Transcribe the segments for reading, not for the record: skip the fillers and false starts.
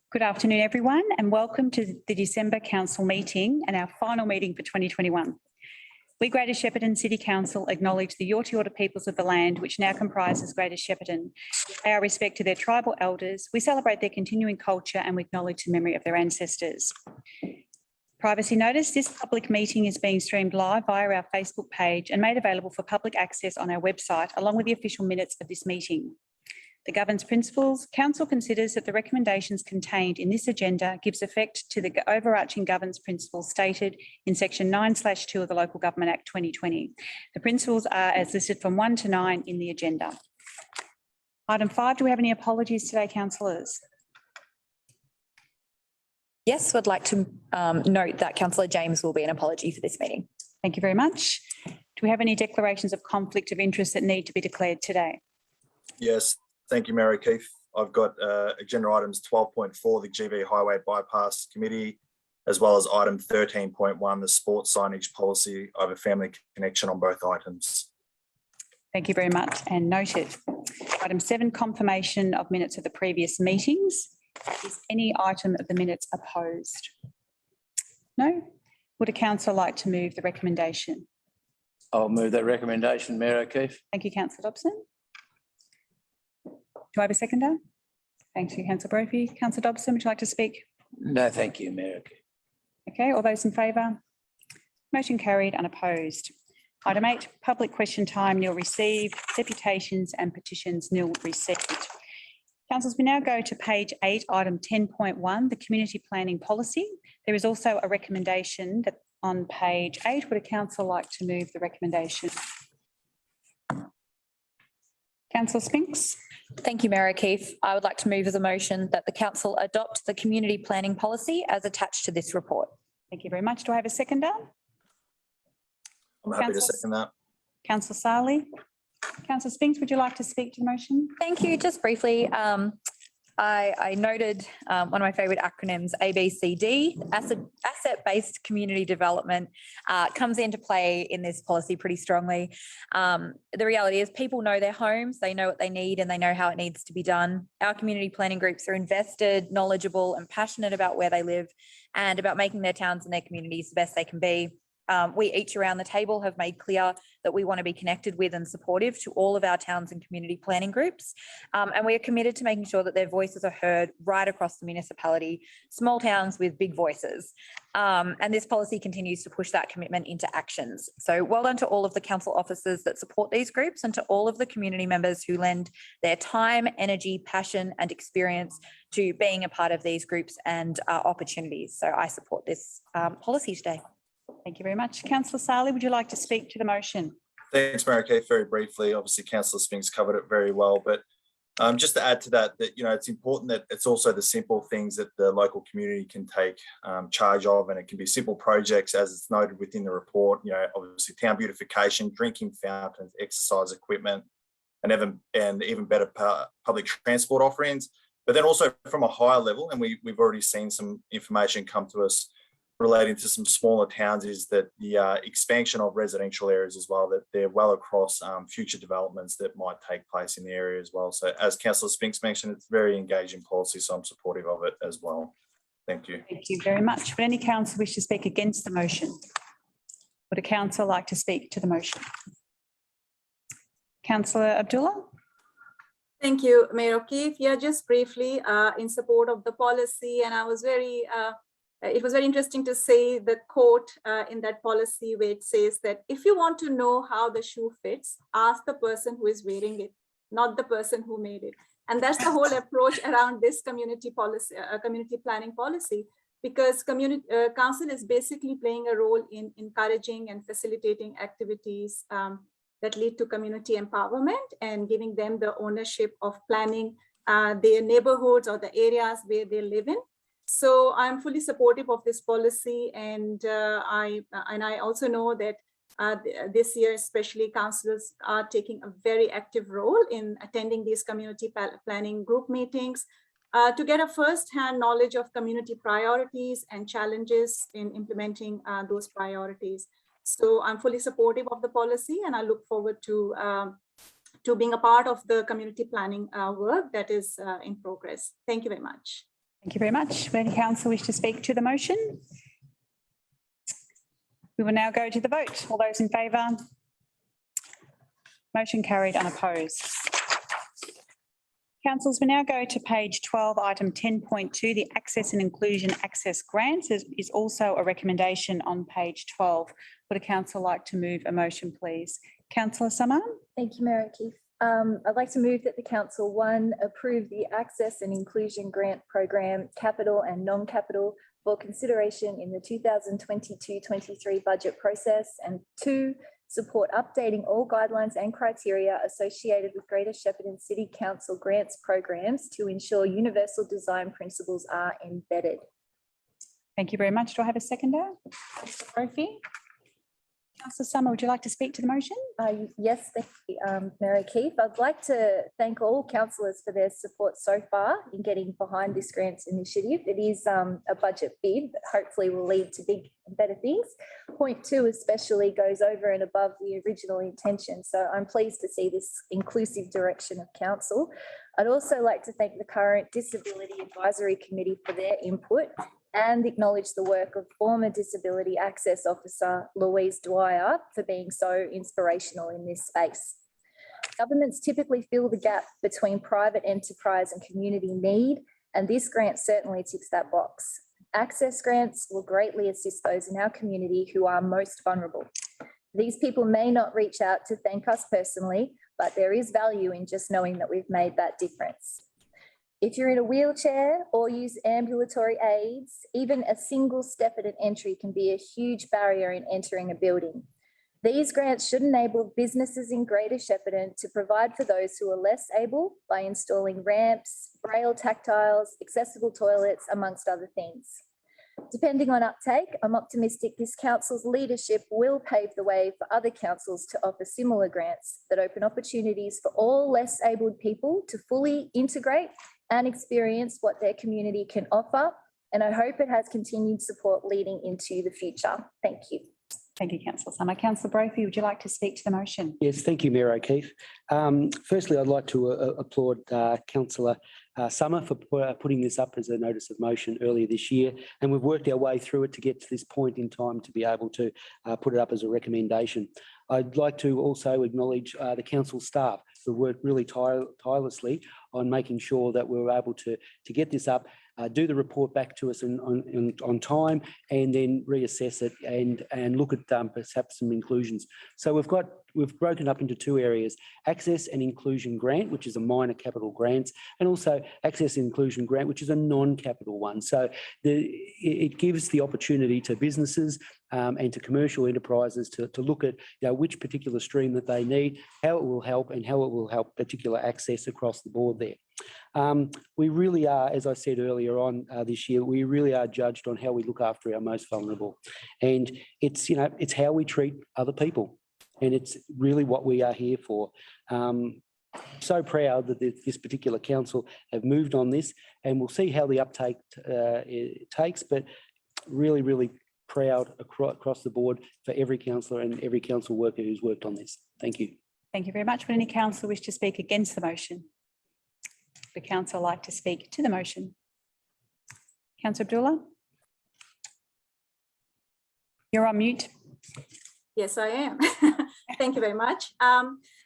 Good afternoon, everyone, and welcome to the December Council meeting and our final meeting for 2021. We, Greater Shepparton City Council, acknowledge the Yorta Yorta peoples of the land, which now comprises Greater Shepparton. We pay our respect to their tribal elders, we celebrate their continuing culture, and we acknowledge the memory of their ancestors. Privacy notice: this public meeting is being streamed live via our Facebook page and made available for public access on our website, along with the official minutes of this meeting. The governance principles: Council considers that the recommendations contained in this agenda gives effect to the overarching governance principles stated in section 9/2 of the Local Government Act 2020. The principles are as listed from 1 to 9 in the agenda. Item 5, do we have any apologies today, councillors? Yes, I'd like to note that Councillor James will be an apology for this meeting. Thank you very much. Do we have any declarations of conflict of interest that need to be declared today? Yes, thank you, Mayor O'Keefe. I've got agenda items 12.4, the GV Highway Bypass Committee, as well as item 13.1, the sports signage policy. I have a family connection on both items. Thank you very much, and noted. Item 7, confirmation of minutes of the previous meetings. Is any item of the minutes opposed? No? Would a councillor like to move the recommendation? I'll move that recommendation, Mayor O'Keefe. Thank you, Councillor Dobson. Do I have a seconder? Thank you, Councillor Brophy. Councillor Dobson, would you like to speak? No, thank you, Mayor O'Keefe. Okay, all those in favour? Motion carried, unopposed. Item 8, public question time, nil received. Deputations and petitions, nil received. Councillors, we now go to page 8, item 10.1, the community planning policy. There is also a recommendation that on page 8. Would a councillor like to move the recommendation? Councillor Spinks. Thank you, Mayor O'Keefe. I would like to move as a motion that the council adopt the community planning policy as attached to this report. Thank you very much. Do I have a seconder? I'm happy to second that. Councillor Sarli. Councillor Spinks, would you like to speak to the motion? Thank you. Just briefly, I noted one of my favourite acronyms, ABCD, asset-based community development, comes into play in this policy pretty strongly. The reality is people know their homes, they know what they need and they know how it needs to be done. Our community planning groups are invested, knowledgeable and passionate about where they live and about making their towns and their communities the best they can be. We each around the table have made clear that we want to be connected with and supportive to all of our towns and community planning groups. And we are committed to making sure that their voices are heard right across the municipality, small towns with big voices. And this policy continues to push that commitment into actions. So well done to all of the council officers that support these groups and to all of the community members who lend their time, energy, passion and experience to being a part of these groups and opportunities. So I support this policy today. Thank you very much. Councillor Sarli, would you like to speak to the motion? Thanks, Mayor O'Keefe. Very briefly, obviously, Councillor Spinks covered it very well, but just to add to that, it's important that it's also the simple things that the local community can take charge of, and it can be simple projects, as it's noted within the report. Obviously, town beautification, drinking fountains, exercise equipment, and even better public transport offerings. But then also from a higher level, and we've already seen some information come to us relating to some smaller towns, is that the expansion of residential areas as well, that they're well across future developments that might take place in the area as well. So as Councillor Spinks mentioned, it's very engaging policy, so I'm supportive of it as well. Thank you. Thank you very much. Would any councillor wish to speak against the motion? Would a councillor like to speak to the motion? Councillor Abdullah? Thank you, Mayor O'Keefe. Yeah, just briefly in support of the policy, and I was it was very interesting to say the quote in that policy where it says that if you want to know how the shoe fits, ask the person who is wearing it, not the person who made it. And that's the whole approach around this community policy, community planning policy, because council is basically playing a role in encouraging and facilitating activities that lead to community empowerment and giving them the ownership of planning their neighborhoods or the areas where they live in. So I'm fully supportive of this policy, and I also know that this year, especially, councillors are taking a very active role in attending these community planning group meetings to get a first-hand knowledge of community priorities and challenges in implementing those priorities. So I'm fully supportive of the policy, and I look forward to being a part of the community planning work that is in progress. Thank you very much. Thank you very much. Would any council wish to speak to the motion? We will now go to the vote. All those in favour? Motion carried unopposed. Councillors, we now go to page 12, item 10.2, the Access and Inclusion Access Grants is also a recommendation on page 12. Would a council like to move a motion, please? Councillor Summer? Thank you, Mayor O'Keefe. I'd like to move that the council, one, approve the Access and Inclusion Grant Program, capital and non-capital, for consideration in the 2022-23 budget process, and two, support updating all guidelines and criteria associated with Greater Shepparton City Council grants programs to ensure universal design principles are embedded. Thank you very much. Do I have a seconder? Councillor Brophy? Councillor Summer, would you like to speak to the motion? Yes, thank you, Mayor O'Keefe. I'd like to thank all councillors for their support so far in getting behind this grants initiative. It is a budget bid that hopefully will lead to big and better things. Point 2 especially goes over and above the original intention. So I'm pleased to see this inclusive direction of council. I'd also like to thank the current Disability Advisory Committee for their input and acknowledge the work of former Disability Access Officer Louise Dwyer for being so inspirational in this space. Governments typically fill the gap between private enterprise and community need, and this grant certainly ticks that box. Access grants will greatly assist those in our community who are most vulnerable. These people may not reach out to thank us personally, but there is value in just knowing that we've made that difference. If you're in a wheelchair or use ambulatory aids, even a single step at an entry can be a huge barrier in entering a building. These grants should enable businesses in Greater Shepparton to provide for those who are less able by installing ramps, braille tactiles, accessible toilets, amongst other things. Depending on uptake, I'm optimistic this council's leadership will pave the way for other councils to offer similar grants that open opportunities for all less abled people to fully integrate and experience what their community can offer. And I hope it has continued support leading into the future. Thank you. Thank you, Councillor Summer. Councillor Brophy, would you like to speak to the motion? Yes, thank you, Mayor O'Keefe. Firstly, I'd like to applaud Councillor Summer for putting this up as a notice of motion earlier this year, and we've worked our way through it to get to this point in time to be able to put it up as a recommendation. I'd like to also acknowledge the council staff who worked really tirelessly on making sure that we were able to get this up, do the report back to us on time, and then reassess it and look at perhaps some inclusions. So we've broken up into two areas: access and inclusion grant, which is a minor capital grant, and also access and inclusion grant, which is a non-capital one. So it gives the opportunity to businesses and to commercial enterprises to look at which particular stream that they need, how it will help, and how it will help particular access across the board there. We really are, as I said earlier on this year, we really are judged on how we look after our most vulnerable, and it's how we treat other people, and it's really what we are here for. So proud that this particular council have moved on this, and we'll see how the uptake takes, but really, really proud across the board for every councillor and every council worker who's worked on this. Thank you. Thank you very much. Would any councillor wish to speak against the motion? Would the council like to speak to the motion? Councillor Abdullah? You're on mute. Yes, I am. Thank you very much.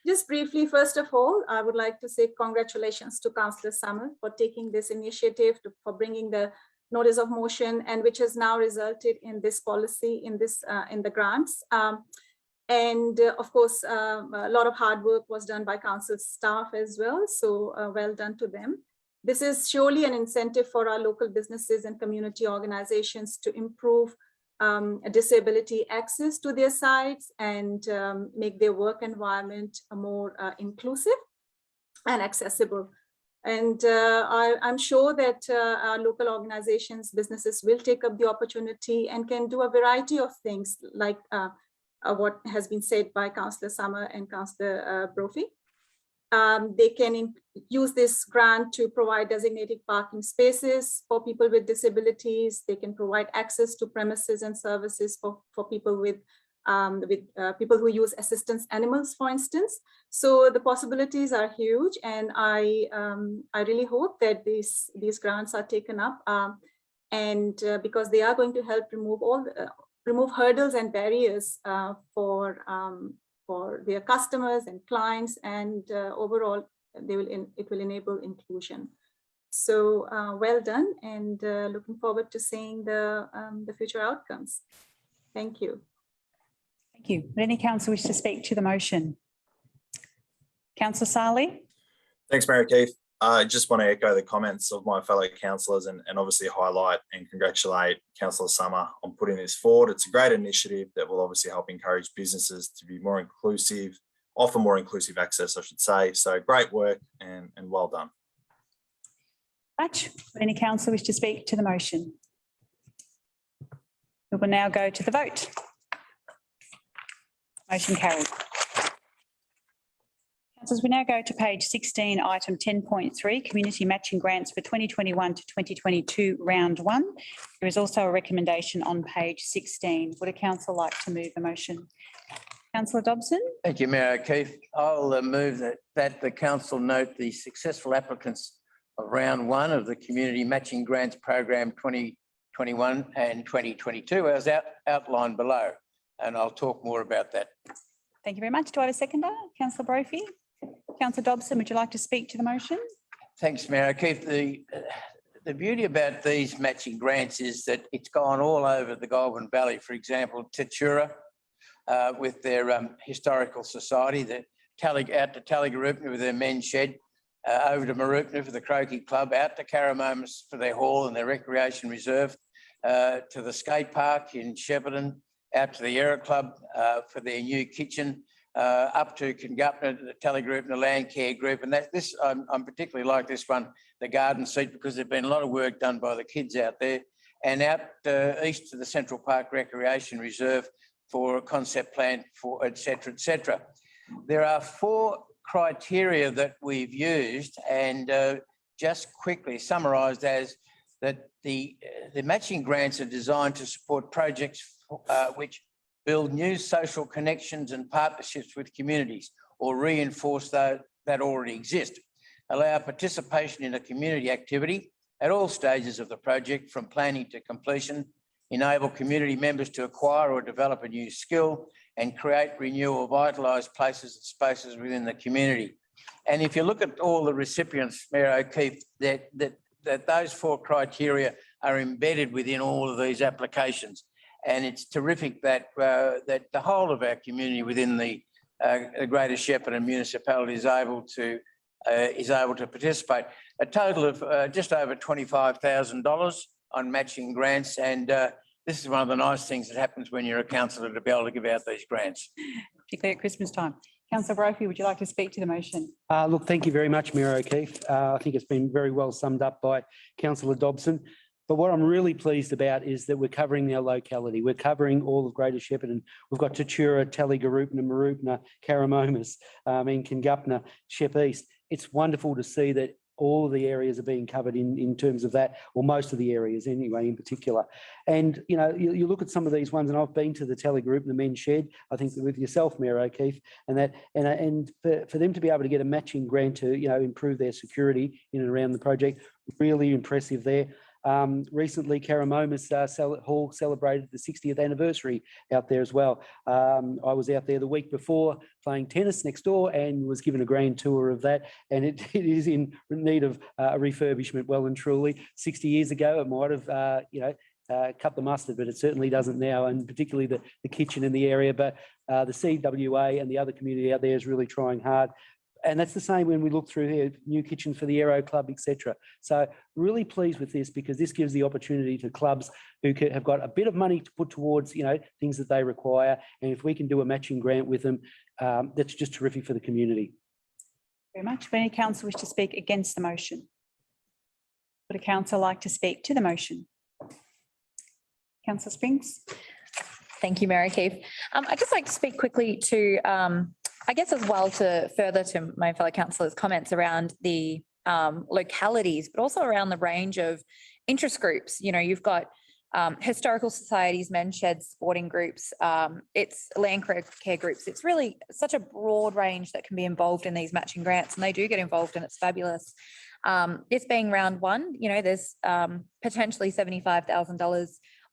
Just briefly, first of all, I would like to say congratulations to Councillor Summer for taking this initiative, for bringing the notice of motion, and which has now resulted in this policy, in the grants. And of course, a lot of hard work was done by council staff as well. So well done to them. This is surely an incentive for our local businesses and community organizations to improve disability access to their sites and make their work environment more inclusive and accessible. And I'm sure that our local organizations, businesses will take up the opportunity and can do a variety of things like what has been said by Councillor Summer and Councillor Brophy. They can use this grant to provide designated parking spaces for people with disabilities. They can provide access to premises and services for people with with people who use assistance animals, for instance. So the possibilities are huge, and I really hope that these grants are taken up, and because they are going to help remove hurdles and barriers for their customers and clients, and overall it will enable inclusion. So well done, and looking forward to seeing the future outcomes. Thank you. Thank you. Would any council wish to speak to the motion? Councillor Sali? Thanks, Mayor Keith. I just want to echo the comments of my fellow councillors and obviously highlight and congratulate Councillor Summer on putting this forward. It's a great initiative that will obviously help encourage businesses to be more inclusive, offer more inclusive access, I should say. So great work and well done. Much. Would any council wish to speak to the motion? We will now go to the vote. Motion carried. Councillors, we now go to page 16, item 10.3, community matching grants for 2021 to 2022, round 1. There is also a recommendation on page 16. Would a council like to move the motion? Councillor Dobson? Thank you, Mayor O'Keefe. I'll move that the council note the successful applicants of round 1 of the Community Matching Grants Program 2021 and 2022 as outlined below. And I'll talk more about that. Thank you very much. Do I have a seconder? Councillor Brophy? Councillor Dobson, would you like to speak to the motion? Thanks, Mayor O'Keefe. The beauty about these matching grants is that it's gone all over the Goulburn Valley. For example, Tatura with their historical society, out to Tallygaroopna with their men's shed, over to Maroopna for the Croquet Club, out to Caramomes for their hall and their recreation reserve, to the skate park in Shepparton, out to the Aero Club for their new kitchen, up to Condom, the Tallygaroopna Land Care Group. And I'm particularly like this one, the garden seat, because there's been a lot of work done by the kids out there, and out east to the Central Park Recreation Reserve for a concept plan for et cetera. There are 4 criteria that we've used, and just quickly summarised as that the matching grants are designed to support projects which build new social connections and partnerships with communities or reinforce that already exist, allow participation in a community activity at all stages of the project from planning to completion, enable community members to acquire or develop a new skill, and create, renew or vitalise places and spaces within the community. And if you look at all the recipients, Mayor O'Keefe, that those 4 criteria are embedded within all of these applications. And it's terrific that that the whole of our community within the Greater Shepparton municipality is able to participate. A total of just over $25,000 on matching grants, and this is one of the nice things that happens when you're a councillor, to be able to give out these grants. Particularly at Christmas time. Councillor Brophy, would you like to speak to the motion? Look, thank you very much, Mayor O'Keefe. I think it's been very well summed up by Councillor Dobson. But what I'm really pleased about is that we're covering our locality. We're covering all of Greater Shepparton. We've got Tatura, Tallygaroopna, Maroopna, Caramomes, Kingupna, Shep East. It's wonderful to see that all of the areas are being covered in terms of that, or most of the areas anyway, in particular. And, you know, you look at some of these ones, and I've been to the Tallygaroopna, the men's shed, I think with yourself, Mayor O'Keefe, and for them to be able to get a matching grant to, you know, improve their security in and around the project, really impressive there. Recently, Caramomes Hall celebrated the 60th anniversary out there as well. I was out there the week before playing tennis next door and was given a grand tour of that, and it is in need of a refurbishment, well and truly. 60 years ago, it might have, cut the mustard, but it certainly doesn't now, and particularly the kitchen in the area. But the CWA and the other community out there is really trying hard. And that's the same when we look through here, new kitchen for the Aero Club, etc. So really pleased with this, because this gives the opportunity to clubs who have got a bit of money to put towards, you know, things that they require. And if we can do a matching grant with them, that's just terrific for the community. Very much. Would any council wish to speak against the motion? Would a council like to speak to the motion? Councillor Springs. Thank you, Mayor O'Keefe. I'd just like to speak quickly to, I guess as well, to further to my fellow councillors' comments around the localities, but also around the range of interest groups. You know, you've got historical societies, men's sheds, sporting groups, it's land care groups. It's really such a broad range that can be involved in these matching grants, and they do get involved, and it's fabulous. This being round one, you know, there's potentially $75,000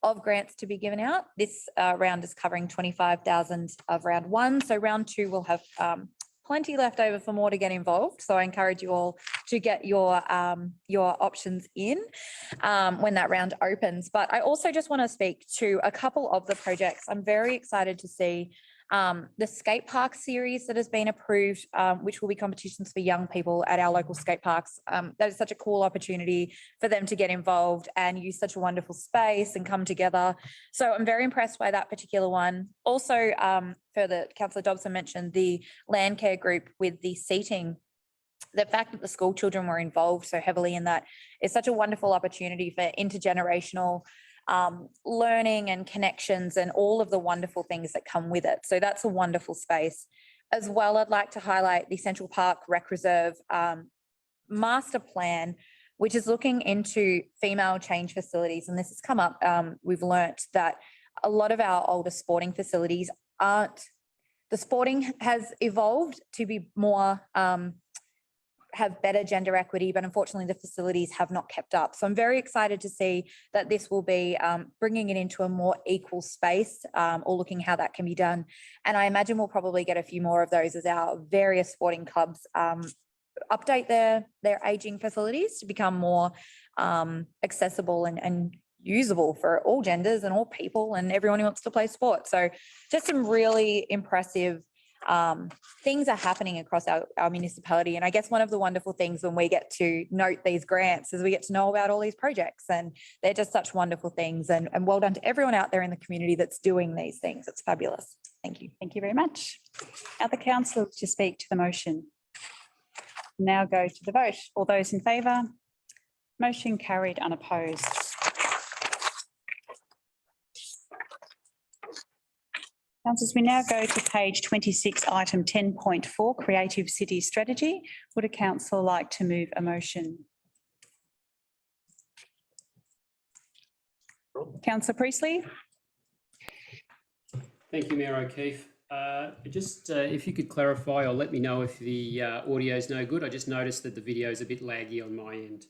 of grants to be given out. This round is covering 25,000 of round one. So round two will have plenty left over for more to get involved. So I encourage you all to get your options in when that round opens. But I also just want to speak to a couple of the projects. I'm very excited to see the skate park series that has been approved, which will be competitions for young people at our local skate parks. That is such a cool opportunity for them to get involved and use such a wonderful space and come together. So I'm very impressed by that particular one. Also, further, Councillor Dobson mentioned the land care group with the seating. The fact that the school children were involved so heavily in that is such a wonderful opportunity for intergenerational learning and connections and all of the wonderful things that come with it. So that's a wonderful space. As well, I'd like to highlight the Central Park Rec Reserve master plan, which is looking into female change facilities. And this has come up. We've learnt that a lot of our older sporting facilities aren't, the sporting has evolved to be more have better gender equity, but unfortunately the facilities have not kept up. So I'm very excited to see that this will be bringing it into a more equal space or looking how that can be done. And I imagine we'll probably get a few more of those as our various sporting clubs update their aging facilities to become more accessible and usable for all genders and all people and everyone who wants to play sport. So just some really impressive things are happening across our municipality. And I guess one of the wonderful things when we get to note these grants is we get to know about all these projects, and they're just such wonderful things. And well done to everyone out there in the community that's doing these things. It's fabulous. Thank you. Thank you very much. Other councillors to speak to the motion? Now go to the vote. All those in favour? Motion carried unopposed. Councillors, we now go to page 26, item 10.4, Creative City Strategy. Would a councillor like to move a motion? Councillor Priestley. Thank you, Mayor O'Keefe. Just if you could clarify or let me know if the audio is no good. I just noticed that the video is a bit laggy on my end.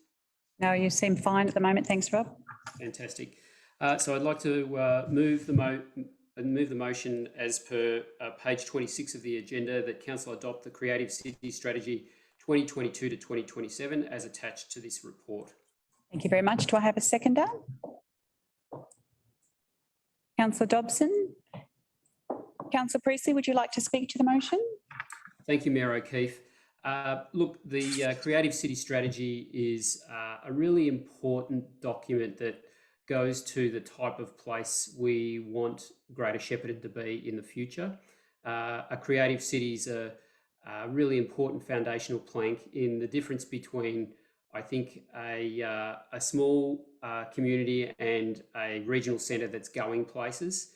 No, you seem fine at the moment. Thanks, Rob. Fantastic. So I'd like to move the motion as per page 26 of the agenda that Council adopt the Creative City Strategy 2022 to 2027 as attached to this report. Thank you very much. Do I have a seconder? Councillor Dobson. Councillor Priestley, would you like to speak to the motion? Thank you, Mayor O'Keefe. Look, the Creative City Strategy is a really important document that goes to the type of place we want Greater Shepparton to be in the future. A creative city is a really important foundational plank in the difference between, I think, a small community and a regional centre that's going places.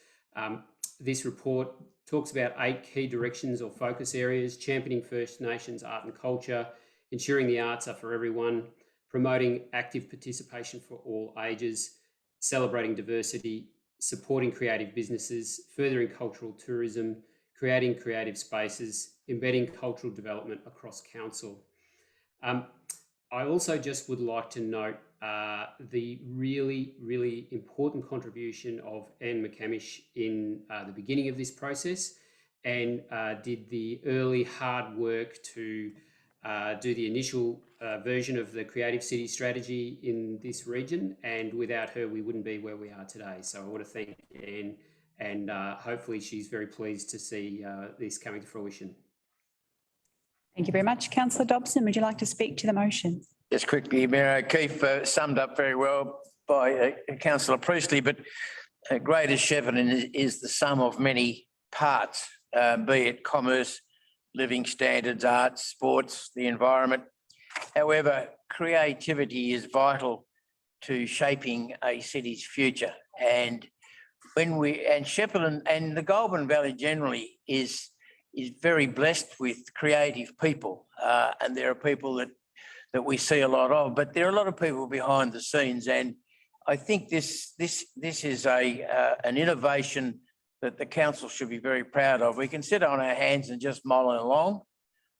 This report talks about 8 key directions or focus areas: championing First Nations art and culture, ensuring the arts are for everyone, promoting active participation for all ages, celebrating diversity, supporting creative businesses, furthering cultural tourism, creating creative spaces, embedding cultural development across council. I also just would like to note the really, really important contribution of Anne McCamish in the beginning of this process, and did the early hard work to do the initial version of the Creative City Strategy in this region, and without her we wouldn't be where we are today. So I want to thank Anne, and hopefully she's very pleased to see this coming to fruition. Thank you very much. Councillor Dobson, would you like to speak to the motion? Just quickly, Mayor O'Keefe summed up very well by Councillor Priestley, but Greater Shepparton is the sum of many parts, be it commerce, living standards, arts, sports, the environment. However, creativity is vital to shaping a city's future. And Shepparton and the Goulburn Valley generally is very blessed with creative people. And there are people that we see a lot of, but there are a lot of people behind the scenes. And I think this is an innovation that the council should be very proud of. We can sit on our hands and just mull along,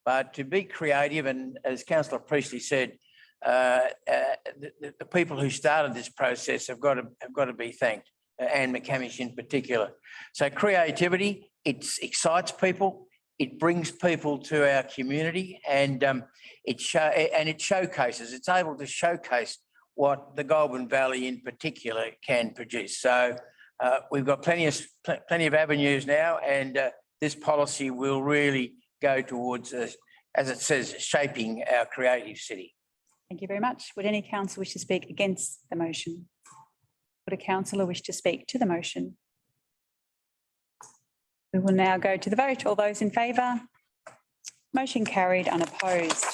but to be creative, and as Councillor Priestley said, the people who started this process have got to be thanked, Anne McCamish in particular. So creativity, it excites people, it brings people to our community, and it showcases. It's able to showcase what the Goulburn Valley in particular can produce. So we've got plenty of avenues now, and this policy will really go towards, as it says, shaping our creative city. Thank you very much. Would any councillor wish to speak against the motion? Would a councillor wish to speak to the motion? We will now go to the vote. All those in favour? Motion carried, unopposed.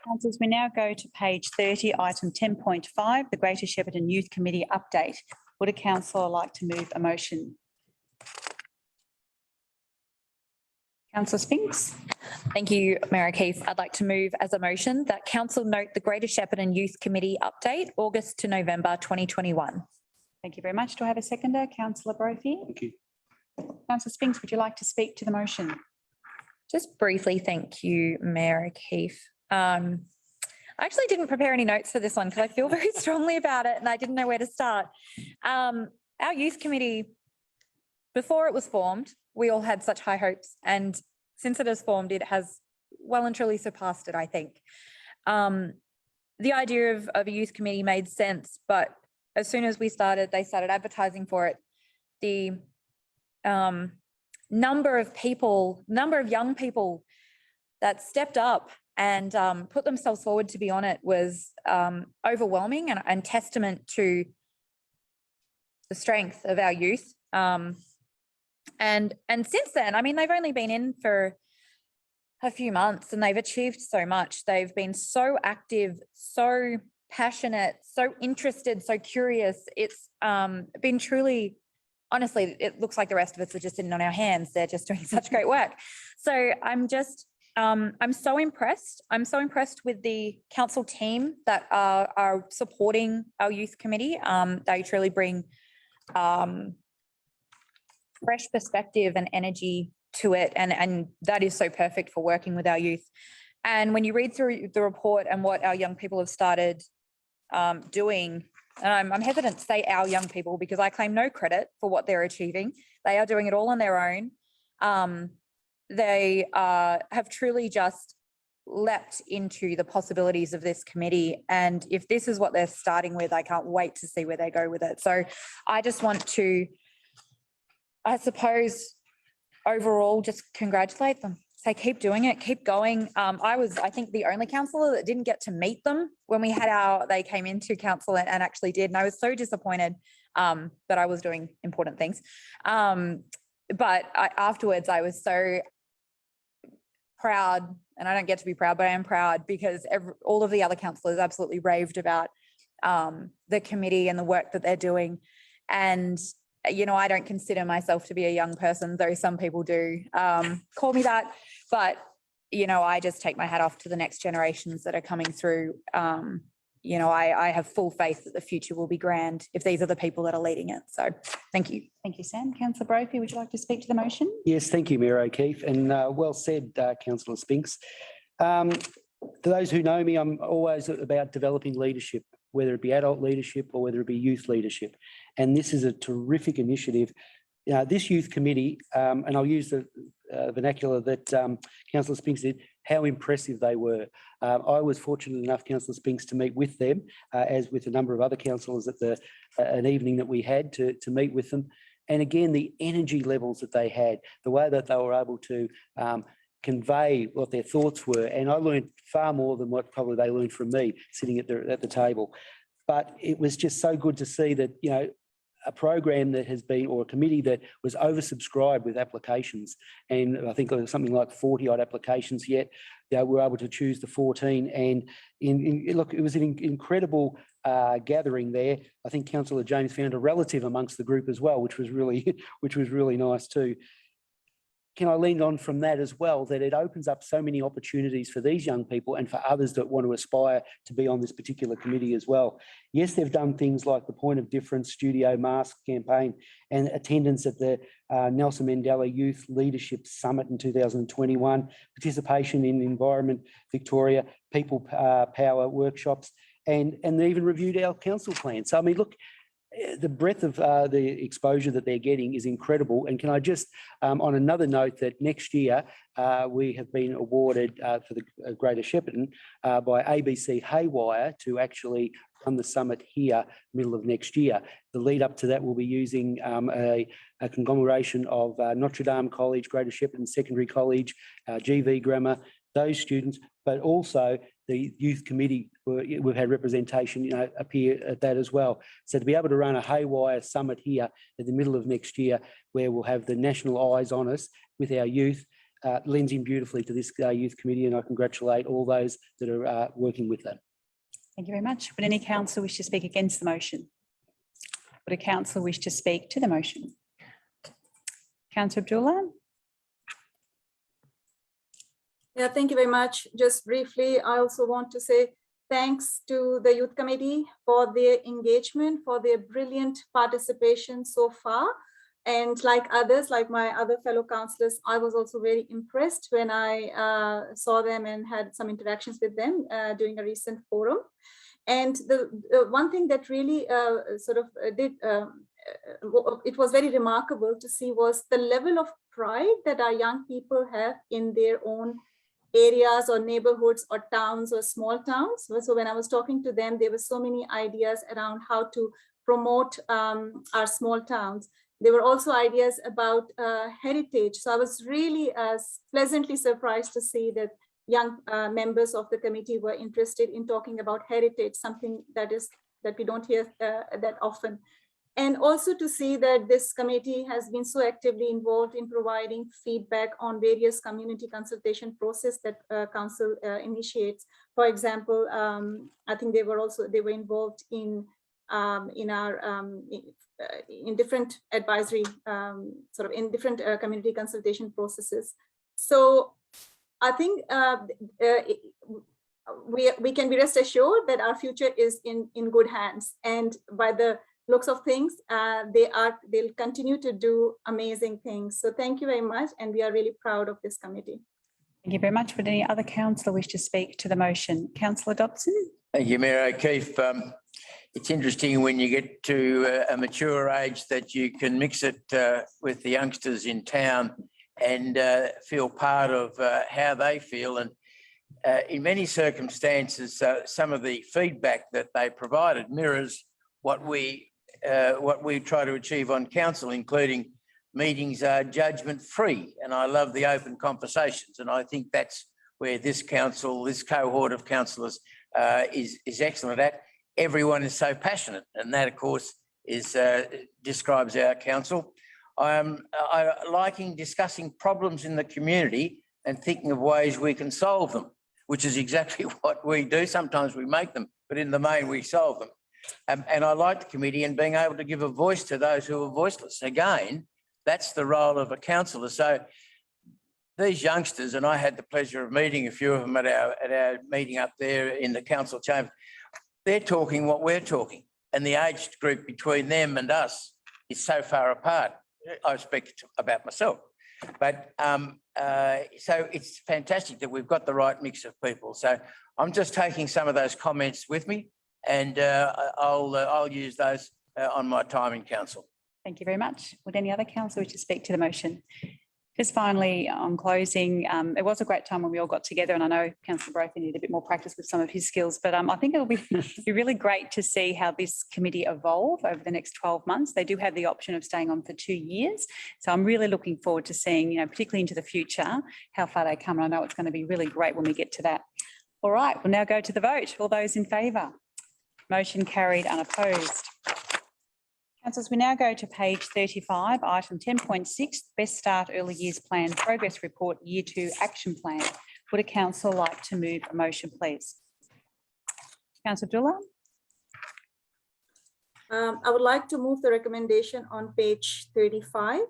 Councillors, we now go to page 30, item 10.5, the Greater Shepparton Youth Committee update. Would a councillor like to move a motion? Councillor Spinks. Thank you, Mayor O'Keefe. I'd like to move as a motion that council note the Greater Shepparton Youth Committee update, August to November 2021. Thank you very much. Do I have a seconder? Councillor Brophy. Thank you. Councillor Spinks, would you like to speak to the motion? Just briefly, thank you, Mayor O'Keefe. I actually didn't prepare any notes for this one because I feel very strongly about it and I didn't know where to start. Our youth committee, before it was formed, we all had such high hopes, and since it has formed, it has well and truly surpassed it, I think. The idea of a youth committee made sense, but as soon as they started advertising for it, the number of young people that stepped up and put themselves forward to be on it was overwhelming and testament to the strength of our youth. And since then, I mean, they've only been in for a few months and they've achieved so much. They've been so active, so passionate, so interested, so curious. It's been truly, honestly, it looks like the rest of us are just sitting on our hands. They're just doing such great work. So I'm so impressed. I'm so impressed with the council team that are supporting our youth committee. They truly bring fresh perspective and energy to it. And that is so perfect for working with our youth. And when you read through the report and what our young people have started doing, and I'm hesitant to say our young people because I claim no credit for what they're achieving. They are doing it all on their own. They have truly just leapt into the possibilities of this committee. And if this is what they're starting with, I can't wait to see where they go with it. So I just want to, I suppose, overall, just congratulate them. Say, keep doing it, keep going. I was, I think, the only councillor that didn't get to meet them when we had they came into council and actually did. And I was so disappointed that I was doing important things. But afterwards, I was so proud, and I don't get to be proud, but I am proud because all of the other councillors absolutely raved about the committee and the work that they're doing. And you know, I don't consider myself to be a young person, though some people do call me that. But, you know, I just take my hat off to the next generations that are coming through. You know, I have full faith that the future will be grand if these are the people that are leading it. So thank you. Thank you, Sam. Councillor Brophy, would you like to speak to the motion? Yes, thank you, Mayor O'Keefe, and well said, Councillor Spinks. For those who know me, I'm always about developing leadership, whether it be adult leadership or whether it be youth leadership. And this is a terrific initiative. This youth committee, and I'll use the vernacular that Councillor Spinks did, how impressive they were. I was fortunate enough, Councillor Spinks, to meet with them, as with a number of other councillors at an evening that we had to meet with them. And again, the energy levels that they had, the way that they were able to convey what their thoughts were. And I learned far more than what probably they learned from me sitting at the table. But it was just so good to see that, you know, a program that has been, or a committee that was oversubscribed with applications. And I think there was something like 40 odd applications, yet we were able to choose the 14. And look, it was an incredible gathering there. I think Councillor James found a relative amongst the group as well, which was really nice too. can I lean on from that as well, that it opens up so many opportunities for these young people and for others that want to aspire to be on this particular committee as well. Yes, they've done things like the Point of Difference Studio Mask campaign and attendance at the Nelson Mandela Youth Leadership Summit in 2021, participation in Environment Victoria, People Power workshops, and they even reviewed our council plan. So, I mean, look, the breadth of the exposure that they're getting is incredible. And can I just, on another note, that next year we have been awarded for the Greater Shepparton by ABC Haywire to actually run the summit here middle of next year. The lead up to that will be using a conglomeration of Notre Dame College, Greater Shepparton Secondary College, GV Grammar, those students, but also the youth committee. We've had representation, appear at that as well. So to be able to run a Haywire summit here at the middle of next year, where we'll have the national eyes on us with our youth, lends in beautifully to this youth committee, and I congratulate all those that are working with that. Thank you very much. Would any councillor wish to speak against the motion? Would a councillor wish to speak to the motion? Councillor Abdullah? Yeah, thank you very much. Just briefly, I also want to say thanks to the Youth Committee for their engagement, for their brilliant participation so far. And like others, like my other fellow councillors, I was also very impressed when I saw them and had some interactions with them during a recent forum. And the one thing that really it was very remarkable to see was the level of pride that our young people have in their own areas or neighborhoods or towns or small towns. So when I was talking to them, there were so many ideas around how to promote our small towns. There were also ideas about heritage. So I was really pleasantly surprised to see that young members of the committee were interested in talking about heritage, something that we don't hear that often. And also to see that this committee has been so actively involved in providing feedback on various community consultation process that council initiates. For example, I think they were involved in different advisory, in different community consultation processes. So I think we can be rest assured that our future is in good hands, and by the looks of things, they'll continue to do amazing things. So thank you very much, and we are really proud of this committee. Thank you very much. Would any other councillor wish to speak to the motion? Councillor Dobson? Thank you, Mayor O'Keefe. It's interesting when you get to a mature age that you can mix it with the youngsters in town and feel part of how they feel. And in many circumstances, some of the feedback that they provided mirrors what we try to achieve on council, including meetings are judgment-free. And I love the open conversations. And I think that's where this council, this cohort of councillors is excellent at. Everyone is so passionate. And that, of course, describes our council. I liking discussing problems in the community and thinking of ways we can solve them, which is exactly what we do. Sometimes we make them, but in the main, we solve them. And I like the committee and being able to give a voice to those who are voiceless. Again, that's the role of a councillor. So these youngsters, and I had the pleasure of meeting a few of them at our meeting up there in the council chamber, they're talking what we're talking. And the age group between them and us is so far apart. I speak about myself. But so it's fantastic that we've got the right mix of people. So I'm just taking some of those comments with me, and I'll use those on my time in council. Thank you very much. Would any other councillor wish to speak to the motion? Just finally, on closing, it was a great time when we all got together, and I know Councillor Brophy needed a bit more practice with some of his skills, but I think it'll be really great to see how this committee evolve over the next 12 months. They do have the option of staying on for 2 years. So I'm really looking forward to seeing, particularly into the future, how far they come. And I know it's going to be really great when we get to that. All right, we'll now go to the vote. All those in favour? Motion carried, unopposed. Councillors, we now go to page 35, item 10.6, Best Start Early Years Plan Progress Report Year 2 Action Plan. Would a councillor like to move a motion, please? Councillor Abdullah? I would like to move the recommendation on page 35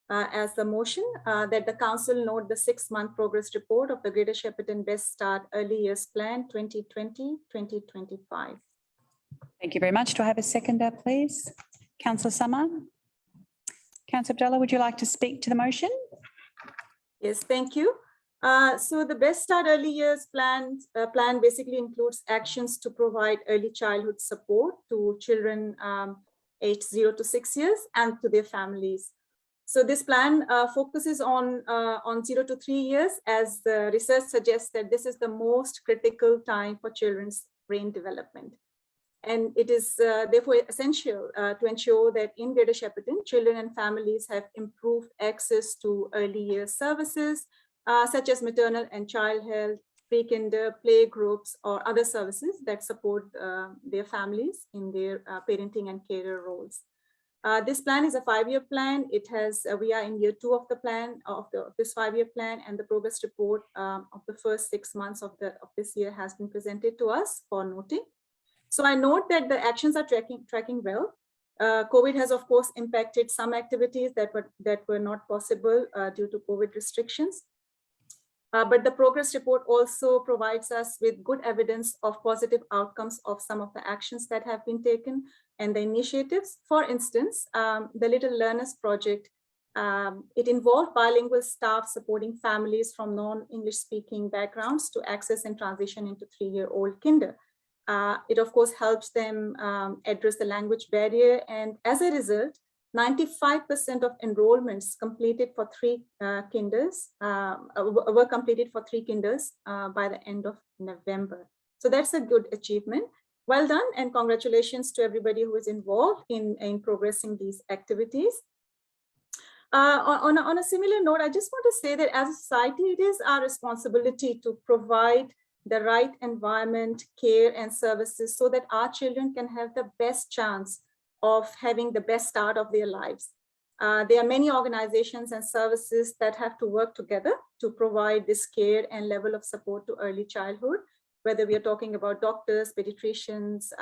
as the motion that the council note the 6-month progress report of the Greater Shepparton Best Start Early Years Plan 2020-2025. Thank you very much. Do I have a seconder, please? Councillor Summer. Councillor Abdullah, would you like to speak to the motion? Yes, thank you. So the Best Start Early Years plan basically includes actions to provide early childhood support to children aged 0 to 6 years and to their families. So this plan focuses on 0 to 3 years, as the research suggests that this is the most critical time for children's brain development. And it is therefore essential to ensure that in Greater Shepparton, children and families have improved access to early years services, such as maternal and child health, pre-kinder, play groups, or other services that support their families in their parenting and carer roles. This plan is a 5-year plan. It has, we are in year 2 of the plan, of this 5-year plan, and the progress report of the first 6 months of this year has been presented to us for noting. So I note that the actions are tracking well. COVID has, of course, impacted some activities that were not possible due to COVID restrictions. But the progress report also provides us with good evidence of positive outcomes of some of the actions that have been taken and the initiatives. For instance, the Little Learners Project, it involved bilingual staff supporting families from non-English speaking backgrounds to access and transition into 3-year-old kinder. It, of course, helps them address the language barrier. And as a result, 95% of enrollments completed for 3 kinders were completed for 3 kinders by the end of November. So that's a good achievement. Well done, and congratulations to everybody who is involved in progressing these activities. On a similar note, I just want to say that as a society, it is our responsibility to provide the right environment, care, and services so that our children can have the best chance of having the best start of their lives. There are many organizations and services that have to work together to provide this care and level of support to early childhood, whether we are talking about doctors, pediatricians,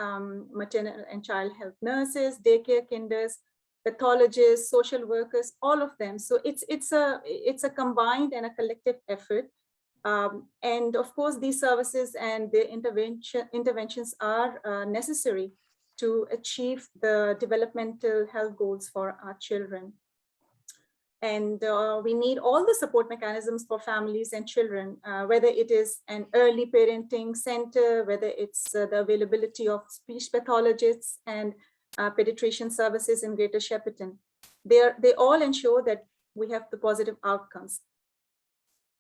maternal and child health nurses, daycare kinders, pathologists, social workers, all of them. So it's a combined and a collective effort. And of course, these services and their interventions are necessary to achieve the developmental health goals for our children. And we need all the support mechanisms for families and children, whether it is an early parenting center, whether it's the availability of speech pathologists and pediatrician services in Greater Shepparton. They all ensure that we have the positive outcomes.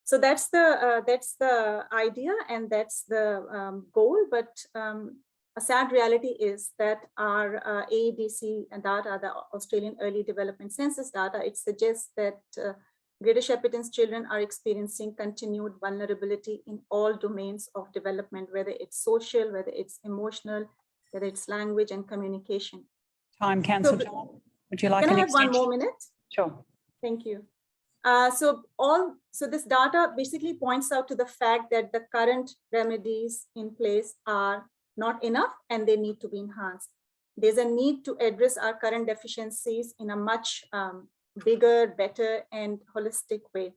So that's the idea and that's the goal. But a sad reality is that our AEDC data, the Australian Early Development Census data, it suggests that Greater Shepparton's children are experiencing continued vulnerability in all domains of development, whether it's social, whether it's emotional, whether it's language and communication. Time, Councillor John. Would you like Can an I have extension? 1 more minute? Sure. Thank you. So this data basically points out to the fact that the current remedies in place are not enough and they need to be enhanced. There's a need to address our current deficiencies in a much bigger, better, and holistic way.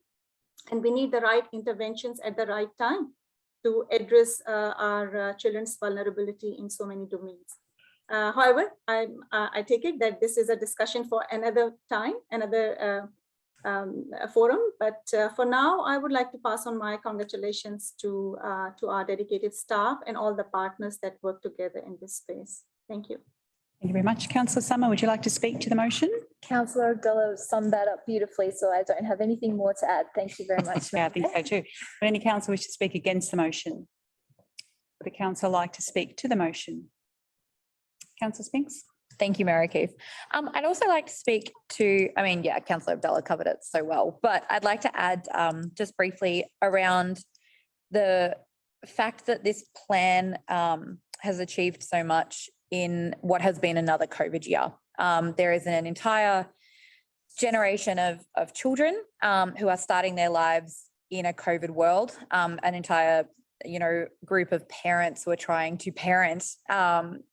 And we need the right interventions at the right time to address our children's vulnerability in so many domains. However, I take it that this is a discussion for another time, another forum. But for now, I would like to pass on my congratulations to our dedicated staff and all the partners that work together in this space. Thank you. Thank you very much. Councillor Summer, would you like to speak to the motion? Councillor Abdullah summed that up beautifully, so I don't have anything more to add. Thank you very much. Yeah, I think so too. Would any councillor wish to speak against the motion? Would the council like to speak to the motion? Councillor Spinks? Thank you, Mayor O'Keefe. I'd also like to speak to, Councillor Abdullah covered it so well, but I'd like to add just briefly around the fact that this plan has achieved so much in what has been another COVID year. There is an entire generation of children who are starting their lives in a COVID world, an entire group of parents who are trying to parent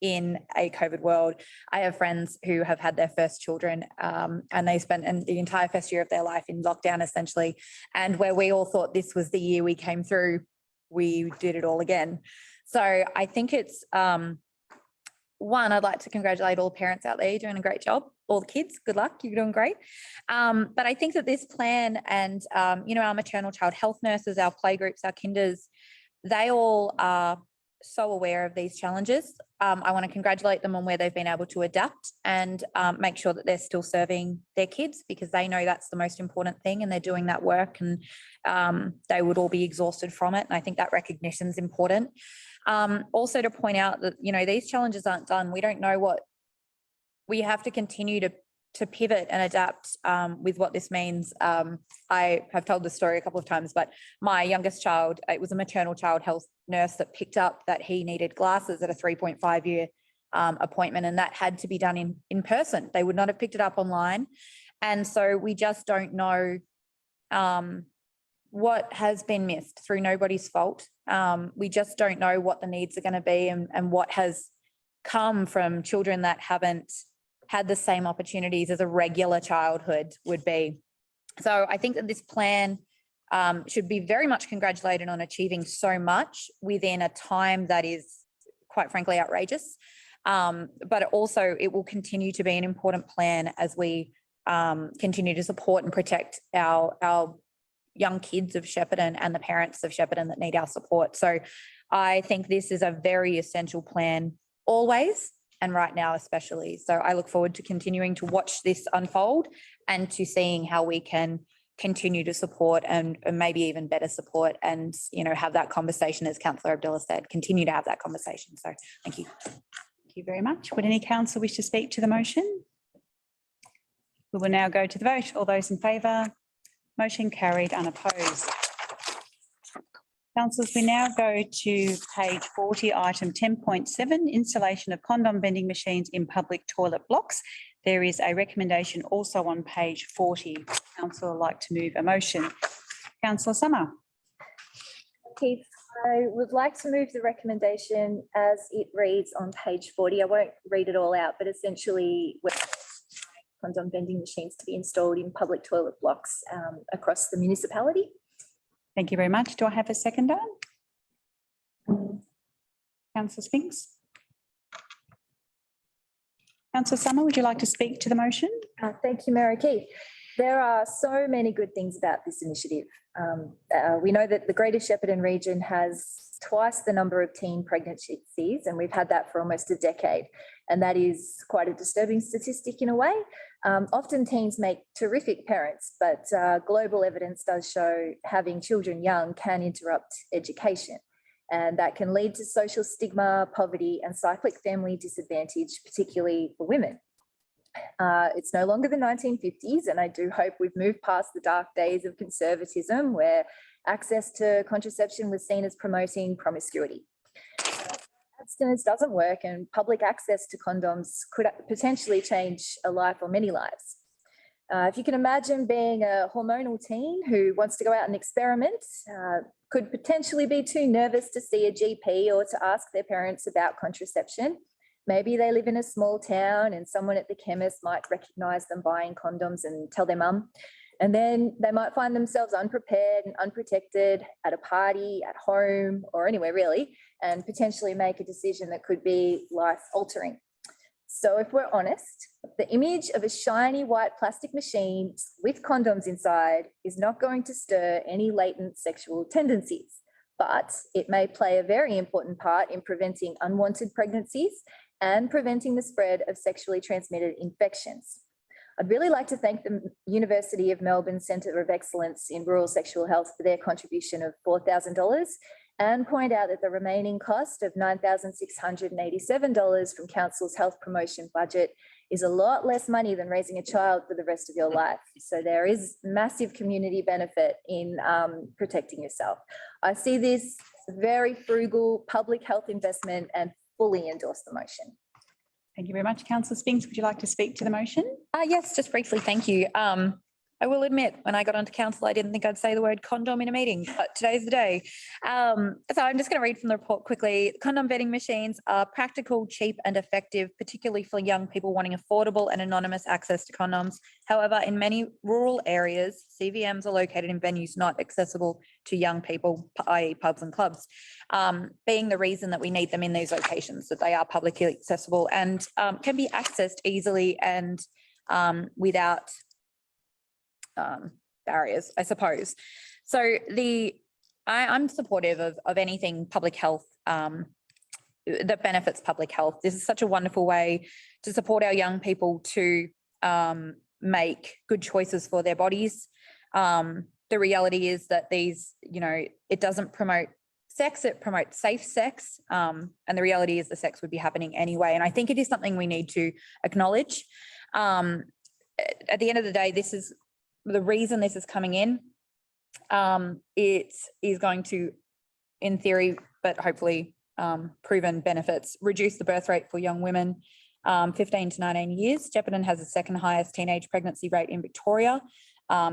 in a COVID world. I have friends who have had their first children and they spent the entire first year of their life in lockdown essentially. And where we all thought this was the year we came through, we did it all again. So I think it's, one, I'd like to congratulate all parents out there. You're doing a great job. All the kids, good luck. You're doing great. But I think that this plan and, our maternal child health nurses, our playgroups, our kinders, they all are so aware of these challenges. I want to congratulate them on where they've been able to adapt and make sure that they're still serving their kids, because they know that's the most important thing and they're doing that work, and they would all be exhausted from it. And I think that recognition is important. Also to point out that, these challenges aren't done. We don't know what we have to continue to pivot and adapt with what this means. I have told the story a couple of times, but my youngest child, it was a maternal child health nurse that picked up that he needed glasses at a 3.5 year appointment, and that had to be done in person. They would not have picked it up online. And so we just don't know what has been missed through nobody's fault. We just don't know what the needs are going to be and what has come from children that haven't had the same opportunities as a regular childhood would be. So I think that this plan should be very much congratulated on achieving so much within a time that is, quite frankly, outrageous. But also it will continue to be an important plan as we continue to support and protect our young kids of Shepparton and the parents of Shepparton that need our support. So I think this is a very essential plan always, and right now especially. So I look forward to continuing to watch this unfold and to seeing how we can continue to support and maybe even better support and, have that conversation, as Councillor Abdullah said, continue to have that conversation. So thank you. Thank you very much. Would any councillor wish to speak to the motion? We will now go to the vote. All those in favour? Motion carried, unopposed. Councillors, we now go to page 40, item 10.7, installation of condom vending machines in public toilet blocks. There is a recommendation also on page 40. Councillor would like to move a motion. Councillor Summer. Keith, I would like to move the recommendation as it reads on page 40. I won't read it all out, but essentially we're condom vending machines to be installed in public toilet blocks across the municipality. Thank you very much. Do I have a seconder? Councillor Spinks. Councillor Summer, would you like to speak to the motion? Thank you, Mayor Keith. There are so many good things about this initiative. We know that the Greater Shepparton region has twice the number of teen pregnancies, and we've had that for almost a decade. And that is quite a disturbing statistic in a way. Often teens make terrific parents, but global evidence does show having children young can interrupt education. And that can lead to social stigma, poverty, and cyclic family disadvantage, particularly for women. It's no longer the 1950s, and I do hope we've moved past the dark days of conservatism where access to contraception was seen as promoting promiscuity. Abstinence doesn't work, and public access to condoms could potentially change a life or many lives. If you can imagine being a hormonal teen who wants to go out and experiment, could potentially be too nervous to see a GP or to ask their parents about contraception. Maybe they live in a small town and someone at the chemist might recognise them buying condoms and tell their mum. And then they might find themselves unprepared and unprotected at a party, at home, or anywhere really, and potentially make a decision that could be life-altering. So if we're honest, the image of a shiny white plastic machine with condoms inside is not going to stir any latent sexual tendencies, but it may play a very important part in preventing unwanted pregnancies and preventing the spread of sexually transmitted infections. I'd really like to thank the University of Melbourne Centre of Excellence in Rural Sexual Health for their contribution of $4,000 and point out that the remaining cost of $9,687 from Council's health promotion budget is a lot less money than raising a child for the rest of your life. So there is massive community benefit in protecting yourself. I see this very frugal public health investment and fully endorse the motion. Thank you very much. Councillor Spinks, would you like to speak to the motion? Yes, just briefly, thank you. I I will admit, when I got onto council, I didn't think I'd say the word condom in a meeting, but today's the day. So I'm just going to read from the report quickly. Condom vending machines are practical, cheap and effective, particularly for young people wanting affordable and anonymous access to condoms. However, in many rural areas, CVMs are located in venues not accessible to young people, i.e. pubs and clubs, being the reason that we need them in these locations, that they are publicly accessible and can be accessed easily and without barriers, I suppose. So I'm supportive of anything public health that benefits public health. This is such a wonderful way to support our young people to make good choices for their bodies. The reality is that these, it doesn't promote sex, it promotes safe sex. And the reality is the sex would be happening anyway. And I think it is something we need to acknowledge. At the end of the day, this is the reason this is coming in. It is going to, in theory, but hopefully proven benefits, reduce the birth rate for young women 15 to 19 years. Shepparton has the second highest teenage pregnancy rate in Victoria.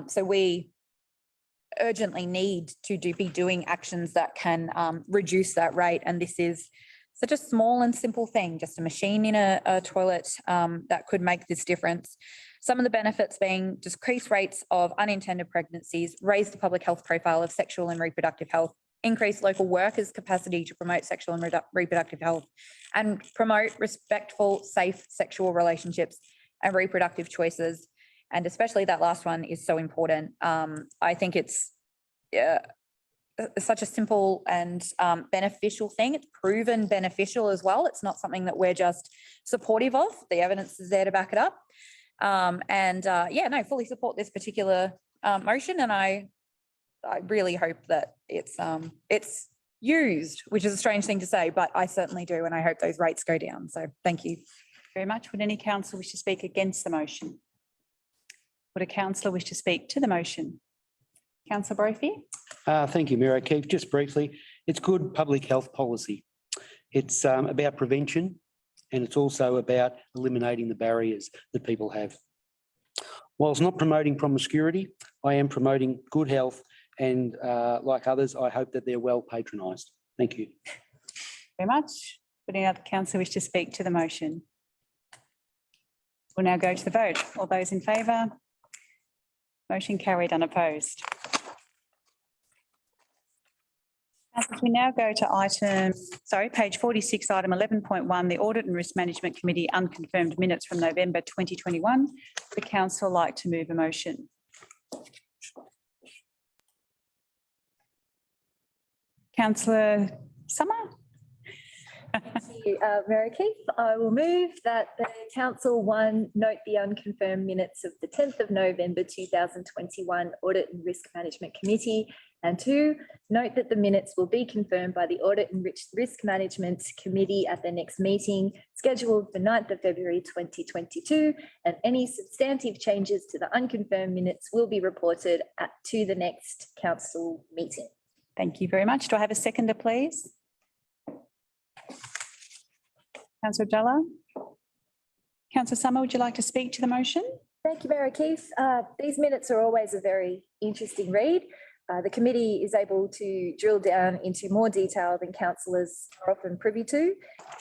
So we urgently need to be doing actions that can reduce that rate. And this is such a small and simple thing, just a machine in a toilet that could make this difference. Some of the benefits being decreased rates of unintended pregnancies, raise the public health profile of sexual and reproductive health, increase local workers' capacity to promote sexual and reproductive health, and promote respectful, safe sexual relationships and reproductive choices. And especially that last one is so important. I think it's such a simple and beneficial thing. It's proven beneficial as well. It's not something that we're just supportive of. The evidence is there to back it up. Fully support this particular motion, and I really hope that it's used, which is a strange thing to say, but I certainly do, and I hope those rates go down. So thank you very much. Would any councillor wish to speak against the motion? Would a councillor wish to speak to the motion? Councillor Brophy? Thank you, Mayor O'Keefe. Just briefly, it's good public health policy. It's about prevention, and it's also about eliminating the barriers that people have. Whilst not promoting promiscuity, I am promoting good health, and like others, I hope that they're well patronised. Thank you. Very much. Would any other councillor wish to speak to the motion? We'll now go to the vote. All those in favour? Motion carried, unopposed. As we now go to page 46, item 11.1, the Audit and Risk Management Committee unconfirmed minutes from November 2021. Would the council like to move a motion? Councillor Summer? Thank you, Mayor O'Keefe. I will move that the council, one, note the unconfirmed minutes of the 10th of November 2021 Audit and Risk Management Committee, and two, note that the minutes will be confirmed by the Audit and Risk Management Committee at their next meeting, scheduled for 9th of February 2022, and any substantive changes to the unconfirmed minutes will be reported to the next council meeting. Thank you very much. Do I have a seconder, please? Councillor Abdallah? Councillor Summer, would you like to speak to the motion? Thank you, Mayor O'Keefe. These minutes are always a very interesting read. The committee is able to drill down into more detail than councillors are often privy to,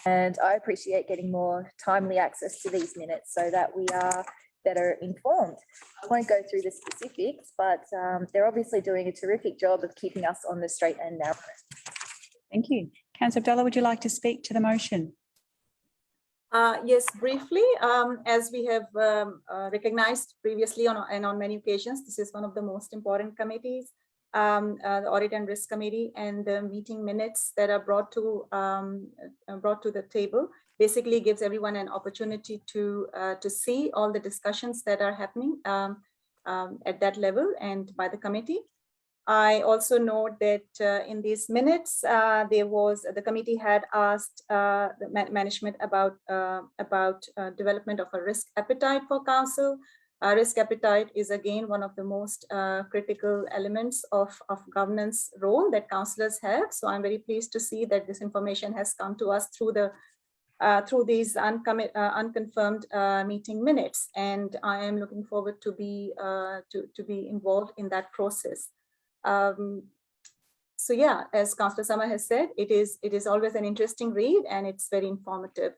and I appreciate getting more timely access to these minutes so that we are better informed. I won't go through the specifics, but they're obviously doing a terrific job of keeping us on the straight and narrow. Thank you. Councillor Abdallah, would you like to speak to the motion? Yes, briefly, as we have recognized previously on many occasions, this is one of the most important committees, the Audit and Risk Committee, and the meeting minutes that are brought to the table basically gives everyone an opportunity to see all the discussions that are happening at that level and by the committee. I also note that in these minutes, the committee had asked the management about development of a risk appetite for council. Risk appetite is again one of the most critical elements of governance role that councillors have. So I'm very pleased to see that this information has come to us through the through these unconfirmed meeting minutes, and I am looking forward to be involved in that process. So yeah, as Councillor Summer has said, it is always an interesting read, and it's very informative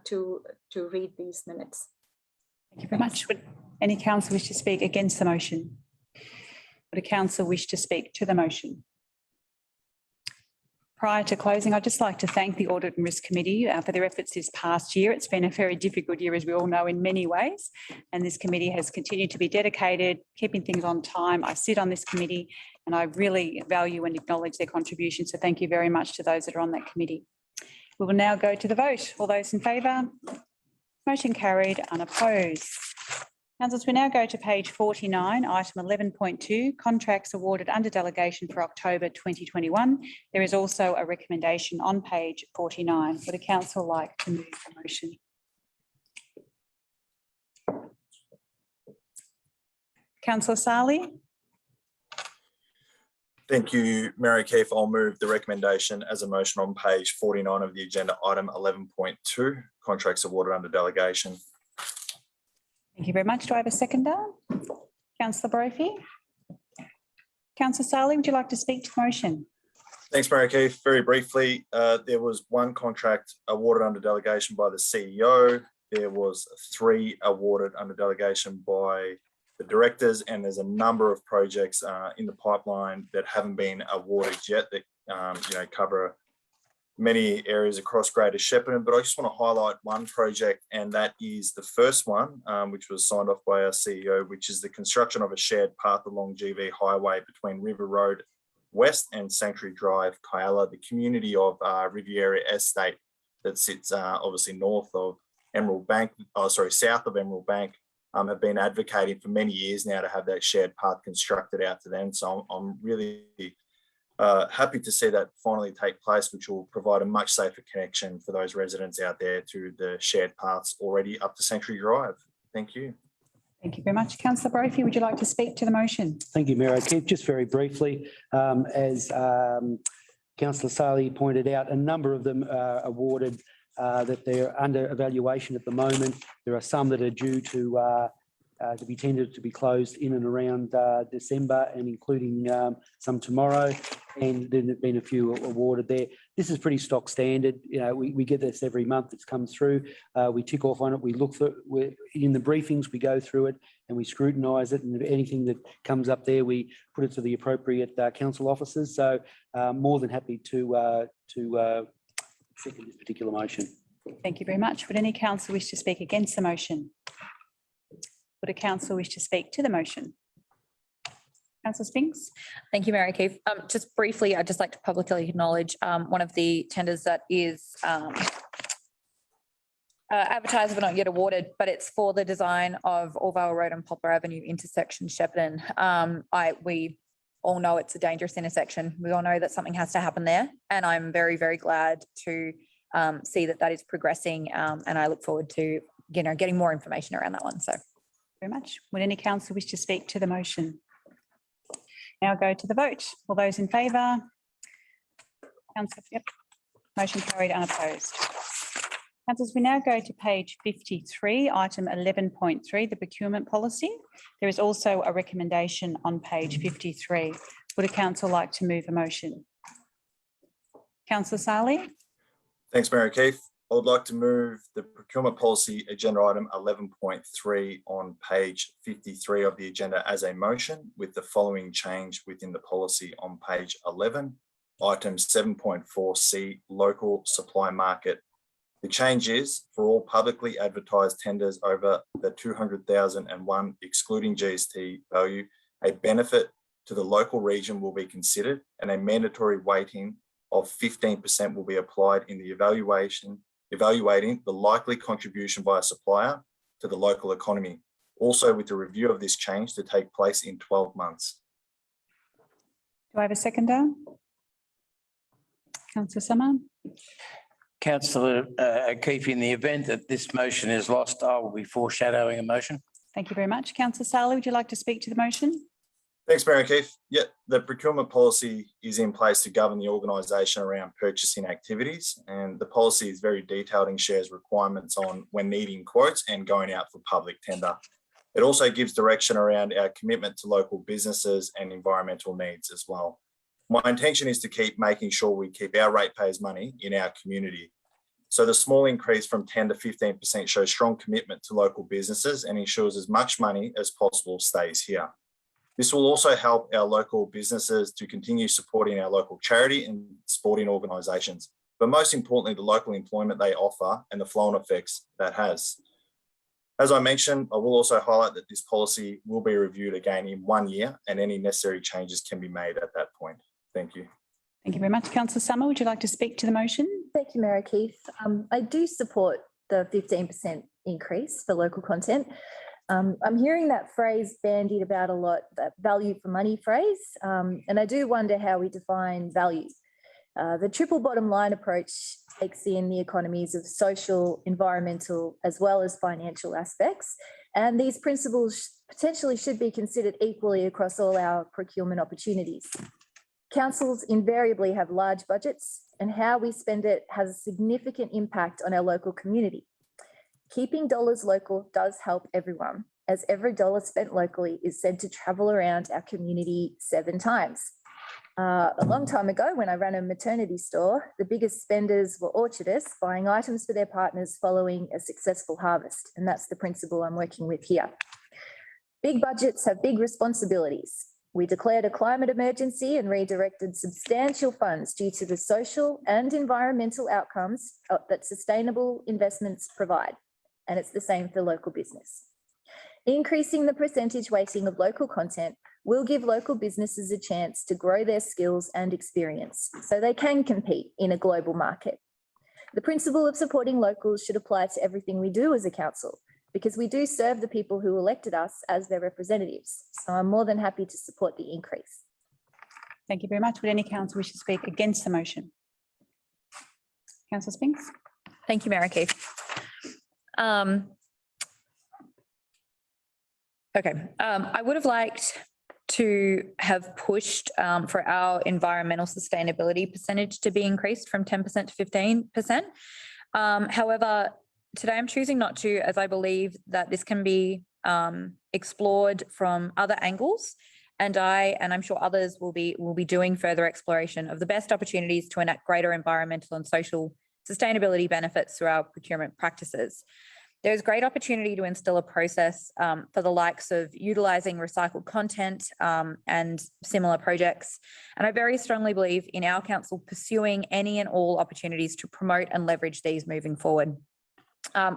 to read these minutes. Thank you very much. Would any council wish to speak against the motion? Would a council wish to speak to the motion? Prior to closing, I'd just like to thank the Audit and Risk Committee for their efforts this past year. It's been a very difficult year, as we all know, in many ways, and this committee has continued to be dedicated, keeping things on time. I sit on this committee and I really value and acknowledge their contribution. So thank you very much to those that are on that committee. We will now go to the vote. All those in favour? Motion carried, unopposed. Councillors, we now go to page 49, item 11.2, contracts awarded under delegation for October 2021. There is also a recommendation on page 49. Would a council like to move the motion? Councillor Sali? Thank you, Mayor O'Keefe. I'll move the recommendation as a motion on page 49 of the agenda, item 11.2, contracts awarded under delegation. Thank you very much. Do I have a seconder? Councillor Brophy? Councillor Sali, would you like to speak to the motion? Thanks, Mayor O'Keefe. Very briefly, there was one contract awarded under delegation by the CEO. There was 3 awarded under delegation by the directors, and there's a number of projects in the pipeline that haven't been awarded yet that cover many areas across Greater Shepparton. But I just want to highlight one project, and that is the first one, which was signed off by our CEO, which is the construction of a shared path along GV Highway between River Road West and Sanctuary Drive, Kyalla, the community of Riviera Estate that sits obviously north of Emerald Bank, south of Emerald Bank, have been advocating for many years now to have that shared path constructed out to them. So I'm really happy to see that finally take place, which will provide a much safer connection for those residents out there to the shared paths already up to Sanctuary Drive. Thank you. Thank you very much. Councillor Brophy, would you like to speak to the motion? Thank you, Mayor O'Keefe. Just very briefly, as Councillor Sali pointed out, a number of them are awarded that they're under evaluation at the moment. There are some that are due to be tendered to be closed in and around December, and including some tomorrow. And then there've been a few awarded there. This is pretty stock standard. You know, we get this every month. It's come through. We tick off on it. We look for in the briefings. We go through it and we scrutinise it. And anything that comes up there, we put it to the appropriate council officers. So more than happy to second this particular motion. Thank you very much. Would any council wish to speak against the motion? Would a council wish to speak to the motion? Councillor Spinks? Thank you, Mayor O'Keefe. Just briefly, I'd just like to publicly acknowledge one of the tenders that is advertised but not yet awarded, but it's for the design of Orville Road and Poplar Avenue intersection, Shepparton. We all know it's a dangerous intersection. We all know that something has to happen there, and I'm very, very glad to see that that is progressing, and I look forward to getting more information around that one. So, very much. Would any council wish to speak to the motion? Now go to the vote. All those in favour? Councillor, yep. Motion carried, unopposed. Councillors, we now go to page 53, item 11.3, the Procurement Policy. There is also a recommendation on page 53. Would a council like to move a motion? Councillor Sali? Thanks, Mayor O'Keefe. I would like to move the Procurement Policy agenda item 11.3 on page 53 of the agenda as a motion, with the following change within the policy on page 11, item 7.4C, local supply market. The change is for all publicly advertised tenders over the 200,001 excluding GST value, a benefit to the local region will be considered, and a mandatory weighting of 15% will be applied in the evaluating the likely contribution by a supplier to the local economy. Also, with the review of this change to take place in 12 months. Do I have a seconder? Councillor Summer? Councillor O'Keefe, in the event that this motion is lost, I will be foreshadowing a motion. Thank you very much. Councillor Sali, would you like to speak to the motion? Thanks, Mayor O'Keefe. Yeah, the procurement policy is in place to govern the organisation around purchasing activities, and the policy is very detailed and shares requirements on when needing quotes and going out for public tender. It also gives direction around our commitment to local businesses and environmental needs as well. My intention is to keep making sure we keep our ratepayers' money in our community. So the small increase from 10 to 15% shows strong commitment to local businesses and ensures as much money as possible stays here. This will also help our local businesses to continue supporting our local charity and sporting organisations, but most importantly, the local employment they offer and the flow-on effects that has. As I mentioned, I will also highlight that this policy will be reviewed again in 1 year and any necessary changes can be made at that point. Thank you. Thank you very much. Councillor Summer, would you like to speak to the motion? Thank you, Mayor O'Keefe. I do support the 15% increase for local content. I'm hearing that phrase bandied about a lot, that value for money phrase, and I do wonder how we define value. The triple bottom line approach takes in the economies of social, environmental, as well as financial aspects, and these principles potentially should be considered equally across all our procurement opportunities. Councils invariably have large budgets, and how we spend it has a significant impact on our local community. Keeping dollars local does help everyone, as every dollar spent locally is said to travel around our community 7 times. A long time ago, when I ran a maternity store, the biggest spenders were orchardists buying items for their partners following a successful harvest, and that's the principle I'm working with here. Big budgets have big responsibilities. We declared a climate emergency and redirected substantial funds due to the social and environmental outcomes that sustainable investments provide. And it's the same for local business. Increasing the percentage weighting of local content will give local businesses a chance to grow their skills and experience so they can compete in a global market. The principle of supporting locals should apply to everything we do as a council, because we do serve the people who elected us as their representatives. So I'm more than happy to support the increase. Thank you very much. Would any council wish to speak against the motion? Councillor Spinks? Thank you, Mayor O'Keefe. I would have liked to have pushed for our environmental sustainability percentage to be increased from 10% to 15%. However, today I'm choosing not to, as I believe that this can be explored from other angles, and I'm sure others will be doing further exploration of the best opportunities to enact greater environmental and social sustainability benefits through our procurement practices. There's great opportunity to instill a process for the likes of utilising recycled content and similar projects. And I very strongly believe in our council pursuing any and all opportunities to promote and leverage these moving forward.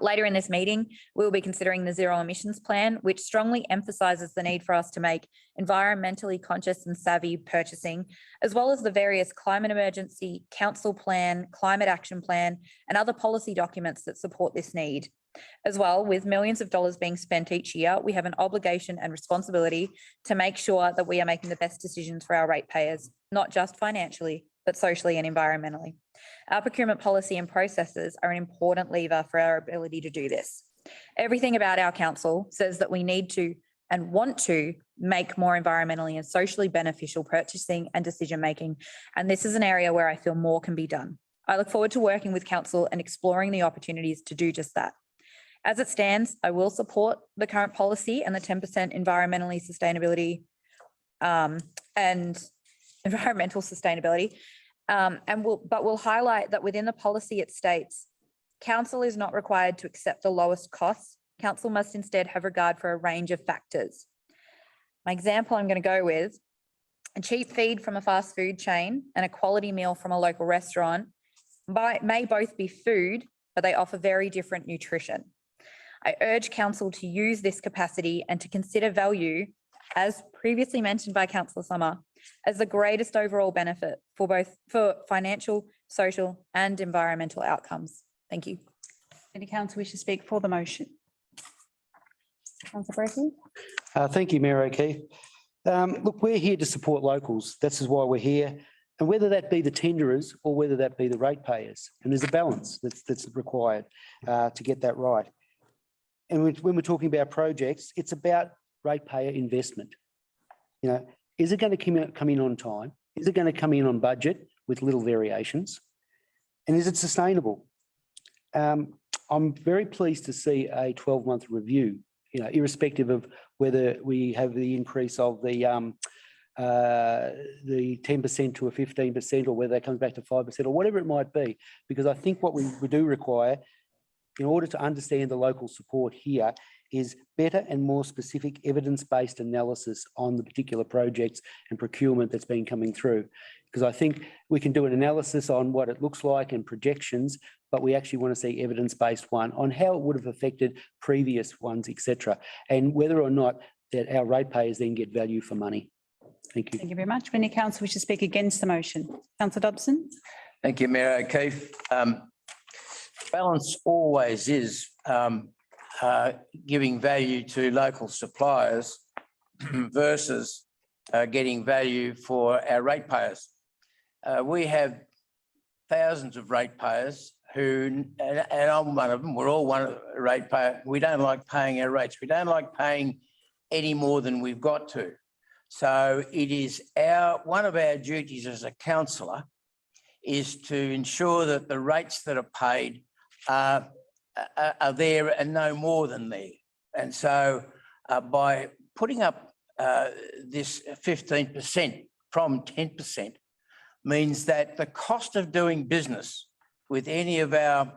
Later in this meeting, we will be considering the Zero Emissions Plan, which strongly emphasises the need for us to make environmentally conscious and savvy purchasing, as well as the various climate emergency, council plan, climate action plan, and other policy documents that support this need. As well, with millions of dollars being spent each year, we have an obligation and responsibility to make sure that we are making the best decisions for our ratepayers, not just financially, but socially and environmentally. Our procurement policy and processes are an important lever for our ability to do this. Everything about our council says that we need to and want to make more environmentally and socially beneficial purchasing and decision making, and this is an area where I feel more can be done. I look forward to working with council and exploring the opportunities to do just that. As it stands, I will support the current policy and the 10% environmental sustainability, but we'll highlight that within the policy it states, council is not required to accept the lowest costs. Council must instead have regard for a range of factors. My example I'm going to go with, a cheap feed from a fast food chain and a quality meal from a local restaurant may both be food, but they offer very different nutrition. I urge council to use this capacity and to consider value, as previously mentioned by Councillor Summer, as the greatest overall benefit for financial, social and environmental outcomes. Thank you. Any council wish to speak for the motion? Councillor Bracey? Thank you, Mayor O'Keefe. Look, we're here to support locals. This is why we're here. And whether that be the tenderers or whether that be the ratepayers, and there's a balance that's required to get that right. And when we're talking about projects, it's about ratepayer investment. You know, Is it going to come in on time? Is it going to come in on budget with little variations? And is it sustainable? I'm very pleased to see a 12-month review, irrespective of whether we have the increase of the 10% to a 15%, or whether that comes back to 5%, or whatever it might be, because I think what we do require in order to understand the local support here is better and more specific evidence-based analysis on the particular projects and procurement that's been coming through. Because I think we can do an analysis on what it looks like and projections, but we actually want to see evidence-based one on how it would have affected previous ones, etc., and whether or not that our ratepayers then get value for money. Thank you. Thank you very much. Would any councillor wish to speak against the motion? Councillor Dobson. Thank you, Mayor O'Keefe. Balance always is giving value to local suppliers versus getting value for our ratepayers. We have thousands of ratepayers who, and I'm one of them, we're all one ratepayer. We don't like paying our rates. We don't like paying any more than we've got to. So it is one of our duties as a councillor is to ensure that the rates that are paid are there and no more than there. And so by putting up this 15% from 10% means that the cost of doing business with any of our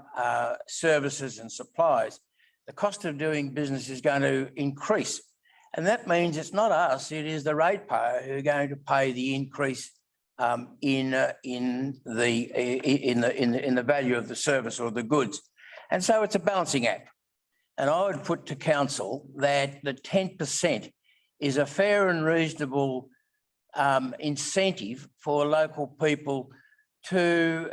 services and supplies, the cost of doing business is going to increase. And that means it's not us, it is the ratepayer who are going to pay the increase in the value of the service or the goods. And so it's a balancing act. And I would put to council that the 10% is a fair and reasonable incentive for local people to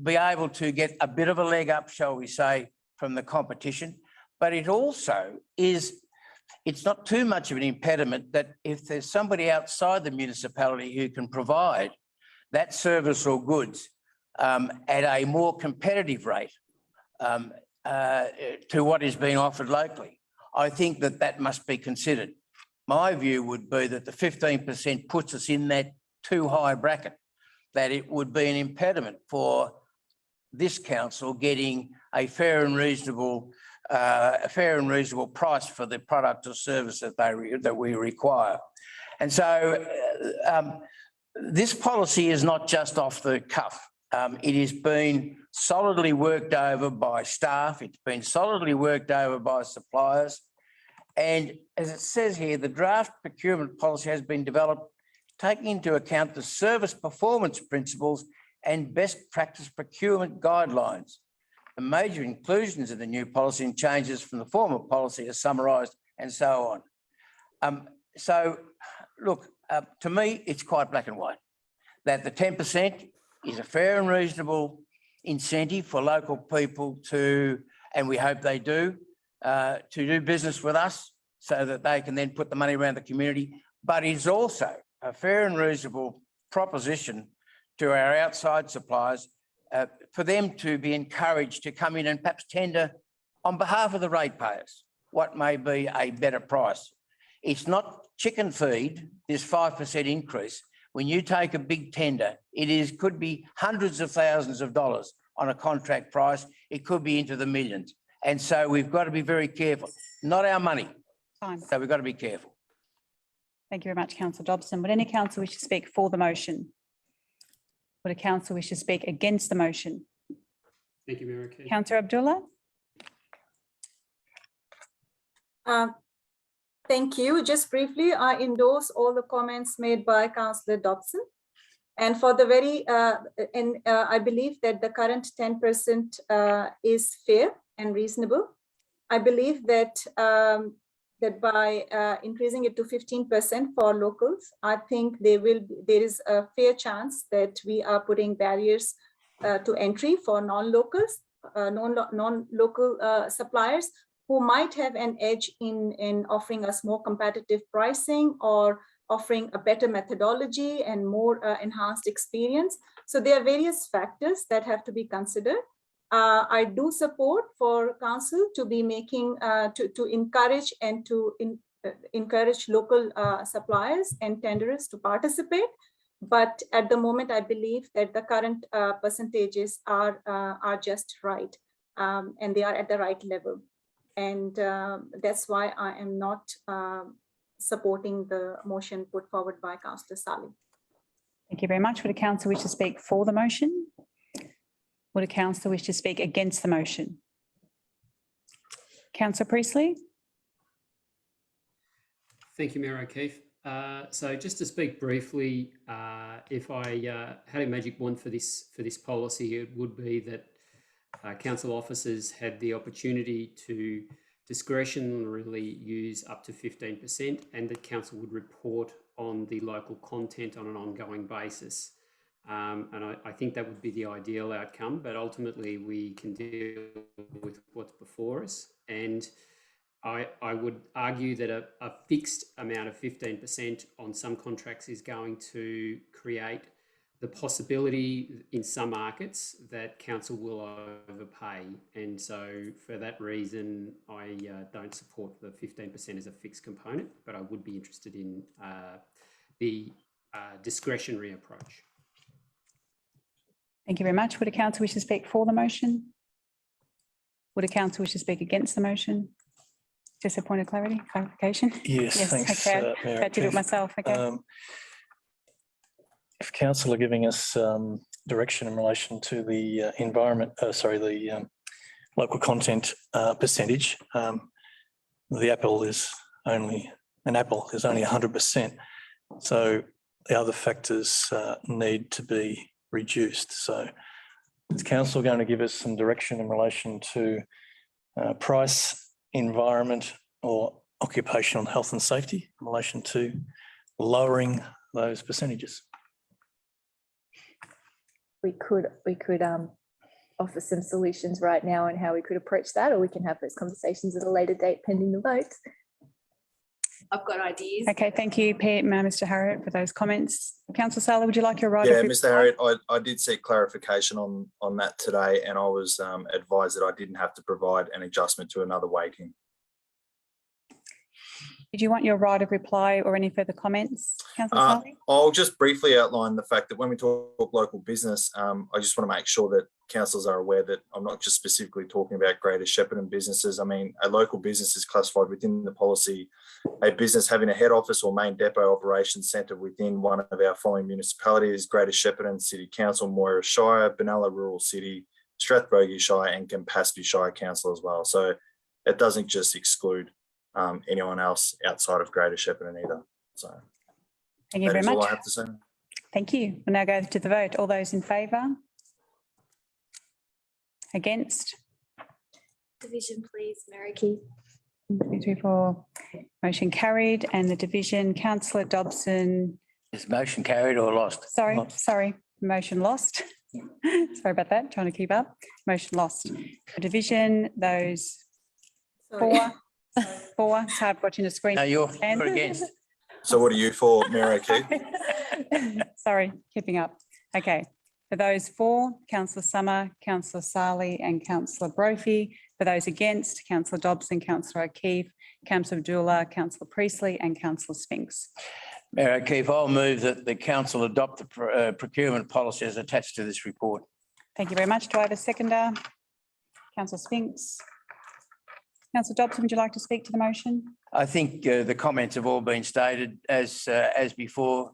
be able to get a bit of a leg up, shall we say, from the competition. But it also is, it's not too much of an impediment that if there's somebody outside the municipality who can provide that service or goods at a more competitive rate to what is being offered locally, I think that that must be considered. My view would be that the 15% puts us in that too high bracket, that it would be an impediment for this council getting a fair and reasonable price for the product or service that we require. And so this policy is not just off the cuff. It has been solidly worked over by staff. It's been solidly worked over by suppliers. And as it says here, the draft procurement policy has been developed taking into account the service performance principles and best practice procurement guidelines. The major inclusions in the new policy and changes from the former policy are summarised and so on. So, look, to me, it's quite black and white, that the 10% is a fair and reasonable incentive for local people to, and we hope they do business with us so that they can then put the money around the community. But it's also a fair and reasonable proposition to our outside suppliers for them to be encouraged to come in and perhaps tender on behalf of the ratepayers what may be a better price. It's not chicken feed, this 5% increase. When you take a big tender, could be hundreds of thousands of dollars on a contract price. It could be into the millions. And so we've got to be very careful. Not our money. Time. So we've got to be careful. Thank you very much, Councillor Dobson. Would any councillor wish to speak for the motion? Would a councillor wish to speak against the motion? Thank you, Mayor O'Keefe. Councillor Abdullah. Thank you. Just briefly, I endorse all the comments made by Councillor Dobson. And for the I believe that the current 10% is fair and reasonable. I believe that that by increasing it to 15% for locals, I think there is a fair chance that we are putting barriers to entry for non-locals, non-local suppliers who might have an edge in offering us more competitive pricing or offering a better methodology and more enhanced experience. So there are various factors that have to be considered. I do support for council to be making, to encourage and to encourage local suppliers and tenderers to participate. But at the moment, I believe that the current percentages are just right, and they are at the right level. And that's why I am not supporting the motion put forward by Councillor Sally. Thank you very much. Would a councillor wish to speak for the motion? Would a councillor wish to speak against the motion? Councillor Priestley? Thank you, Mayor O'Keefe. So just to speak briefly, if I had a magic wand for this policy, it would be that council officers had the opportunity to discretionarily use up to 15%, and that council would report on the local content on an ongoing basis. And I think that would be the ideal outcome, but ultimately we can deal with what's before us. And I would argue that a fixed amount of 15% on some contracts is going to create the possibility in some markets that council will overpay. And so for that reason, I don't support the 15% as a fixed component, but I would be interested in the discretionary approach. Thank you very much. Would a councillor wish to speak for the motion? Would a councillor wish to speak against the motion? Just a point of clarification? Yes, thanks, okay. Mayor I did it myself, okay. If council are giving us direction in relation to the the local content percentage, the apple is only 100%. So the other factors need to be reduced. So is council going to give us some direction in relation to price, environment or occupational health and safety in relation to lowering those percentages? We could offer some solutions right now on how we could approach that, or we can have those conversations at a later date pending the vote. I've got ideas. Okay, thank you, Mr. Harriott, for those comments. Councillor Sala, would you like your right? Yeah, Mr. Harriott, I did seek clarification on that today, and I was advised that I didn't have to provide an adjustment to another weighting. Did you want your right of reply or any further comments, Councillor Sala? I'll just briefly outline the fact that when we talk local business, I just want to make sure that councillors are aware that I'm not just specifically talking about Greater Shepparton businesses. I mean, a local business is classified within the policy, a business having a head office or main depot operations centre within one of our following municipalities: Greater Shepparton City Council, Moira Shire, Benalla Rural City, Strathbogie Shire and Campaspe Shire Council as well. So it doesn't just exclude anyone else outside of Greater Shepparton either. So Thank you very that is much. all I have to say. Thank you. We'll now go to the vote. All those in favour? Against? Division, please, Mary Keith. 2, 3, 4. Motion carried. And the division, Councillor Dobson. Is motion carried or lost? Sorry, motion lost. Sorry about that, trying to keep up. Motion lost. The division, those four. It's hard watching the screen. No, you're against. So what are you for, Mayor O'Keefe? Sorry, keeping up. Okay. For those for, Councillor Summer, Councillor Sali and Councillor Brophy. For those against, Councillor Dobson, Councillor O'Keefe, Councillor Abdullah, Councillor Priestley and Councillor Spinks. Mayor O'Keefe, I'll move that the council adopt the procurement policy as attached to this report. Thank you very much. Do I have a seconder? Councillor Spinks. Councillor Dobson, would you like to speak to the motion? I think the comments have all been stated as before.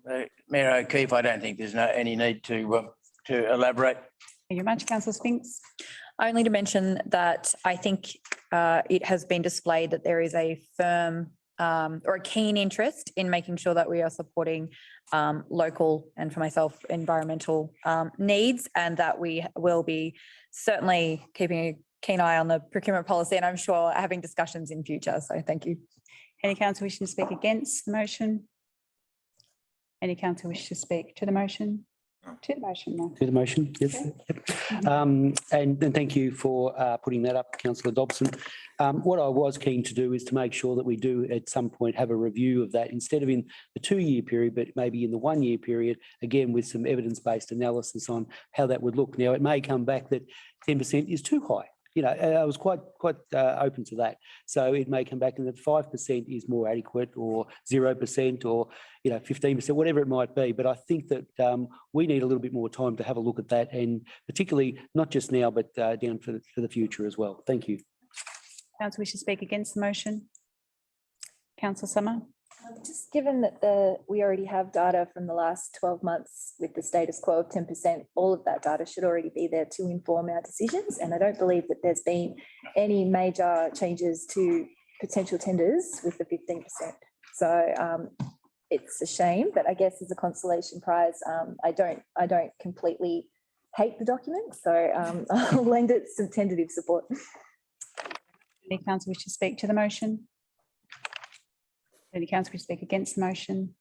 Mayor O'Keefe, I don't think there's any need to elaborate. Thank you very much. Councillor Spinks. Only to mention that I think it has been displayed that there is a firm or a keen interest in making sure that we are supporting local and, for myself, environmental needs, and that we will be certainly keeping a keen eye on the procurement policy, and I'm sure having discussions in future. So thank you. Any councillor wishing to speak against the motion? Any councillor wish to speak to the motion? To the motion, no. To the motion, yes. And then thank you for putting that up, Councillor Dobson. What I was keen to do is to make sure that we do at some point have a review of that, instead of in the 2-year period, but maybe in the 1-year period, again, with some evidence-based analysis on how that would look. Now, it may come back that 10% is too high. I was quite open to that. So it may come back and that 5% is more adequate, or 0%, or 15%, whatever it might be. But I think that we need a little bit more time to have a look at that, and particularly not just now, but down for the future as well. Thank you. Council wish to speak against the motion? Councillor Summer? Just given that we already have data from the last 12 months with the status quo of 10%, all of that data should already be there to inform our decisions. And I don't believe that there's been any major changes to potential tenders with the 15%. So it's a shame, but I guess as a consolation prize, I don't completely hate the document. So I'll lend it some tentative support. Any council wish to speak to the motion? Any council wish to speak against the motion?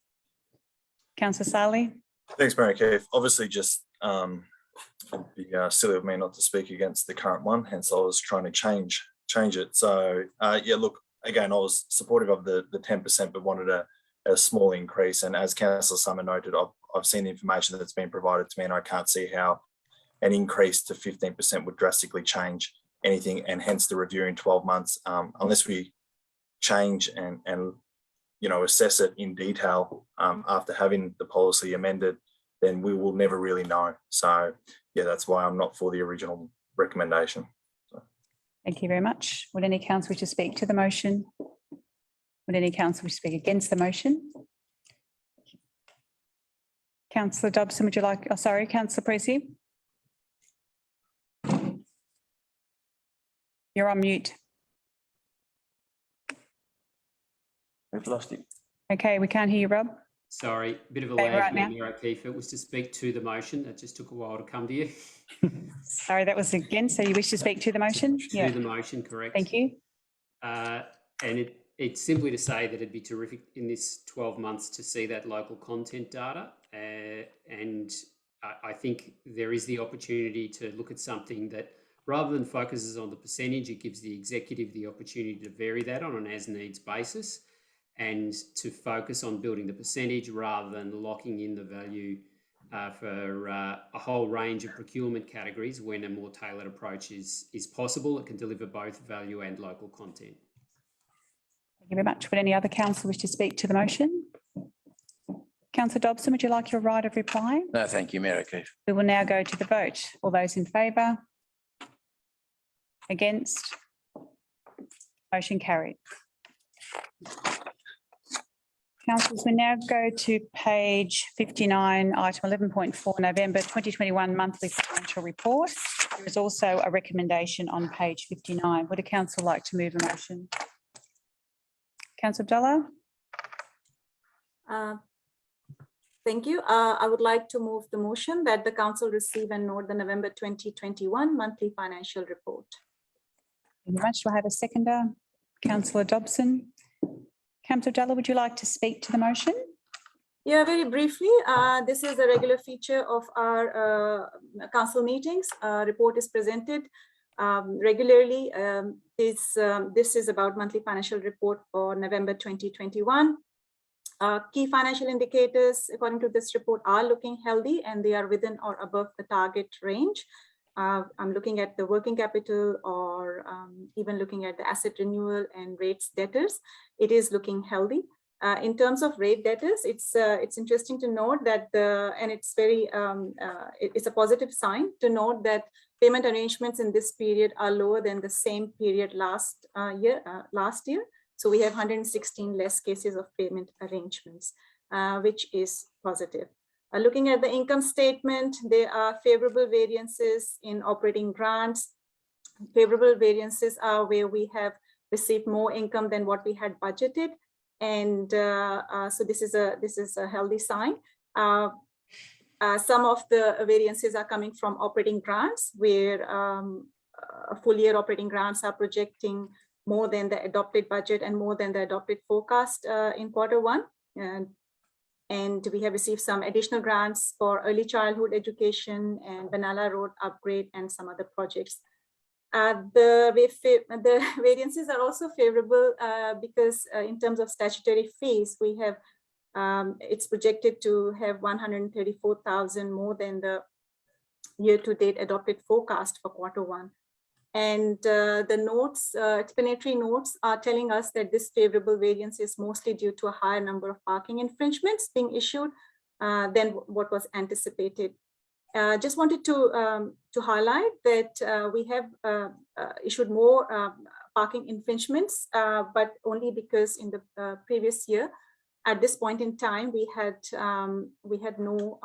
Councillor Sarley? Thanks, Mayor Keith. Obviously, just it'd be silly of me not to speak against the current one. Hence, I was trying to change it. So, yeah, look, again, I was supportive of the 10%, but wanted a small increase. And as Councillor Summer noted, I've seen the information that's been provided to me, and I can't see how an increase to 15% would drastically change anything. And hence the review in 12 months, unless we change and assess it in detail after having the policy amended, then we will never really know. So yeah, that's why I'm not for the original recommendation. So. Thank you very much. Would any council wish to speak to the motion? Would any council wish to speak against the motion? Councillor Dobson, would you like, Councillor Presi? You're on mute. We've lost him. Okay, we can't hear you, Rob. Sorry, bit of a Okay, lag right there, now. Mayor O'Keefe. It was to speak to the motion. That just took a while to come to you. Sorry, that was against. So you wish to speak to the motion? To the motion, correct. Thank you. And it's simply to say that it'd be terrific in this 12 months to see that local content data. And I think there is the opportunity to look at something that, rather than focuses on the percentage, it gives the executive the opportunity to vary that on an as-needs basis, and to focus on building the percentage rather than locking in the value for a whole range of procurement categories when a more tailored approach is possible. It can deliver both value and local content. Thank you very much. Would any other council wish to speak to the motion? Councillor Dobson, would you like your right of reply? No, thank you, Mayor O'Keefe. We will now go to the vote. All those in favour? Against? Motion carried. Councillors, we now go to page 59, item 11.4, November 2021 monthly financial report. There is also a recommendation on page 59. Would a council like to move a motion? Councillor Abdallah? Thank you. I would like to move the motion that the council receive and note the November 2021 monthly financial report. Thank you very much. Do I have a seconder? Councillor Dobson? Councillor Abdallah, would you like to speak to the motion? Yeah, very briefly, this is a regular feature of our council meetings. Report is presented regularly. This is about monthly financial report for November 2021. Key financial indicators, according to this report, are looking healthy and they are within or above the target range. I'm looking at the working capital or even looking at the asset renewal and rates debtors. It is looking healthy. In terms of rate debtors, it's interesting to note that it's a positive sign to note that payment arrangements in this period are lower than the same period last year. So we have 116 less cases of payment arrangements, which is positive. Looking at the income statement, there are favorable variances in operating grants. Favorable variances are where we have received more income than what we had budgeted. And so this is a healthy sign. Some of the variances are coming from operating grants, where full year operating grants are projecting more than the adopted budget and more than the adopted forecast in Q1. And we have received some additional grants for early childhood education and Manara Road upgrade and some other projects. The variances are also favorable because in terms of statutory fees, we have it's projected to have 134,000 more than the year-to-date adopted forecast for Q1. And the notes, explanatory notes are telling us that this favorable variance is mostly due to a higher number of parking infringements being issued than what was anticipated. Just wanted to highlight that we have issued more parking infringements, but only because in the previous year, at this point in time, we had no,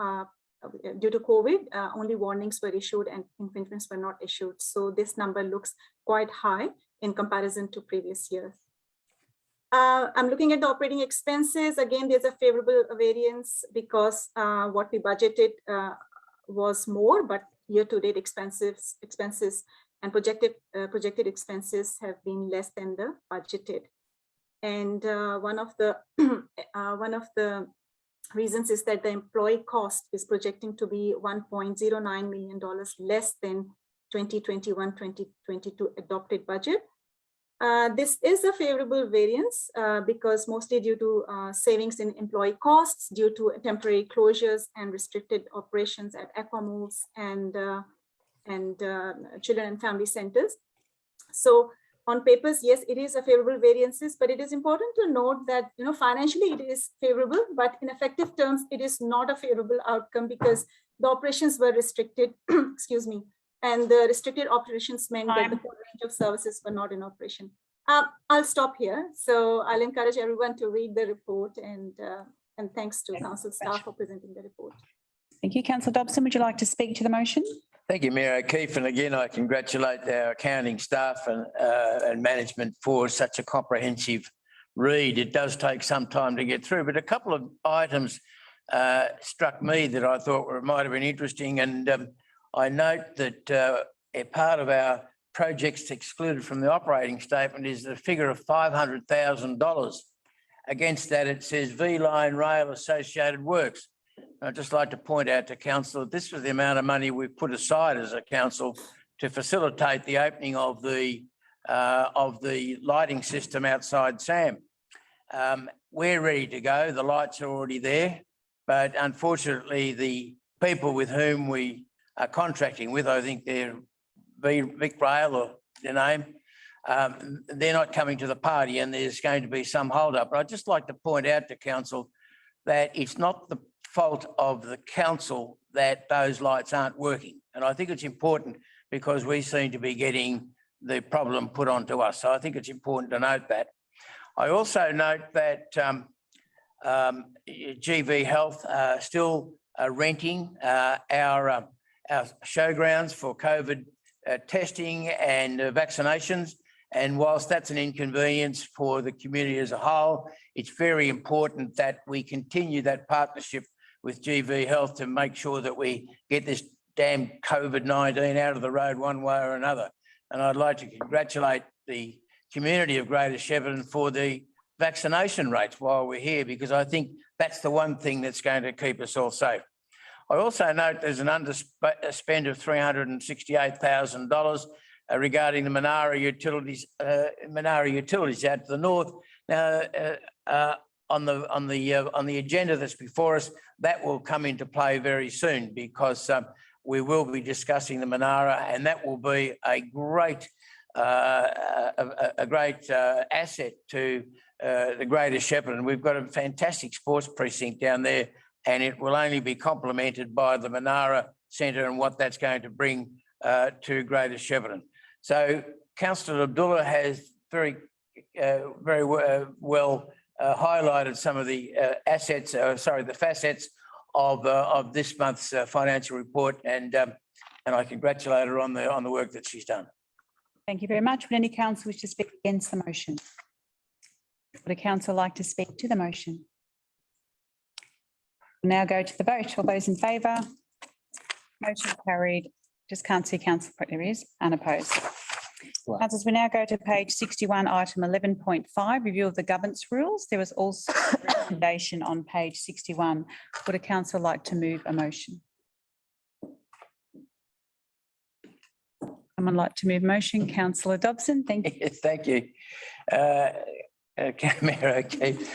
due to COVID, only warnings were issued and infringements were not issued. So this number looks quite high in comparison to previous years. I'm looking at the operating expenses. Again, there's a favorable variance because what we budgeted was more, but year-to-date expenses and projected expenses have been less than the budgeted. And one of the reasons is that the employee cost is projecting to be $1.09 million less than 2021-2022 adopted budget. This is a favorable variance because mostly due to savings in employee costs due to temporary closures and restricted operations at Caramomes and children and family centers. So on papers, yes, it is a favorable variances, but it is important to note that, you know, financially it is favorable, but in effective terms, it is not a favorable outcome because the operations were restricted, excuse me, and the restricted operations meant that the full range of services were not in operation. I'll stop here. So I'll encourage everyone to read the report and thanks to council staff for presenting the report. Thank you. Councillor Dobson, would you like to speak to the motion? Thank you, Mayor O'Keefe. And again, I congratulate our accounting staff and management for such a comprehensive read. It does take some time to get through, but a couple of items struck me that I thought might have been interesting. And I note that a part of our projects excluded from the operating statement is the figure of $500,000. Against that, it says V-Line Rail Associated Works. I'd just like to point out to council that this was the amount of money we've put aside as a council to facilitate the opening of the lighting system outside SAM. We're ready to go. The lights are already there, but unfortunately, the people with whom we are contracting with, I think they're Vic Rail or their name, they're not coming to the party, and there's going to be some hold up. But I'd just like to point out to council that it's not the fault of the council that those lights aren't working. And I think it's important because we seem to be getting the problem put onto us. So I think it's important to note that. I also note that GV Health still renting our showgrounds for COVID testing and vaccinations. And whilst that's an inconvenience for the community as a whole, it's very important that we continue that partnership with GV Health to make sure that we get this damn COVID-19 out of the road one way or another. And I'd like to congratulate the community of Greater Shepparton for the vaccination rates while we're here, because I think that's the one thing that's going to keep us all safe. I also note there's an underspend of $368,000 regarding the Manara Utilities out to the north. Now, on the agenda that's before us, that will come into play very soon because we will be discussing the Manara, and that will be a great asset to the Greater Shepparton. We've got a fantastic sports precinct down there, and it will only be complemented by the Manara Centre and what that's going to bring to Greater Shepparton. So Councillor Abdullah has very well highlighted some of the the facets of this month's financial report, and I congratulate her on the work that she's done. Thank you very much. Would any council wish to speak against the motion? Would a council like to speak to the motion? We'll now go to the vote. All those in favour? Motion carried. Just can't see council, there he is, unopposed. Wow. Councillors, we now go to page 61, item 11.5, review of the governance rules. There was also a recommendation on page 61. Would a council like to move a motion? Someone like to move motion? Councillor Dobson, thank you. Yes, thank you. Mayor O'Keefe.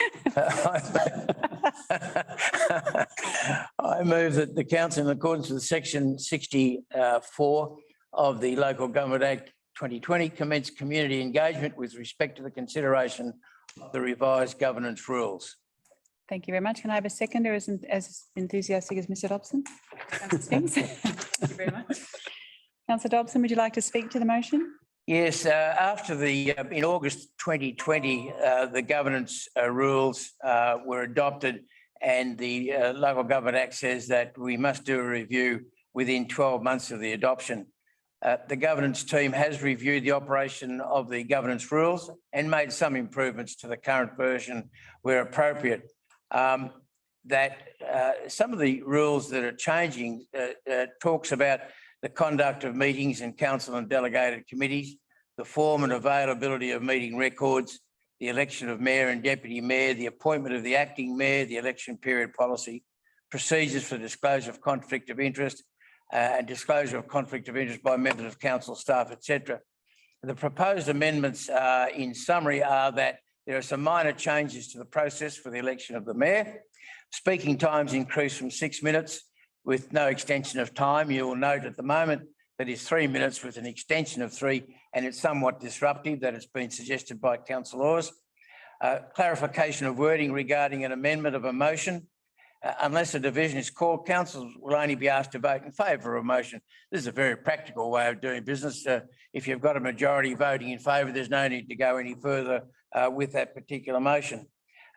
I move that the council, in accordance with section 64 of the Local Government Act 2020, commence community engagement with respect to the consideration of the revised governance rules. Thank you very much. Can I have a seconder as enthusiastic as Mr Dobson? Councillor Spence. Thank you very much. Councillor Dobson, would you like to speak to the motion? Yes, after in August 2020, the governance rules were adopted, and the Local Government Act says that we must do a review within 12 months of the adoption. The governance team has reviewed the operation of the governance rules and made some improvements to the current version where appropriate. That some of the rules that are changing talks about the conduct of meetings in council and delegated committees, the form and availability of meeting records, the election of mayor and deputy mayor, the appointment of the acting mayor, the election period policy, procedures for disclosure of conflict of interest, and disclosure of conflict of interest by members of council staff, etc. The proposed amendments, in summary, are that there are some minor changes to the process for the election of the mayor. Speaking times increased from 6 minutes with no extension of time. You will note at the moment that is 3 minutes with an extension of 3, and it's somewhat disruptive. That has been suggested by Councillor Oars. Clarification of wording regarding an amendment of a motion. Unless a division is called, councillors will only be asked to vote in favour of a motion. This is a very practical way of doing business. If you've got a majority voting in favour, there's no need to go any further with that particular motion.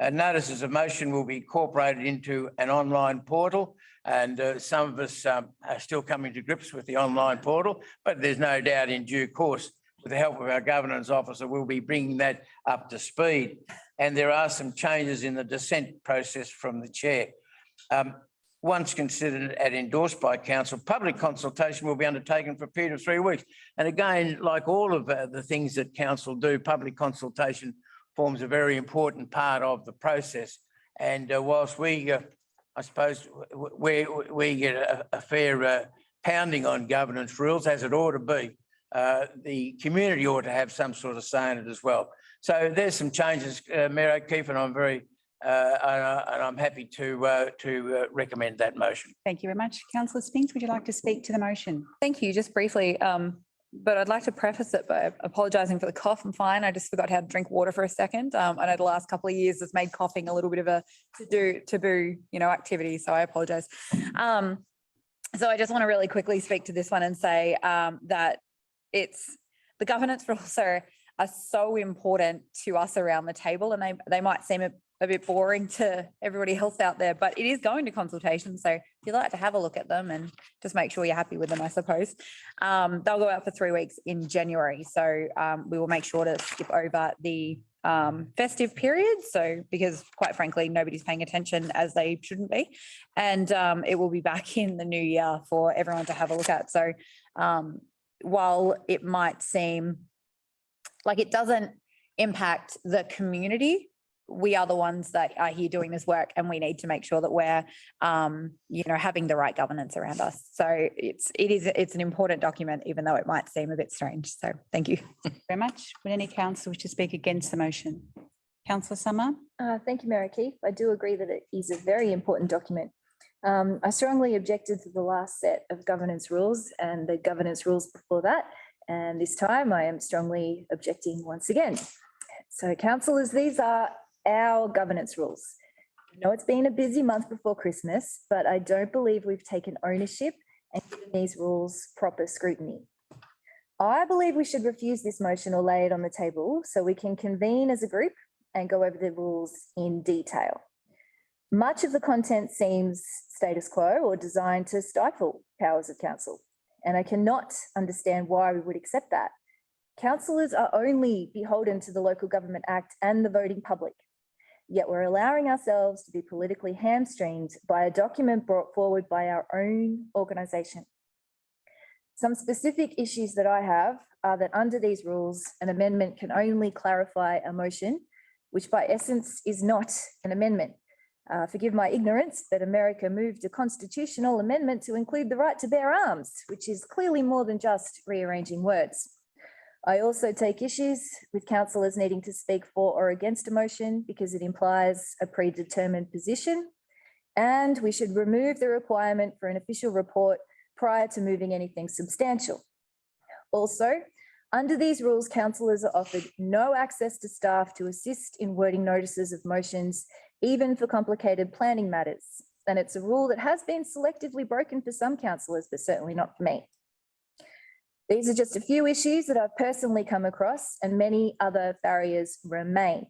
Notices of motion will be incorporated into an online portal, and some of us are still coming to grips with the online portal, but there's no doubt in due course, with the help of our governance officer, we'll be bringing that up to speed. And there are some changes in the dissent process from the chair. Once considered and endorsed by council, public consultation will be undertaken for a period of 3 weeks. And again, like all of the things that council do, public consultation forms a very important part of the process. And whilst we, I suppose, we get a fair pounding on governance rules, as it ought to be, the community ought to have some sort of say in it as well. So there's some changes, Mayor O'Keefe, and I'm very and I'm happy to recommend that motion. Thank you very much. Councillor Spinks, would you like to speak to the motion? Thank you. Just briefly, but I'd like to preface it by apologising for the cough. I'm fine. I just forgot how to drink water for a second. I know the last couple of years has made coughing a little bit of a taboo, activity. So I apologise. So I just want to really quickly speak to this one and say that it's the governance rules are so important to us around the table, and they might seem a bit boring to everybody else out there, but it is going to consultation. So if you'd like to have a look at them and just make sure you're happy with them, I suppose. They'll go out for 3 weeks in January. So we will make sure to skip over the festive period. So because quite frankly, nobody's paying attention as they shouldn't be. And it will be back in the new year for everyone to have a look at. So while it might seem like it doesn't impact the community, we are the ones that are here doing this work, and we need to make sure that we're, having the right governance around us. So it's an important document, even though it might seem a bit strange. So thank you. Thank you very much. Would any councillor wish to speak against the motion? Councillor Summer? Thank you, Mayor O'Keefe. I do agree that it is a very important document. I strongly objected to the last set of governance rules and the governance rules before that. And this time I am strongly objecting once again. So councillors, these are our governance rules. I know it's been a busy month before Christmas, but I don't believe we've taken ownership and given these rules proper scrutiny. I believe we should refuse this motion or lay it on the table so we can convene as a group and go over the rules in detail. Much of the content seems status quo or designed to stifle powers of council, and I cannot understand why we would accept that. Councillors are only beholden to the Local Government Act and the voting public, yet we're allowing ourselves to be politically hamstringed by a document brought forward by our own organisation. Some specific issues that I have are that under these rules, an amendment can only clarify a motion, which by essence is not an amendment. Forgive my ignorance, but America moved a constitutional amendment to include the right to bear arms, which is clearly more than just rearranging words. I also take issues with councillors needing to speak for or against a motion because it implies a predetermined position, and we should remove the requirement for an official report prior to moving anything substantial. Also, Under these rules, councillors are offered no access to staff to assist in wording notices of motions, even for complicated planning matters. And it's a rule that has been selectively broken for some councillors, but certainly not for me. These are just a few issues that I've personally come across, and many other barriers remain.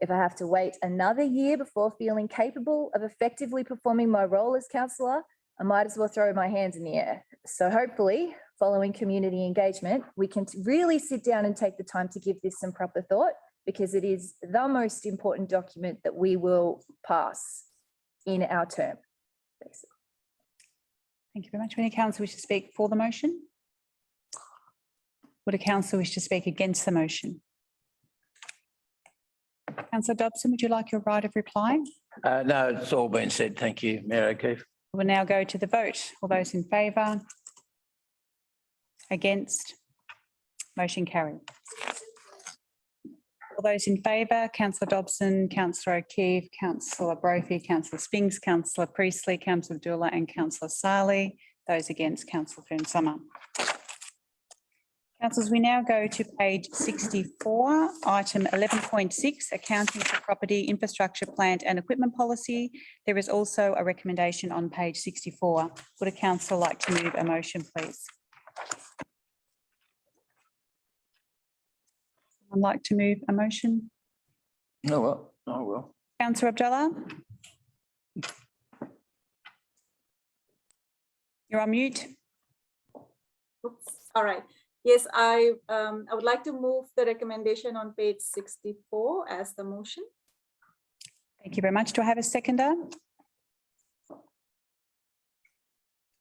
If I have to wait another year before feeling capable of effectively performing my role as councillor, I might as well throw my hands in the air. So hopefully, following community engagement, we can really sit down and take the time to give this some proper thought, because it is the most important document that we will pass in our term. Thank you very much. Would any councillor wish to speak for the motion? Would a councillor wish to speak against the motion? Councillor Dobson, would you like your right of reply? No, it's all been said. Thank you, Mayor O'Keefe. We'll now go to the vote. All those in favour? Against? Motion carried. All those in favour, Councillor Dobson, Councillor O'Keefe, Councillor Brophy, Councillor Spinks, Councillor Priestley, Councillor Abdullah and Councillor Sarley. Those against, Councillor Fern-Summer. Councillors, we now go to page 64, item 11.6, accounting for property, infrastructure, plant and equipment policy. There is also a recommendation on page 64. Would a councillor like to move a motion, please? I'd like to move a motion. Oh, well, I will. Councillor Abdullah? You're on mute. Oops. All right. Yes, I would like to move the recommendation on page 64 as the motion. Thank you very much. Do I have a seconder?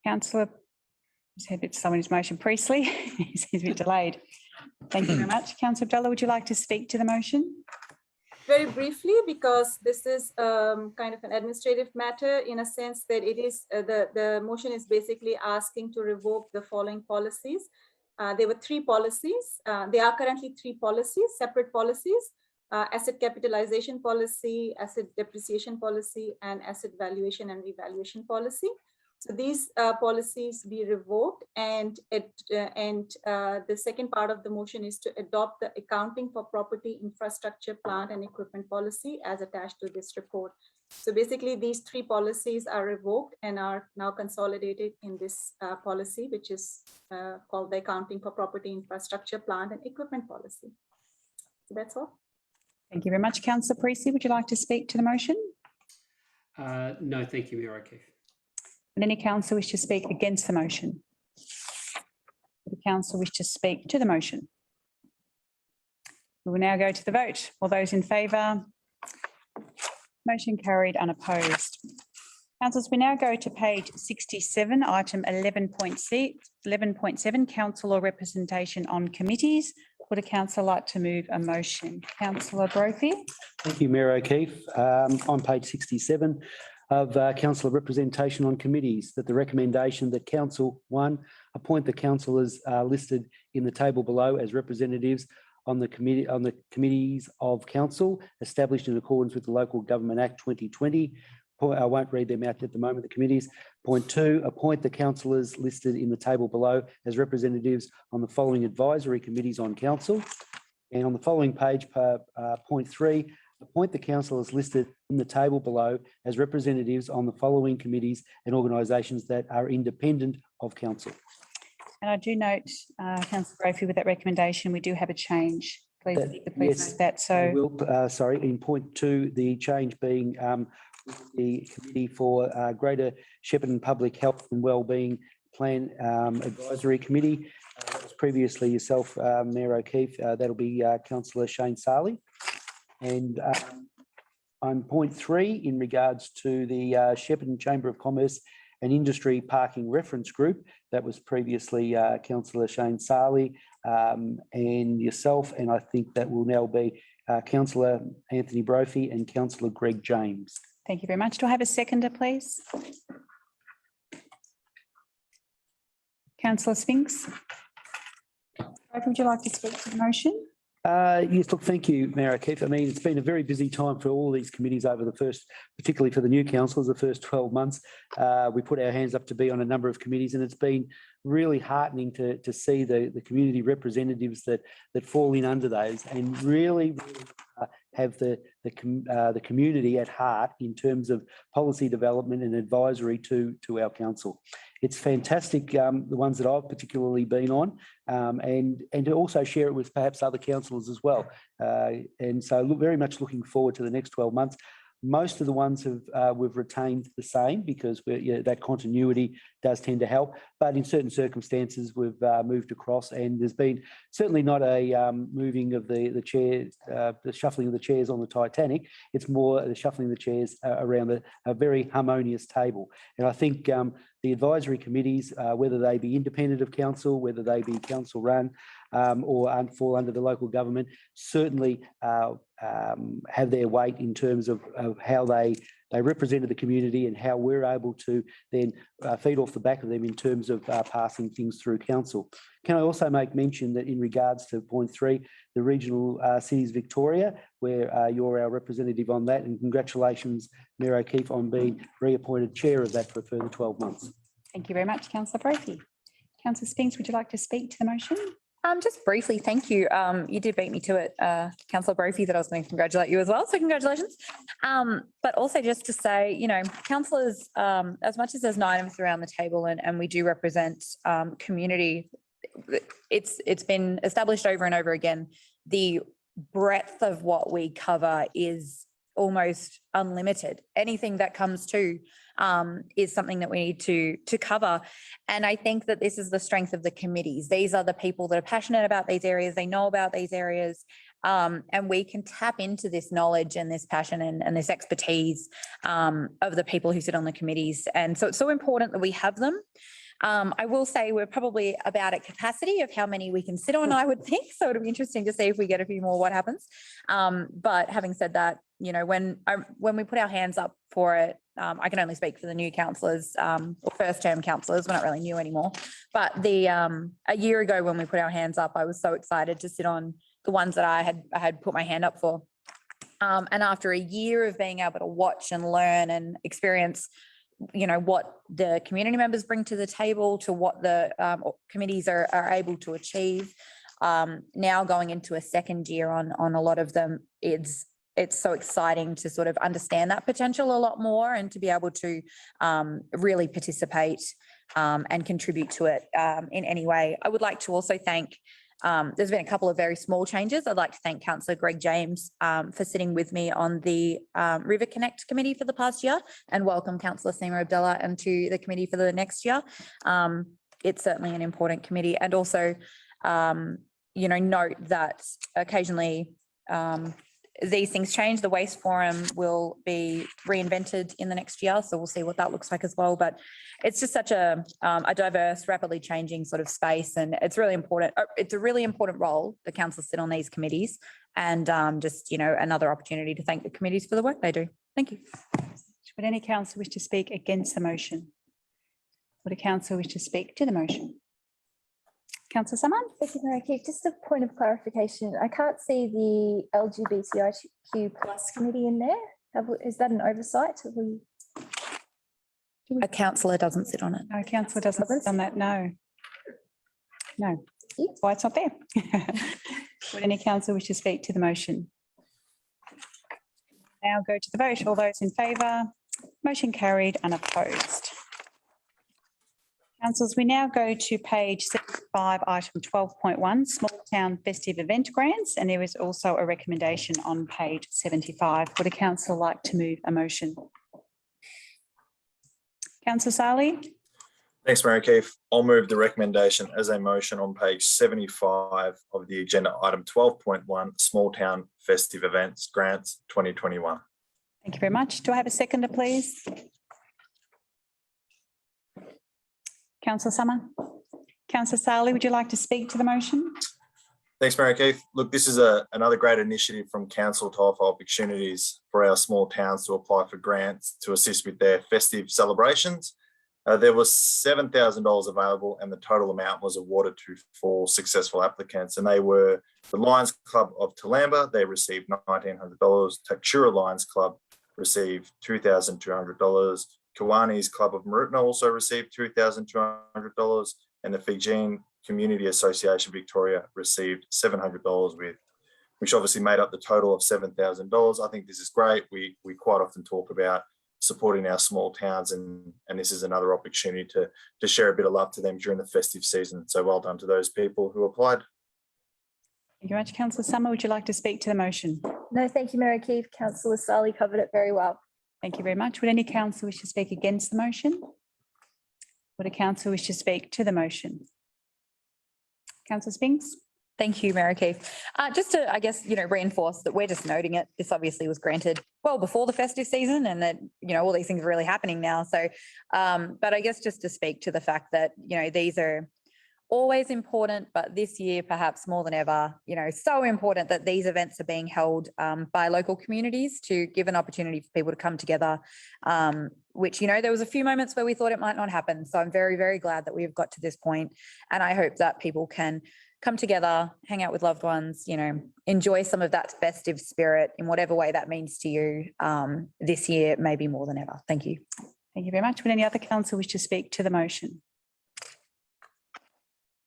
Councillor, someone's motion, Priestley. He's a bit delayed. Thank you very much. Councillor Abdullah, would you like to speak to the motion? Very briefly, because this is kind of an administrative matter in a sense that it is the motion is basically asking to revoke the following policies. There were 3 policies. There are currently 3 policies, separate policies: asset capitalization policy, asset depreciation policy, and asset valuation and revaluation policy. So these policies be revoked, and the second part of the motion is to adopt the accounting for property, infrastructure, plant and equipment policy as attached to this report. So basically these 3 policies are revoked and are now consolidated in this policy, which is called the accounting for property, infrastructure, plant and equipment policy. So that's all. Thank you very much. Councillor Priestley, would you like to speak to the motion? No, thank you, Mayor O'Keefe. Would any councillor wish to speak against the motion? Would the councillor wish to speak to the motion? We will now go to the vote. All those in favour? Motion carried unopposed. Councillors, we now go to page 67, item 11.7, council or representation on committees. Would a councillor like to move a motion? Councillor Brophy. Thank you, Mayor O'Keefe. On page 67 of councillor representation on committees, that the recommendation that council, 1, appoint the councillors listed in the table below as representatives on the committees of council established in accordance with the Local Government Act 2020. I won't read them out at the moment, the committees. Point 2, appoint the councillors listed in the table below as representatives on the following advisory committees on council. And on the following page, point 3, appoint the councillors listed in the table below as representatives on the following committees and organisations that are independent of council. And I do note, Councillor Brophy, with that recommendation, we do have a change. Please note that. So, sorry, in point 2, the change being the Committee for Greater Shepparton Public Health and Wellbeing Plan Advisory Committee. That was previously yourself, Mayor O'Keefe. That'll be Councillor Shane Sarley. And on point 3, in regards to the Shepparton Chamber of Commerce and Industry Parking Reference Group, that was previously Councillor Shane Sarley and yourself, and I think that will now be Councillor Anthony Brophy and Councillor Greg James. thank you very much. Do I have a seconder, please? Councillor Spinks. Would you like to speak to the motion? Yes, look, thank you, Mayor O'Keefe. I mean, it's been a very busy time for all these committees over the first, particularly for the new councillors, the first 12 months. We put our hands up to be on a number of committees, and it's been really heartening to see the community representatives that fall in under those and really have the community at heart in terms of policy development and advisory to our council. It's fantastic, the ones that I've particularly been on, and to also share it with perhaps other councillors as well. And so very much looking forward to the next 12 months. Most of the ones we've retained the same because that continuity does tend to help. But in certain circumstances, we've moved across, and there's been certainly not a moving of the chairs, the shuffling of the chairs on the Titanic. It's more the shuffling of the chairs around a very harmonious table. And I think the advisory committees, whether they be independent of council, whether they be council run, or fall under the local government, certainly have their weight in terms of how they represented the community and how we're able to then feed off the back of them in terms of passing things through council. Can I also make mention that in regards to point 3, the regional cities Victoria, where you're our representative on that, and congratulations, Mayor O'Keefe, on being reappointed chair of that for a further 12 months. Thank you very much, Councillor Brophy. Councillor Spinks, would you like to speak to the motion? Just briefly, thank you. You did beat me to it, Councillor Brophy, that I was going to congratulate you as well. So congratulations. But also just to say, you know, councillors, as much as there's 9 of us around the table and we do represent community, it's been established over and over again. The breadth of what we cover is almost unlimited. Anything that comes to is something that we need to cover. And I think that this is the strength of the committees. These are the people that are passionate about these areas. They know about these areas. And we can tap into this knowledge and this passion and this expertise of the people who sit on the committees. And so it's so important that we have them. I will say we're probably about at capacity of how many we can sit on, I would think. So it'll be interesting to see if we get a few more, what happens. But having said that, you know, when we put our hands up for it, I can only speak for the new councillors or first term councillors. We're not really new anymore. But a year ago when we put our hands up, I was so excited to sit on the ones that I had put my hand up for. And after a year of being able to watch and learn and experience, you know, what the community members bring to the table, to what the committees are able to achieve. Now going into a second year on a lot of them, it's so exciting to sort of understand that potential a lot more and to be able to really participate and contribute to it in any way. I would like to also thank, there's been a couple of very small changes. I'd like to thank Councillor Greg James for sitting with me on the River Connect committee for the past year, and welcome Councillor Seema Abdullah and to the committee for the next year. It's certainly an important committee, and also, you know, note that occasionally these things change. The Waste Forum will be reinvented in the next year, so we'll see what that looks like as well. But it's just such a diverse, rapidly changing sort of space, and it's really important. It's a really important role the councillors sit on these committees, and just, you know, another opportunity to thank the committees for the work they do. Thank you. Would any councillor wish to speak against the motion? Would a councillor wish to speak to the motion? Councillor Summon? Thank you, Mayor O'Keefe. Just a point of clarification. I can't see the LGBTIQ+ committee in there. Is that an oversight? A councillor doesn't sit on it. No, councillor doesn't sit on that, no. No, that's why it's not there. Would any councillor wish to speak to the motion? Now go to the vote. All those in favour? Motion carried, unopposed. Councillors, we now go to page 75, item 12.1, small town festive event grants, and there is also a recommendation on page 75. Would a councillor like to move a motion? Councillor Sali? Thanks, Mayor O'Keefe. I'll move the recommendation as a motion on page 75 of the agenda, item 12.1, small town festive events grants 2021. Thank you very much. Do I have a seconder, please? Councillor Summer? Councillor Sali, would you like to speak to the motion? Thanks, Mayor O'Keefe. Look, this is another great initiative from Council to offer opportunities for our small towns to apply for grants to assist with their festive celebrations. There was $7,000 available and the total amount was awarded to 4 successful applicants, and they were the Lions Club of Toolamba. They received $1,900. Taktura Lions Club received $2,200. Kiwani's Club of Marupna also received $2,200, and the Fijian Community Association Victoria received $700 which obviously made up the total of $7,000. I think this is great. We quite often talk about supporting our small towns, and this is another opportunity to share a bit of love to them during the festive season. So well done to those people who applied. Thank you very much. Councillor Summer, would you like to speak to the motion? No, thank you, Mayor O'Keefe. Councillor Sally covered it very well. Thank you very much. Would any councillor wish to speak against the motion? Would a councillor wish to speak to the motion? Councillor Spinks? Thank you, Mayor O'Keefe. Just to, I guess, reinforce that we're just noting it. This obviously was granted well before the festive season, and that, all these things are really happening now. So, but I guess just to speak to the fact that, these are always important, but this year perhaps more than ever, so important that these events are being held by local communities to give an opportunity for people to come together, which, there was a few moments where we thought it might not happen. So I'm very, very glad that we've got to this point, and I hope that people can come together, hang out with loved ones, enjoy some of that festive spirit in whatever way that means to you this year, maybe more than ever. Thank you. Thank you very much. Would any other councillor wish to speak to the motion?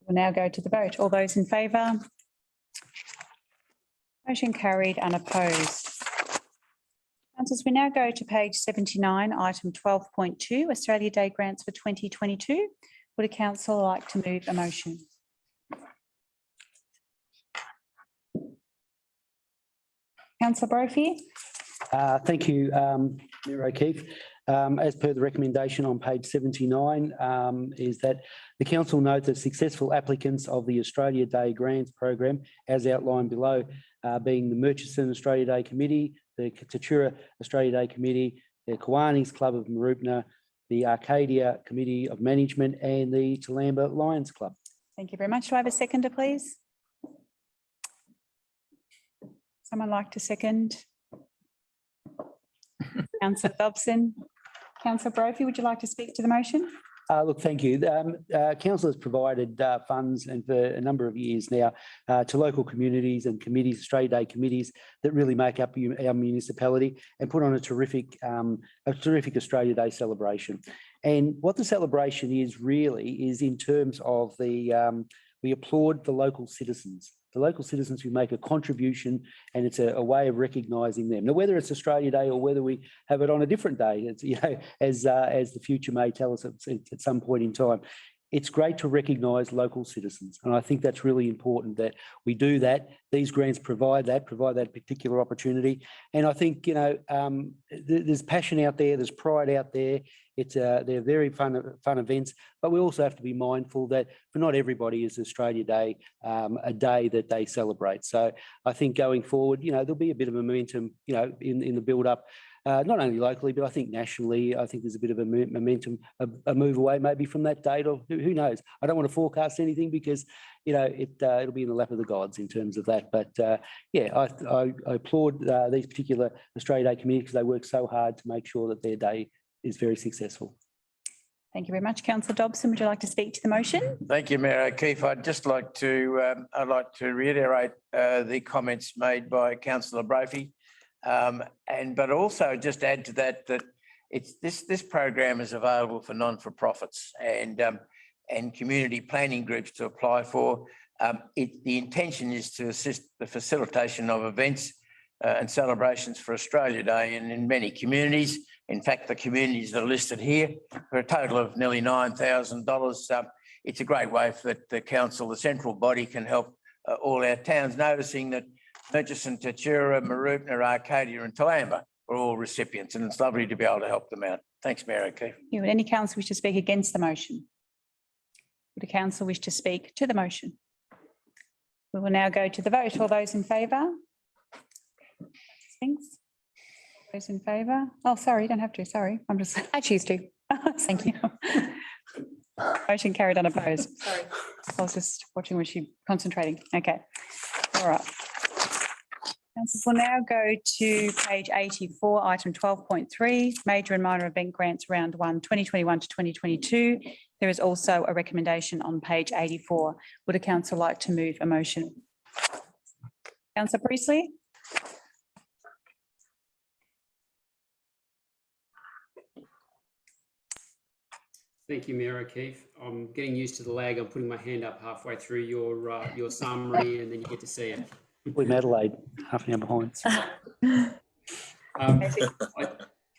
We'll now go to the vote. All those in favour? Motion carried, unopposed. Councillors, we now go to page 79, item 12.2, Australia Day grants for 2022. Would a councillor like to move a motion? Councillor Brophy? Thank you, Mayor O'Keefe. As per the recommendation on page 79, is that the council note that successful applicants of the Australia Day Grants program, as outlined below, being the Murchison Australia Day Committee, the Taktura Australia Day Committee, the Kiwani's Club of Marupna, the Arcadia Committee of Management, and the Toolamba Lions Club. Thank you very much. Do I have a seconder, please? Someone like to second? Councillor Dobson. Councillor Brophy, would you like to speak to the motion? Look, thank you. Council has provided funds, and for a number of years now, to local communities and committees, Australia Day committees that really make up our municipality, and put on a terrific Australia Day celebration. And what the celebration is really is in terms of we applaud the local citizens. The local citizens who make a contribution, and it's a way of recognising them. Now, whether it's Australia Day or whether we have it on a different day, it's, as the future may tell us at some point in time, it's great to recognise local citizens. And I think that's really important that we do that. These grants provide that particular opportunity. And I think, there's passion out there, there's pride out there. They're very fun events, but we also have to be mindful that for not everybody is Australia Day a day that they celebrate. So I think going forward, there'll be a bit of a momentum, in the build up, not only locally, but I think nationally. I think there's a bit of a momentum, a move away maybe from that date, or who knows? I don't want to forecast anything because, it'll be in the lap of the gods in terms of that. But I applaud these particular Australia Day committees because they work so hard to make sure that their day is very successful. Thank you very much. Councillor Dobson, would you like to speak to the motion? Thank you, Mayor O'Keefe. I'd just like to reiterate the comments made by Councillor Brophy, but also just add to that it's this program is available for non-for-profits and community planning groups to apply for. The intention is to assist the facilitation of events and celebrations for Australia Day, and in many communities. In fact, the communities that are listed here, for a total of nearly $9,000. It's a great way that the council, the central body, can help all our towns, noticing that Murchison, Taktura, Marupna, Arcadia and Toolamba are all recipients, and it's lovely to be able to help them out. Thanks, Mayor O'Keefe. Would any councillor wish to speak against the motion? Would a councillor wish to speak to the motion? We will now go to the vote. All those in favour? Thanks. Those in favour? Oh, sorry, you don't have to. Sorry, I choose to. Thank you. Motion carried, unopposed. Sorry, I was just watching. Was she concentrating? Okay. All right. Councillors will now go to page 84, item 12.3, major and minor event grants round 1, 2021 to 2022. There is also a recommendation on page 84. Would a council like to move a motion? Councillor Priestley? Thank you, Mayor O'Keefe. I'm getting used to the lag. I'm putting my hand up halfway through your summary, and then you get to see it. With Adelaide, half an hour behind.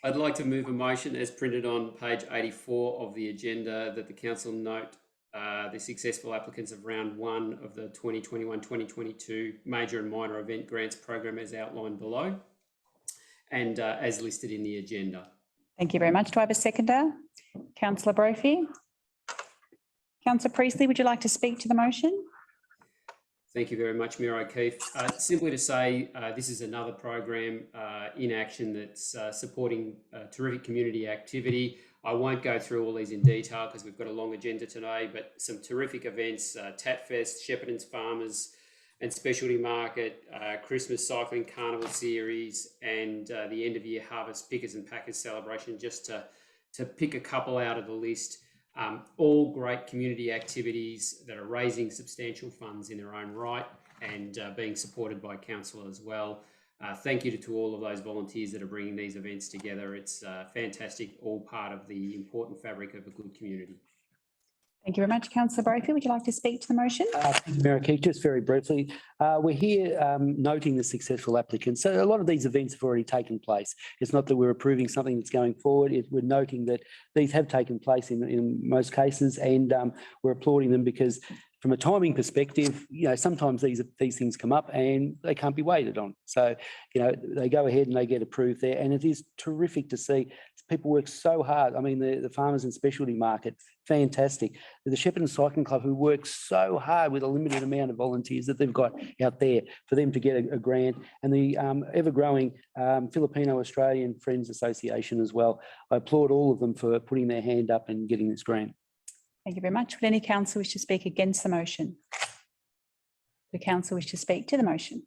I'd like to move a motion as printed on page 84 of the agenda that the council note the successful applicants of round 1 of the 2021-2022 major and minor event grants program as outlined below and as listed in the agenda. Thank you very much. Do I have a seconder? Councillor Brophy? Councillor Priestley, would you like to speak to the motion? Thank you very much, Mayor O'Keefe. Simply to say, this is another program in action that's supporting terrific community activity. I won't go through all these in detail because we've got a long agenda today, but some terrific events, Tatfest, Shepparton's Farmers and Specialty Market, Christmas Cycling Carnival Series, and the end of year Harvest Pickers and Packers celebration, just to pick a couple out of the list. All great community activities that are raising substantial funds in their own right and being supported by council as well. Thank you to all of those volunteers that are bringing these events together. It's fantastic, all part of the important fabric of a good community. Thank you very much. Councillor Brophy, would you like to speak to the motion? Thank you, Mayor O'Keefe. Just very briefly, we're here noting the successful applicants. So a lot of these events have already taken place. It's not that we're approving something that's going forward. We're noting that these have taken place in most cases, and we're applauding them because from a timing perspective, sometimes these things come up and they can't be waited on. So, they go ahead and they get approved there. And it is terrific to see people work so hard. I mean, the farmers and specialty market, fantastic. The Shepparton Cycling Club, who work so hard with a limited amount of volunteers that they've got out there for them to get a grant, and the ever-growing Filipino-Australian Friends Association as well. I applaud all of them for putting their hand up and getting this grant. Thank you very much. Would any council wish to speak against the motion? Would the council wish to speak to the motion?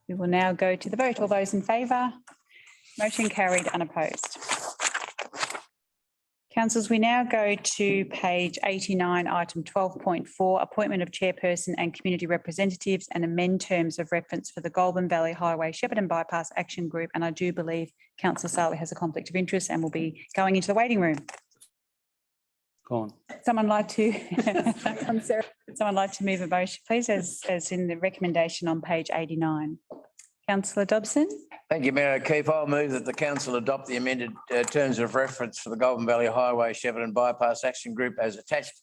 We will now go to the vote. All those in favour? Motion carried, unopposed. Councillors, we now go to page 89, item 12.4, appointment of chairperson and community representatives, and amend terms of reference for the Goulburn Valley Highway Shepparton Bypass Action Group. And I do believe Councillor Saleh has a conflict of interest and will be going into the waiting room. Go on. Someone like to someone like to move a motion, please, as in the recommendation on page 89. Councillor Dobson. Thank you, Mayor O'Keefe. I'll move that the council adopt the amended terms of reference for the Goulburn Valley Highway Shepparton Bypass Action Group as attached,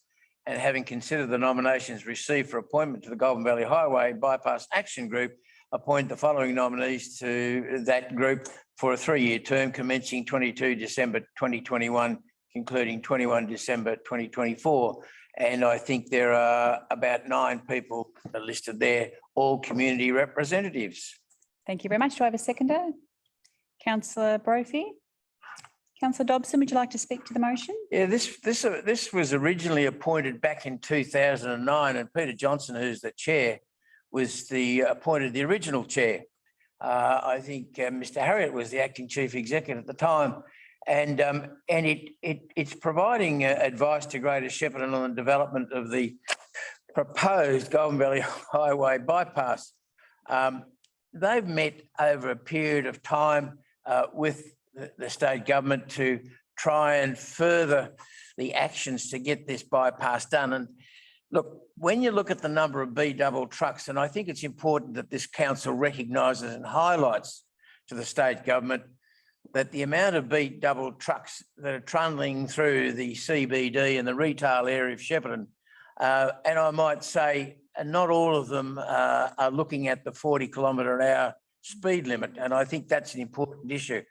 and having considered the nominations received for appointment to the Goulburn Valley Highway Bypass Action Group, appoint the following nominees to that group for a 3-year term commencing 22 December 2021, concluding 21 December 2024. And I think there are about 9 people listed there, all community representatives. Thank you very much. Do I have a seconder? Councillor Brophy. Councillor Dobson, would you like to speak to the motion? Yeah, this was originally appointed back in 2009, and Peter Johnson, who's the chair, was appointed the original chair. I think Mr. Harriott was the acting chief executive at the time, and it's providing advice to Greater Shepparton on the development of the proposed Goulburn Valley Highway bypass. They've met over a period of time with the state government to try and further the actions to get this bypass done. And look, when you look at the number of B-double trucks, and I think it's important that this council recognises and highlights to the state government that the amount of B-double trucks that are trundling through the CBD and the retail area of Shepparton, and I might say not all of them are looking at the 40-kilometre-an-hour speed limit, and I think that's an important issue.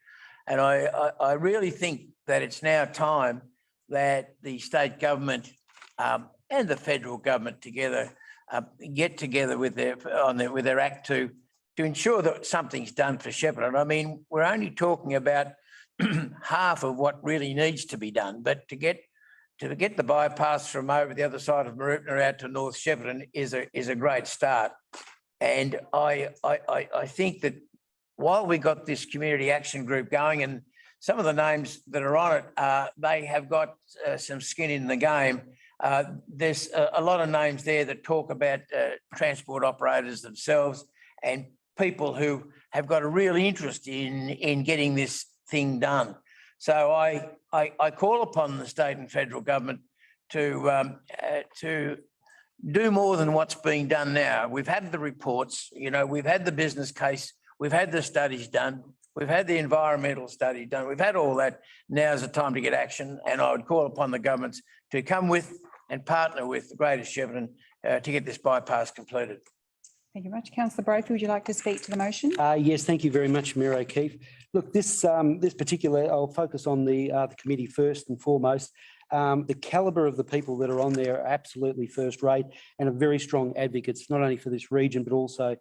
And I really think that it's now time that the state government and the federal government together get together with their act to ensure that something's done for Shepparton. I mean, we're only talking about half of what really needs to be done, but to get the bypass from over the other side of Marupna out to North Shepparton is a great start. And I think that while we got this community action group going, and some of the names that are on it, they have got some skin in the game. There's a lot of names there that talk about transport operators themselves and people who have got a real interest in getting this thing done. So I call upon the state and federal government to do more than what's being done now. We've had the reports, we've had the business case, we've had the studies done, we've had the environmental study done, we've had all that. Now's the time to get action, and I would call upon the governments to come with and partner with the Greater Shepparton to get this bypass completed. Thank you very much. Councillor Brophy, would you like to speak to the motion? Yes, thank you very much, Mayor O'Keefe. Look, this particular, I'll focus on the committee first and foremost. The calibre of the people that are on there are absolutely first rate and are very strong advocates, not only for this region, but also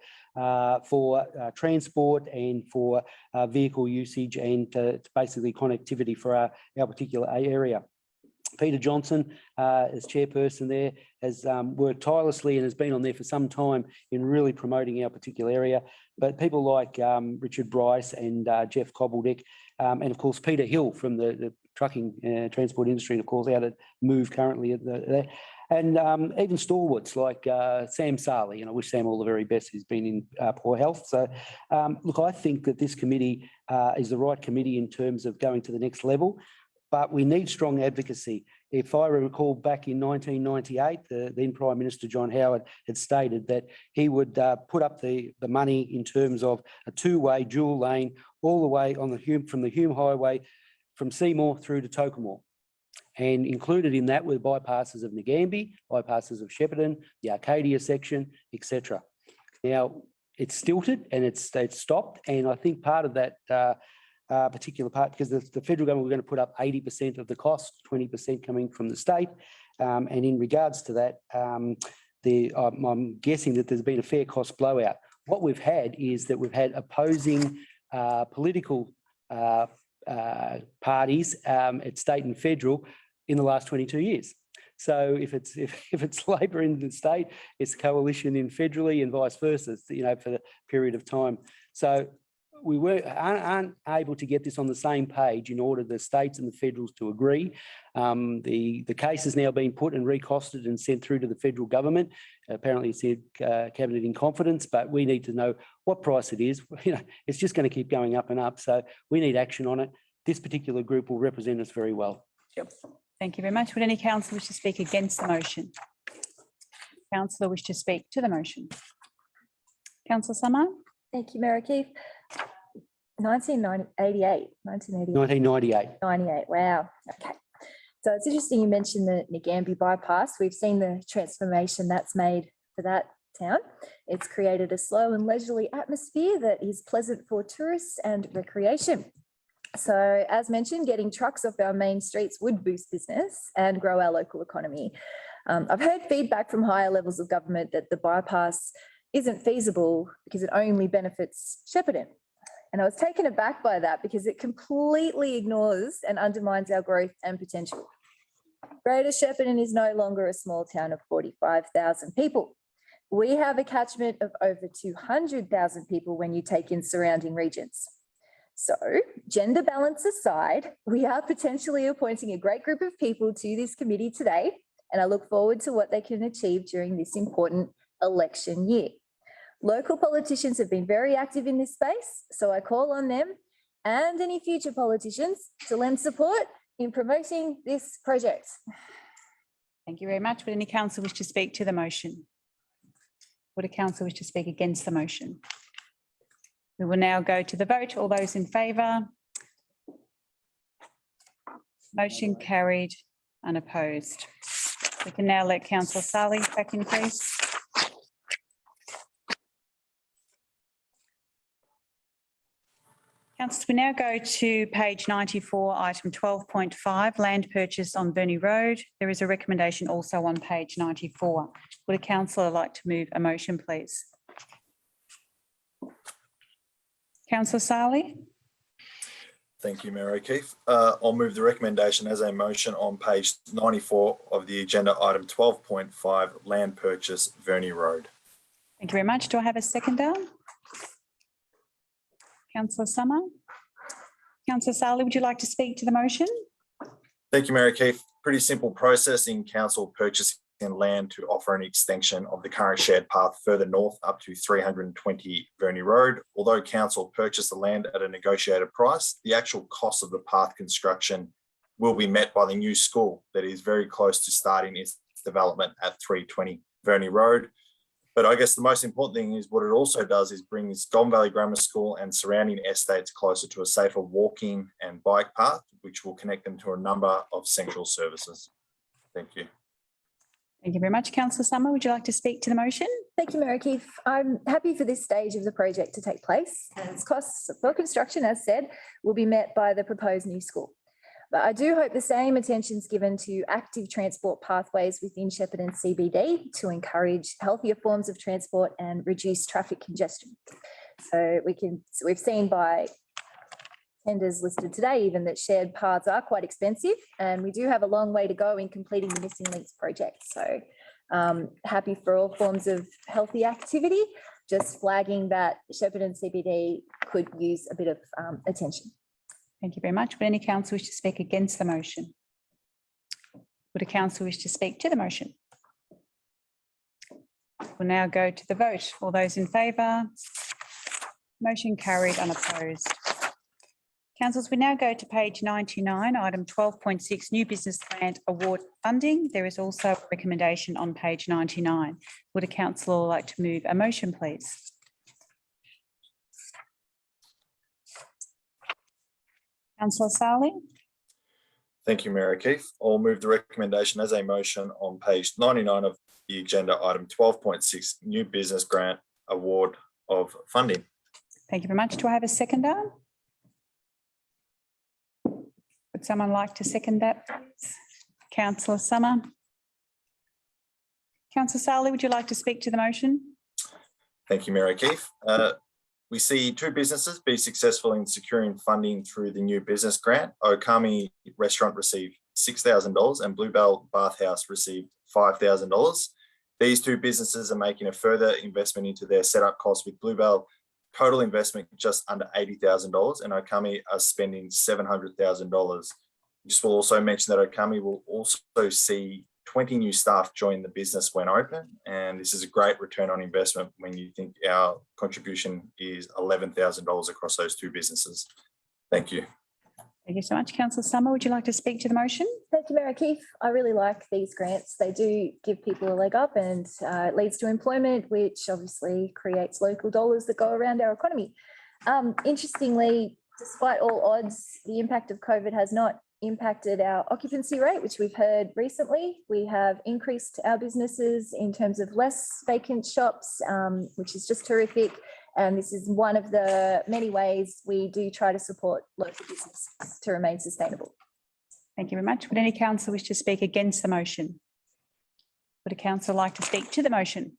for transport and for vehicle usage and basically connectivity for our particular area. Peter Johnson, as chairperson there, has worked tirelessly and has been on there for some time in really promoting our particular area. But people like Richard Bryce and Jeff Cobbledick, and of course Peter Hill from the trucking transport industry, and of course out at Move currently at there. And even stalwarts like Sam Sarley, and I wish Sam all the very best. He's been in poor health. So look, I think that this committee is the right committee in terms of going to the next level. But we need strong advocacy. If I recall back in 1998, the then Prime Minister John Howard had stated that he would put up the money in terms of a two-way dual lane all the way on from the Hume Highway from Seymour through to Tokemore. And included in that were bypasses of Nagambie, bypasses of Shepparton, the Arcadia section, etc. Now, it's stilted and it's stopped. And I think part of that particular part, because the federal government were going to put up 80% of the cost, 20% coming from the state. And in regards to that, I'm guessing that there's been a fair cost blowout. What we've had is that we've had opposing political parties at state and federal in the last 22 years. So if it's Labor in the state, it's coalition in federally and vice versa, for the period of time. So we aren't able to get this on the same page in order the states and the federals to agree. The case has now been put and recosted and sent through to the federal government. Apparently it's in cabinet in confidence, but we need to know what price it is. It's just going to keep going up and up. So we need action on it. This particular group will represent us very well. Yep. Thank you very much. Would any councillor wish to speak against the motion? Councillor wish to speak to the motion? Councillor Summer? Thank you, Mayor O'Keefe. 1998. 1998. Wow. Okay. So it's interesting you mentioned the Nagambie bypass. We've seen the transformation that's made for that town. It's created a slow and leisurely atmosphere that is pleasant for tourists and recreation. So as mentioned, getting trucks off our main streets would boost business and grow our local economy. I've heard feedback from higher levels of government that the bypass isn't feasible because it only benefits Shepparton. And I was taken aback by that because it completely ignores and undermines our growth and potential. Greater Shepparton is no longer a small town of 45,000 people. We have a catchment of over 200,000 people when you take in surrounding regions. So, gender balance aside, we are potentially appointing a great group of people to this committee today, and I look forward to what they can achieve during this important election year. Local politicians have been very active in this space, so I call on them and any future politicians to lend support in promoting this project. Thank you very much. Would any councillor wish to speak to the motion? Would a councillor wish to speak against the motion? We will now go to the vote. All those in favour? Motion carried, unopposed. We can now let Councillor Sarley back in, please. Councillors, we now go to page 94, item 12.5, land purchase on Verney Road. There is a recommendation also on page 94. Would a councillor like to move a motion, please? Councillor Sarley? Thank you, Mayor O'Keefe. I'll move the recommendation as a motion on page 94 of the agenda, item 12.5, land purchase Verney Road. Thank you very much. Do I have a seconder? Councillor Summer? Councillor Sali, would you like to speak to the motion? Thank you, Mayor O'Keefe. Pretty simple process in council purchasing land to offer an extension of the current shared path further north up to 320 Verney Road. Although council purchased the land at a negotiated price, the actual cost of the path construction will be met by the new school that is very close to starting its development at 320 Verney Road. But I guess the most important thing is what it also does is brings Golden Valley Grammar School and surrounding estates closer to a safer walking and bike path, which will connect them to a number of central services. Thank you. Thank you very much. Councillor Summer, would you like to speak to the motion? Thank you, Mayor O'Keefe. I'm happy for this stage of the project to take place, and its costs for construction, as said, will be met by the proposed new school. But I do hope the same attention is given to active transport pathways within Shepparton CBD to encourage healthier forms of transport and reduce traffic congestion. So we've seen by tenders listed today even that shared paths are quite expensive, and we do have a long way to go in completing the Missing Links project. So happy for all forms of healthy activity, just flagging that Shepparton CBD could use a bit of attention. Thank you very much. Would any council wish to speak against the motion? Would a council wish to speak to the motion? We'll now go to the vote. All those in favour? Motion carried unopposed. Councillors, we now go to page 99, item 12.6, new business grant award funding. There is also a recommendation on page 99. Would a councillor like to move a motion, please? Councillor Sali? Thank you, Mayor O'Keefe. I'll move the recommendation as a motion on page 99 of the agenda, item 12.6, new business grant award of funding. Thank you very much. Do I have a seconder? Would someone like to second that, please? Councillor Summer? Councillor Sali, would you like to speak to the motion? Thank you, Mayor O'Keefe. We see two businesses be successful in securing funding through the new business grant. Okami Restaurant received $6,000 and Bluebell Bathhouse received $5,000. These two businesses are making a further investment into their setup costs, with Bluebell total investment just under $80,000 and Okami are spending $700,000. Just will also mention that Okami will also see 20 new staff join the business when open, and this is a great return on investment when you think our contribution is $11,000 across those two businesses. Thank you. Thank you so much. Councillor Summer, would you like to speak to the motion? Thank you, Mayor O'Keefe. I really like these grants. They do give people a leg up and it leads to employment, which obviously creates local dollars that go around our economy. Interestingly, despite all odds, the impact of COVID has not impacted our occupancy rate, which we've heard recently. We have increased our businesses in terms of less vacant shops, which is just terrific. And this is one of the many ways we do try to support local businesses to remain sustainable. Thank you very much. Would any council wish to speak against the motion? Would a council like to speak to the motion?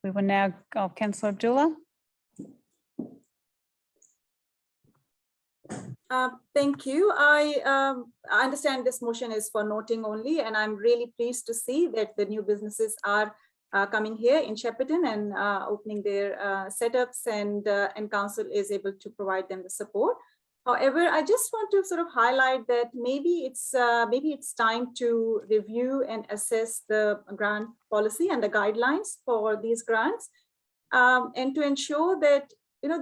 We will now go, Councillor Abdullah. Thank you. I understand this motion is for noting only, and I'm really pleased to see that the new businesses are coming here in Shepparton and opening their setups, and council is able to provide them the support. However, I just want to sort of highlight that maybe it's time to review and assess the grant policy and the guidelines for these grants, and to ensure that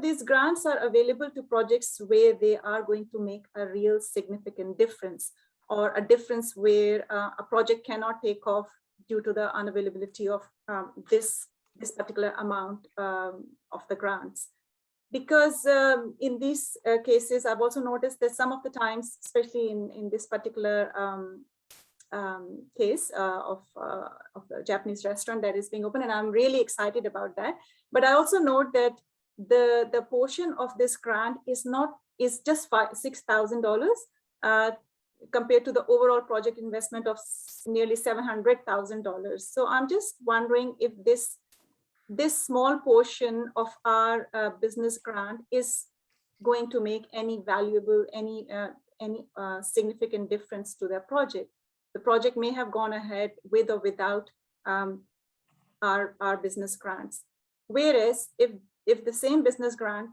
these grants are available to projects where they are going to make a real significant difference, or a difference where a project cannot take off due to the unavailability of this particular amount of the grants. Because in these cases, I've also noticed that some of the times, especially in this particular case of the Japanese restaurant that is being opened, and I'm really excited about that. But I also note that the portion of this grant is just $6,000 compared to the overall project investment of nearly $700,000. So I'm just wondering if this small portion of our business grant is going to make any valuable, any significant difference to their project. The project may have gone ahead with or without our business grants. Whereas if the same business grant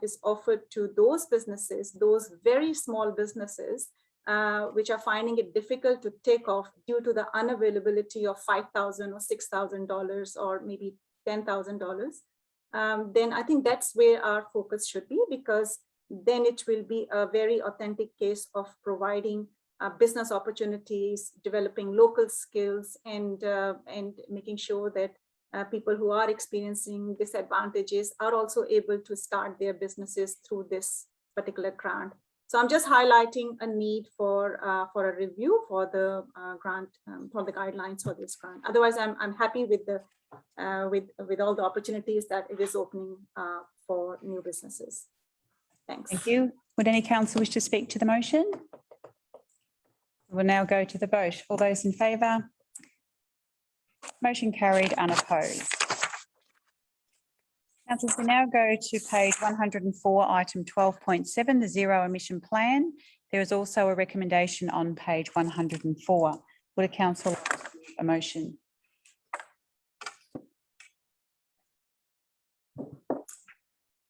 is offered to those businesses, those very small businesses, which are finding it difficult to take off due to the unavailability of $5,000 or $6,000 or maybe $10,000, then I think that's where our focus should be, because then it will be a very authentic case of providing business opportunities, developing local skills, and making sure that people who are experiencing disadvantages are also able to start their businesses through this particular grant. So I'm just highlighting a need for a review for the grant, for the guidelines for this grant. Otherwise, I'm happy with the with all the opportunities that it is opening for new businesses. Thanks. Thank you. Would any council wish to speak to the motion? We'll now go to the vote. All those in favour? Motion carried, unopposed. Councillors, we now go to page 104, item 12.7, the zero emission plan. There is also a recommendation on page 104. Would a council like to move a motion?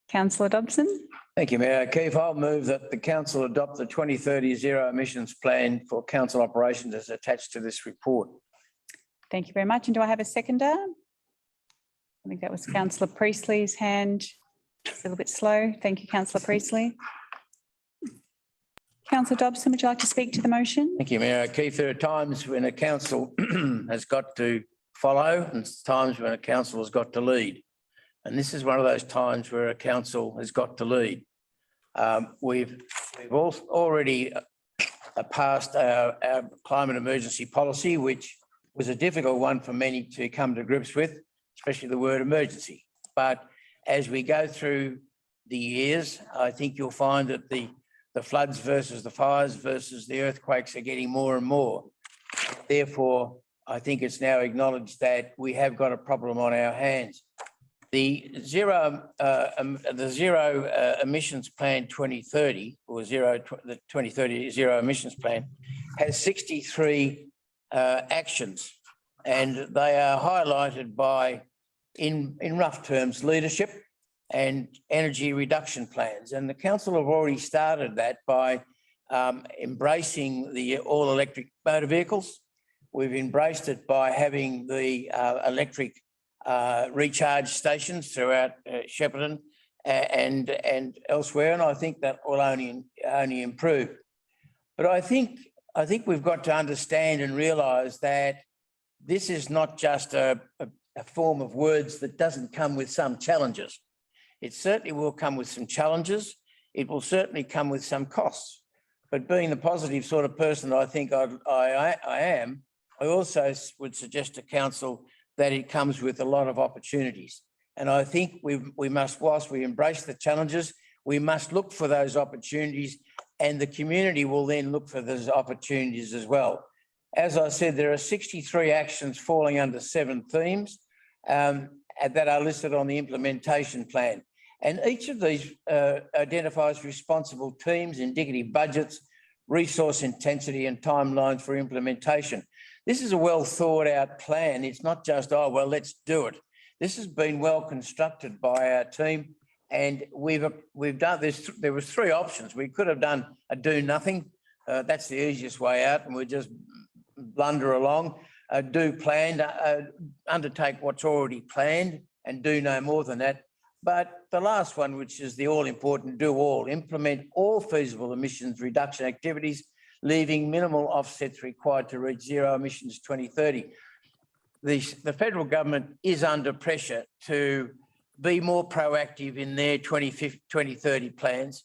Councillor Dobson. Thank you, Mayor O'Keefe. I'll move that the council adopt the 2030 zero emissions plan for council operations as attached to this report. Thank you very much. And do I have a seconder? I think that was Councillor Priestley's hand. It's a little bit slow. Thank you, Councillor Priestley. Councillor Dobson, would you like to speak to the motion? Thank you, Mayor O'Keefe. There are times when a council has got to follow and times when a council has got to lead. And this is one of those times where a council has got to lead. We've already passed our climate emergency policy, which was a difficult one for many to come to grips with, especially the word emergency. But as we go through the years, I think you'll find that the floods versus the fires versus the earthquakes are getting more and more. Therefore, I think it's now acknowledged that we have got a problem on our hands. The zero emissions plan 2030 or the 2030 zero emissions plan has 63 actions, and they are highlighted by, in rough terms, leadership and energy reduction plans. And the council have already started that by embracing the all electric motor vehicles. We've embraced it by having the electric recharge stations throughout Shepparton and elsewhere, and I think that will only improve. But I think we've got to understand and realise that this is not just a form of words that doesn't come with some challenges. It certainly will come with some challenges. It will certainly come with some costs. But being the positive sort of person that I think I am, I also would suggest to council that it comes with a lot of opportunities. And I think we must, whilst we embrace the challenges, we must look for those opportunities, and the community will then look for those opportunities as well. As I said, there are 63 actions falling under 7 themes that are listed on the implementation plan. And each of these identifies responsible teams, indicative budgets, resource intensity and timelines for implementation. This is a well thought out plan. It's not just, oh, well, let's do it. This has been well constructed by our team, and we've done this. There was 3 options. We could have done a do nothing. That's the easiest way out, and we just blunder along. Do plan, undertake what's already planned and do no more than that. But the last one, which is the all important, do all, implement all feasible emissions reduction activities, leaving minimal offsets required to reach zero emissions 2030. The federal government is under pressure to be more proactive in their 2030 plans.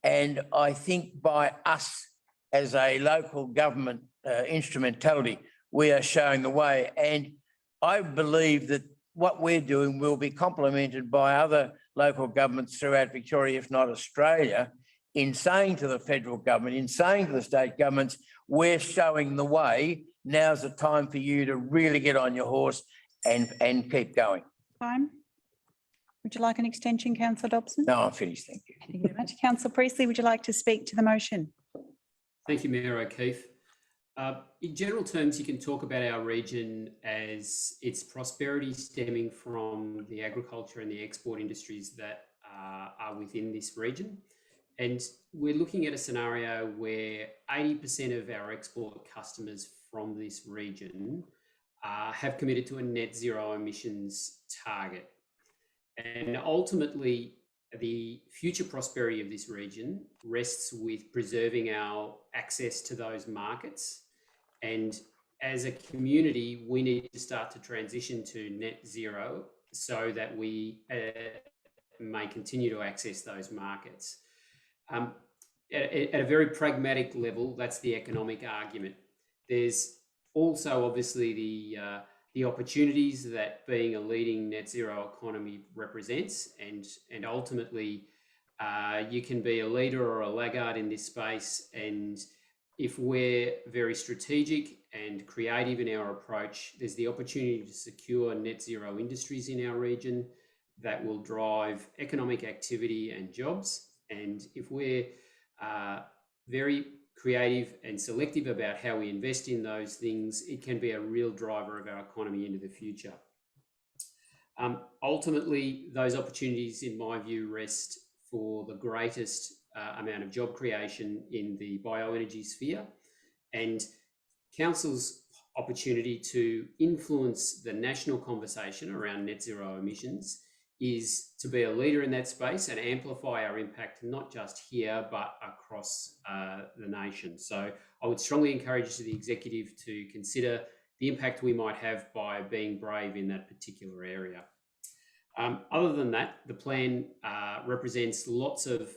And I think by us as a local government instrumentality, we are showing the way. And I believe that what we're doing will be complemented by other local governments throughout Victoria, if not Australia, in saying to the federal government, in saying to the state governments, we're showing the way. Now's the time for you to really get on your horse and keep going. Time. Would you like an extension, Councillor Dobson? No, I'm finished. Thank you. Thank you very much. Councillor Priestley, would you like to speak to the motion? Thank you, Mayor O'Keefe. In general terms, you can talk about our region as its prosperity stemming from the agriculture and the export industries that are within this region. And we're looking at a scenario where 80% of our export customers from this region have committed to a net zero emissions target. And ultimately, the future prosperity of this region rests with preserving our access to those markets. And as a community, we need to start to transition to net zero so that we may continue to access those markets. At a very pragmatic level, that's the economic argument. There's also obviously the opportunities that being a leading net zero economy represents, and ultimately you can be a leader or a laggard in this space. And if we're very strategic and creative in our approach, there's the opportunity to secure net zero industries in our region that will drive economic activity and jobs. And if we're very creative and selective about how we invest in those things, it can be a real driver of our economy into the future. Ultimately, those opportunities, in my view, rest for the greatest amount of job creation in the bioenergy sphere, and Council's opportunity to influence the national conversation around net zero emissions is to be a leader in that space and amplify our impact, not just here, but across the nation. So I would strongly encourage the executive to consider the impact we might have by being brave in that particular area. Other than that, the plan represents lots of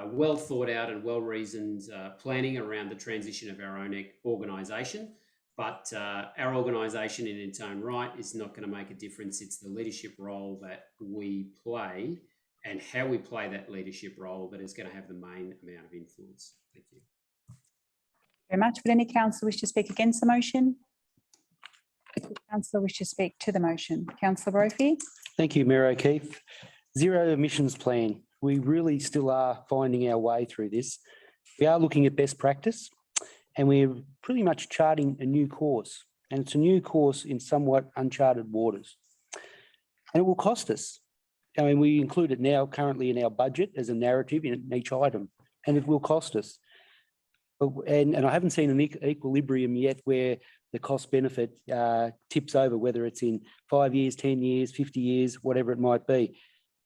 well thought out and well reasoned planning around the transition of our own organisation. But our organisation in its own right is not going to make a difference. It's the leadership role that we play and how we play that leadership role that is going to have the main amount of influence. Thank you. Very much. Would any councillor wish to speak against the motion? Councillor wish to speak to the motion? Councillor Brophy. Thank you, Mayor O'Keefe. Zero emissions plan. We really still are finding our way through this. We are looking at best practice, and we're pretty much charting a new course. And it's a new course in somewhat uncharted waters. And it will cost us. I mean, we include it now currently in our budget as a narrative in each item, and it will cost us. And I haven't seen an equilibrium yet where the cost benefit tips over, whether it's in 5 years, 10 years, 50 years, whatever it might be.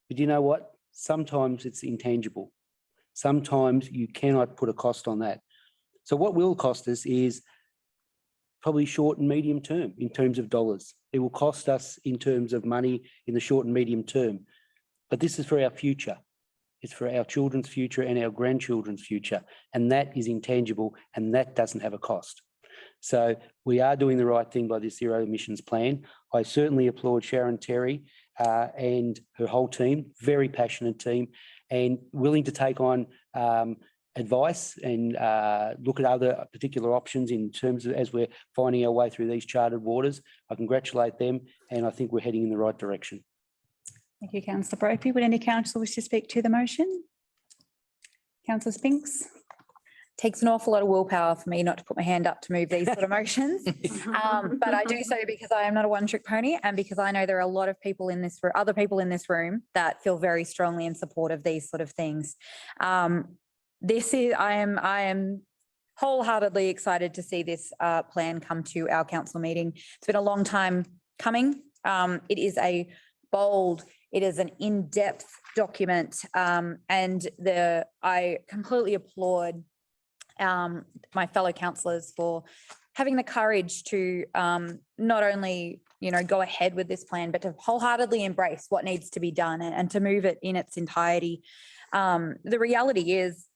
But you know what? Sometimes it's intangible. Sometimes you cannot put a cost on that. So what will cost us is probably short and medium term in terms of dollars. It will cost us in terms of money in the short and medium term. But this is for our future. It's for our children's future and our grandchildren's future. And that is intangible, and that doesn't have a cost. So we are doing the right thing by this zero emissions plan. I certainly applaud Sharon Terry and her whole team, very passionate team, and willing to take on advice and look at other particular options in terms of as we're finding our way through these charted waters. I congratulate them, and I think we're heading in the right direction. Thank you, Councillor Brophy. Would any councillor wish to speak to the motion? Councillor Spinks. Takes an awful lot of willpower for me not to put my hand up to move these sort of motions. But I do so because I am not a one-trick pony, and because I know there are a lot of people in this, other people in this room that feel very strongly in support of these sort of things. I am wholeheartedly excited to see this plan come to our council meeting. It's been a long time coming. It is a bold, it is an in-depth document, and I completely applaud my fellow councillors for having the courage to not only go ahead with this plan, but to wholeheartedly embrace what needs to be done and to move it in its entirety. The reality is,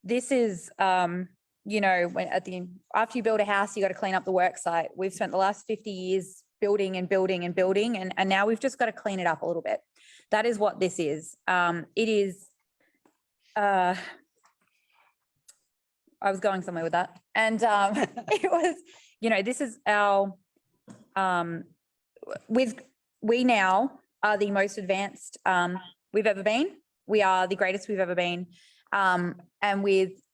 this is when after you build a house, you got to clean up the work site. We've spent the last 50 years building and building and building, and now we've just got to clean it up a little bit. That is what this is. It is. I was going somewhere with that. And it was, this is our, we now are the most advanced we've ever been. We are the greatest we've ever been. And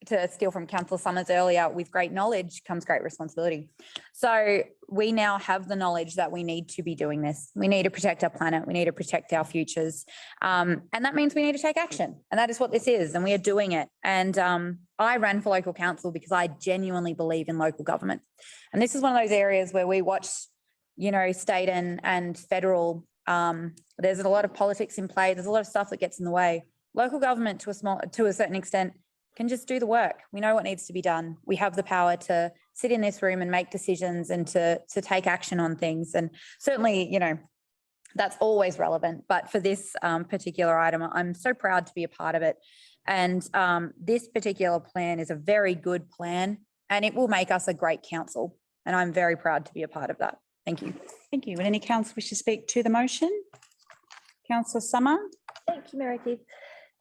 to steal from Councillor Summers earlier, with great knowledge comes great responsibility. So we now have the knowledge that we need to be doing this. We need to protect our planet. We need to protect our futures. And that means we need to take action. And that is what this is. And we are doing it. And I ran for local council because I genuinely believe in local government. And this is one of those areas where we watch, state and federal. There's a lot of politics in play. There's a lot of stuff that gets in the way. Local government to a certain extent can just do the work. We know what needs to be done. We have the power to sit in this room and make decisions and to take action on things. And certainly, that's always relevant. But for this particular item, I'm so proud to be a part of it. And this particular plan is a very good plan and it will make us a great council. And I'm very proud to be a part of that. Thank you. Thank you. Would any council wish to speak to the motion? Councillor Summer? Thank you, Mayor O'Keefe.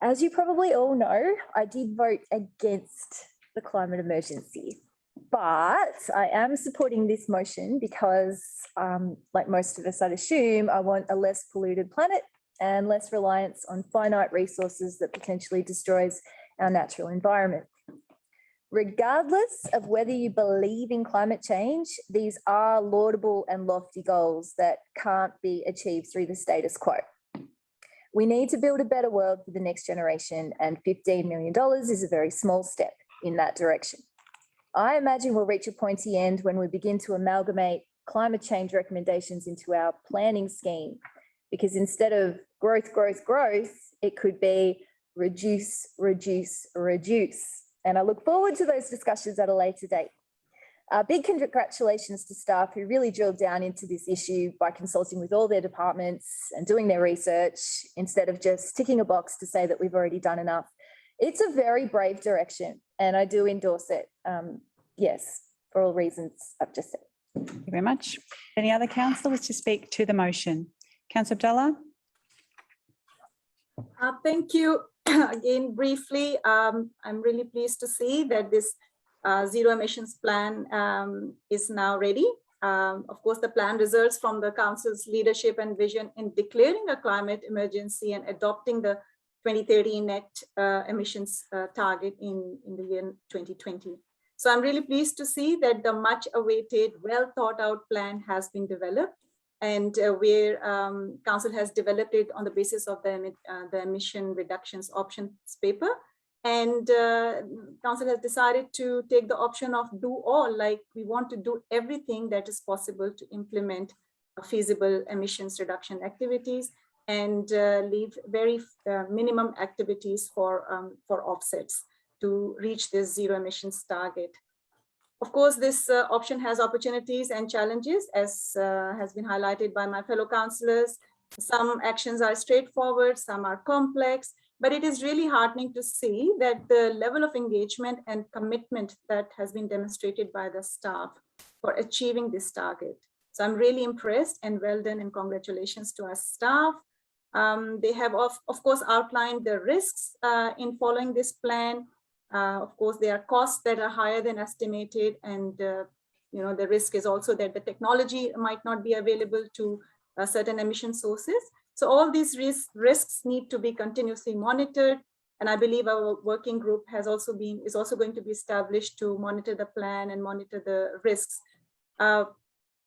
As you probably all know, I did vote against the climate emergency, but I am supporting this motion because, like most of us, I'd assume, I want a less polluted planet and less reliance on finite resources that potentially destroys our natural environment. Regardless of whether you believe in climate change, these are laudable and lofty goals that can't be achieved through the status quo. We need to build a better world for the next generation, and $15 million is a very small step in that direction. I imagine we'll reach a pointy end when we begin to amalgamate climate change recommendations into our planning scheme, because instead of growth, growth, growth, it could be reduce, reduce, reduce. And I look forward to those discussions at a later date. Big congratulations to staff who really drilled down into this issue by consulting with all their departments and doing their research instead of just ticking a box to say that we've already done enough. It's a very brave direction and I do endorse it. Yes, for all reasons I've just said. Thank you very much. Any other councillors to speak to the motion? Councillor Abdallah? Thank you. Again, briefly, I'm really pleased to see that this zero emissions plan is now ready. Of course, the plan results from the council's leadership and vision in declaring a climate emergency and adopting the 2030 net emissions target in the year 2020. So I'm really pleased to see that the much awaited, well thought out plan has been developed, and where council has developed it on the basis of the emission reductions options paper. And council has decided to take the option of do all, like we want to do everything that is possible to implement feasible emissions reduction activities and leave very minimum activities for offsets to reach this zero emissions target. Of course, this option has opportunities and challenges, as has been highlighted by my fellow councillors. Some actions are straightforward, some are complex, but it is really heartening to see that the level of engagement and commitment that has been demonstrated by the staff for achieving this target. So I'm really impressed and well done, and congratulations to our staff. They have of course outlined the risks in following this plan. Of course, there are costs that are higher than estimated, and the risk is also that the technology might not be available to certain emission sources. So all these risks need to be continuously monitored, and I believe our working group is also going to be established to monitor the plan and monitor the risks.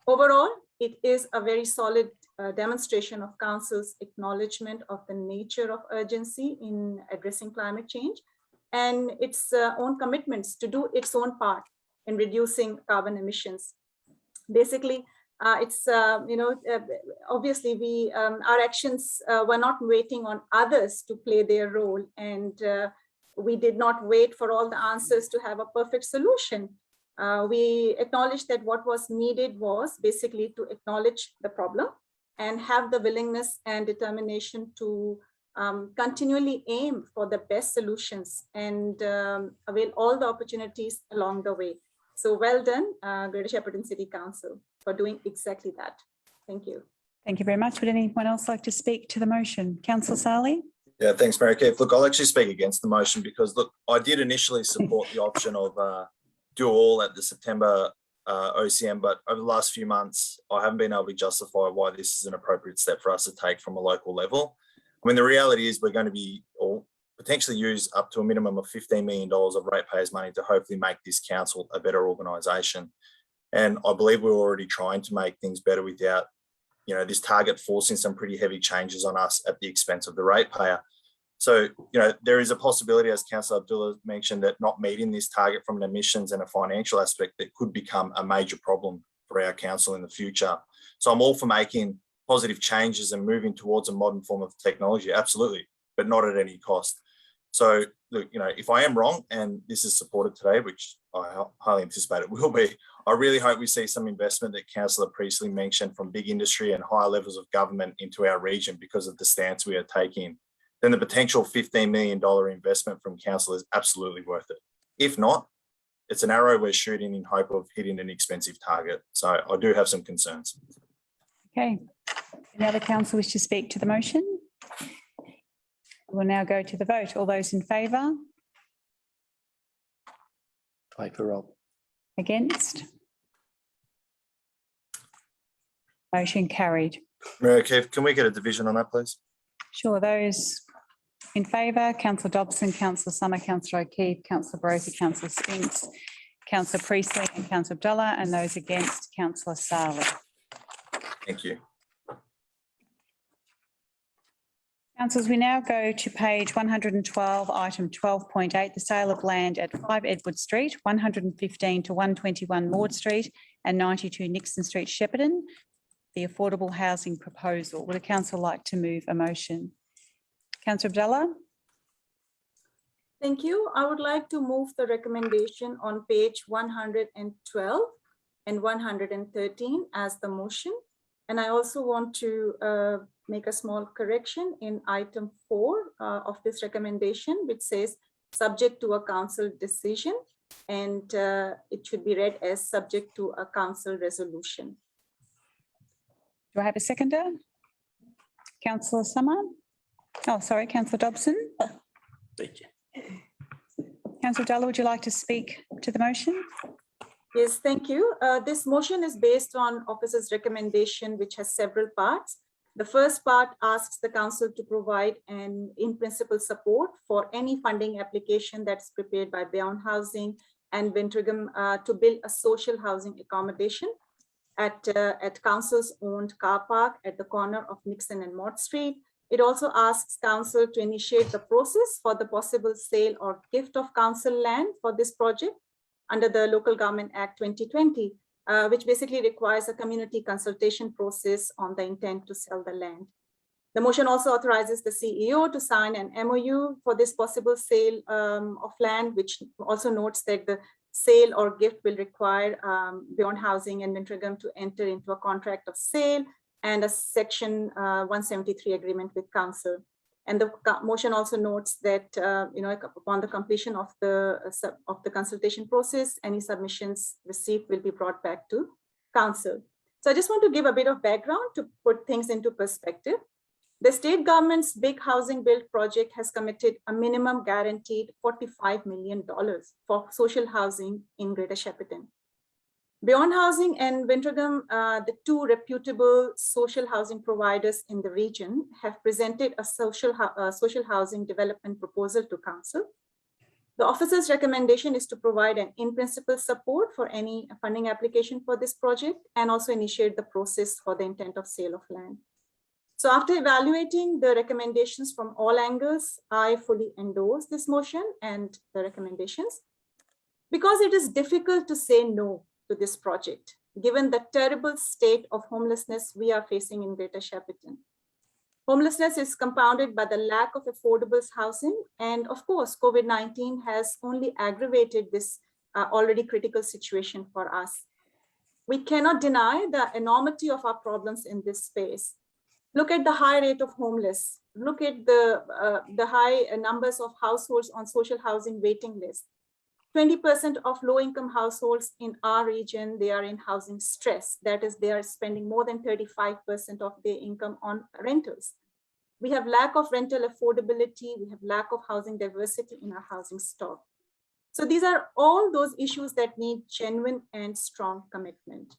Overall, it is a very solid demonstration of council's acknowledgement of the nature of urgency in addressing climate change and its own commitments to do its own part in reducing carbon emissions. Basically, obviously our actions were not waiting on others to play their role, and we did not wait for all the answers to have a perfect solution. We acknowledged that what was needed was basically to acknowledge the problem and have the willingness and determination to continually aim for the best solutions and avail all the opportunities along the way. So well done, Greater Shepparton City Council, for doing exactly that. Thank you. Thank you very much. Would anyone else like to speak to the motion? Councillor Sali? Yeah, thanks, Mary Keith. Look, I'll actually speak against the motion because, look, I did initially support the option of do all at the September OCM, but over the last few months, I haven't been able to justify why this is an appropriate step for us to take from a local level. I mean, the reality is we're going to be, or potentially use up to a minimum of $15 million of ratepayers' money to hopefully make this council a better organisation. And I believe we're already trying to make things better without, this target forcing some pretty heavy changes on us at the expense of the ratepayer. So, there is a possibility, as Councillor Abdullah mentioned, that not meeting this target from an emissions and a financial aspect that could become a major problem for our council in the future. So I'm all for making positive changes and moving towards a modern form of technology, absolutely, but not at any cost. So, look, if I am wrong and this is supported today, which I highly anticipate it will be, I really hope we see some investment that Councillor Priestley mentioned from big industry and higher levels of government into our region because of the stance we are taking. Then the potential $15 million investment from council is absolutely worth it. If not, it's an arrow we're shooting in hope of hitting an expensive target. So I do have some concerns. Okay. Any other council wish to speak to the motion? We'll now go to the vote. All those in favour? Wait for Rob. Against? Motion carried. Mayor O'Keefe, can we get a division on that, please? Sure. Those in favour, Councillor Dobson, Councillor Summer, Councillor O'Keefe, Councillor Brophy, Councillor Spinks, Councillor Priestley and Councillor Abdullah, and those against, Councillor Sarley. Thank you. Councillors, we now go to page 112, item 12.8, the sale of land at 5 Edward Street, 115 to 121 Maud Street and 92 Nixon Street, Shepparton, the affordable housing proposal. Would the council like to move a motion? Councillor Abdullah? Thank you. I would like to move the recommendation on page 112 and 113 as the motion. And I also want to make a small correction in item 4 of this recommendation, which says subject to a council decision, and it should be read as subject to a council resolution. Do I have a seconder? Councillor Summer? Oh, sorry, Councillor Dobson. Councillor Abdullah, would you like to speak to the motion? Yes, thank you. This motion is based on officer's recommendation, which has several parts. The first part asks the council to provide an in-principle support for any funding application that's prepared by Beyond Housing and Wintergum to build a social housing accommodation at council's owned car park at the corner of Nixon and Mott Street. It also asks council to initiate the process for the possible sale or gift of council land for this project under the Local Government Act 2020, which basically requires a community consultation process on the intent to sell the land. The motion also authorizes the CEO to sign an MOU for this possible sale of land, which also notes that the sale or gift will require Beyond Housing and Wintergum to enter into a contract of sale and a section 173 agreement with council. And the motion also notes that upon the completion of the consultation process, any submissions received will be brought back to council. So I just want to give a bit of background to put things into perspective. The state government's big housing build project has committed a minimum guaranteed $45 million for social housing in Greater Shepparton. Beyond Housing and Wintergum, the two reputable social housing providers in the region, have presented a social housing development proposal to council. The officer's recommendation is to provide an in-principle support for any funding application for this project and also initiate the process for the intent of sale of land. So after evaluating the recommendations from all angles, I fully endorse this motion and the recommendations because it is difficult to say no to this project, given the terrible state of homelessness we are facing in Greater Shepparton. Homelessness is compounded by the lack of affordable housing, and of course, COVID-19 has only aggravated this already critical situation for us. We cannot deny the enormity of our problems in this space. Look at the high rate of homeless. Look at the high numbers of households on social housing waiting list. 20% of low-income households in our region, they are in housing stress. That is, they are spending more than 35% of their income on rentals. We have lack of rental affordability. We have lack of housing diversity in our housing stock. So these are all those issues that need genuine and strong commitment.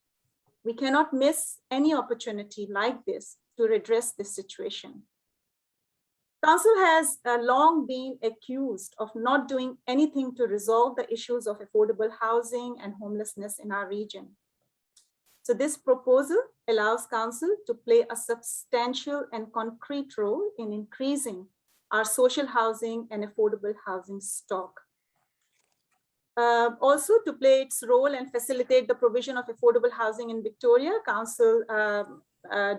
We cannot miss any opportunity like this to redress this situation. Council has long been accused of not doing anything to resolve the issues of affordable housing and homelessness in our region. So this proposal allows Council to play a substantial and concrete role in increasing our social housing and affordable housing stock. Also, to play its role and facilitate the provision of affordable housing in Victoria, Council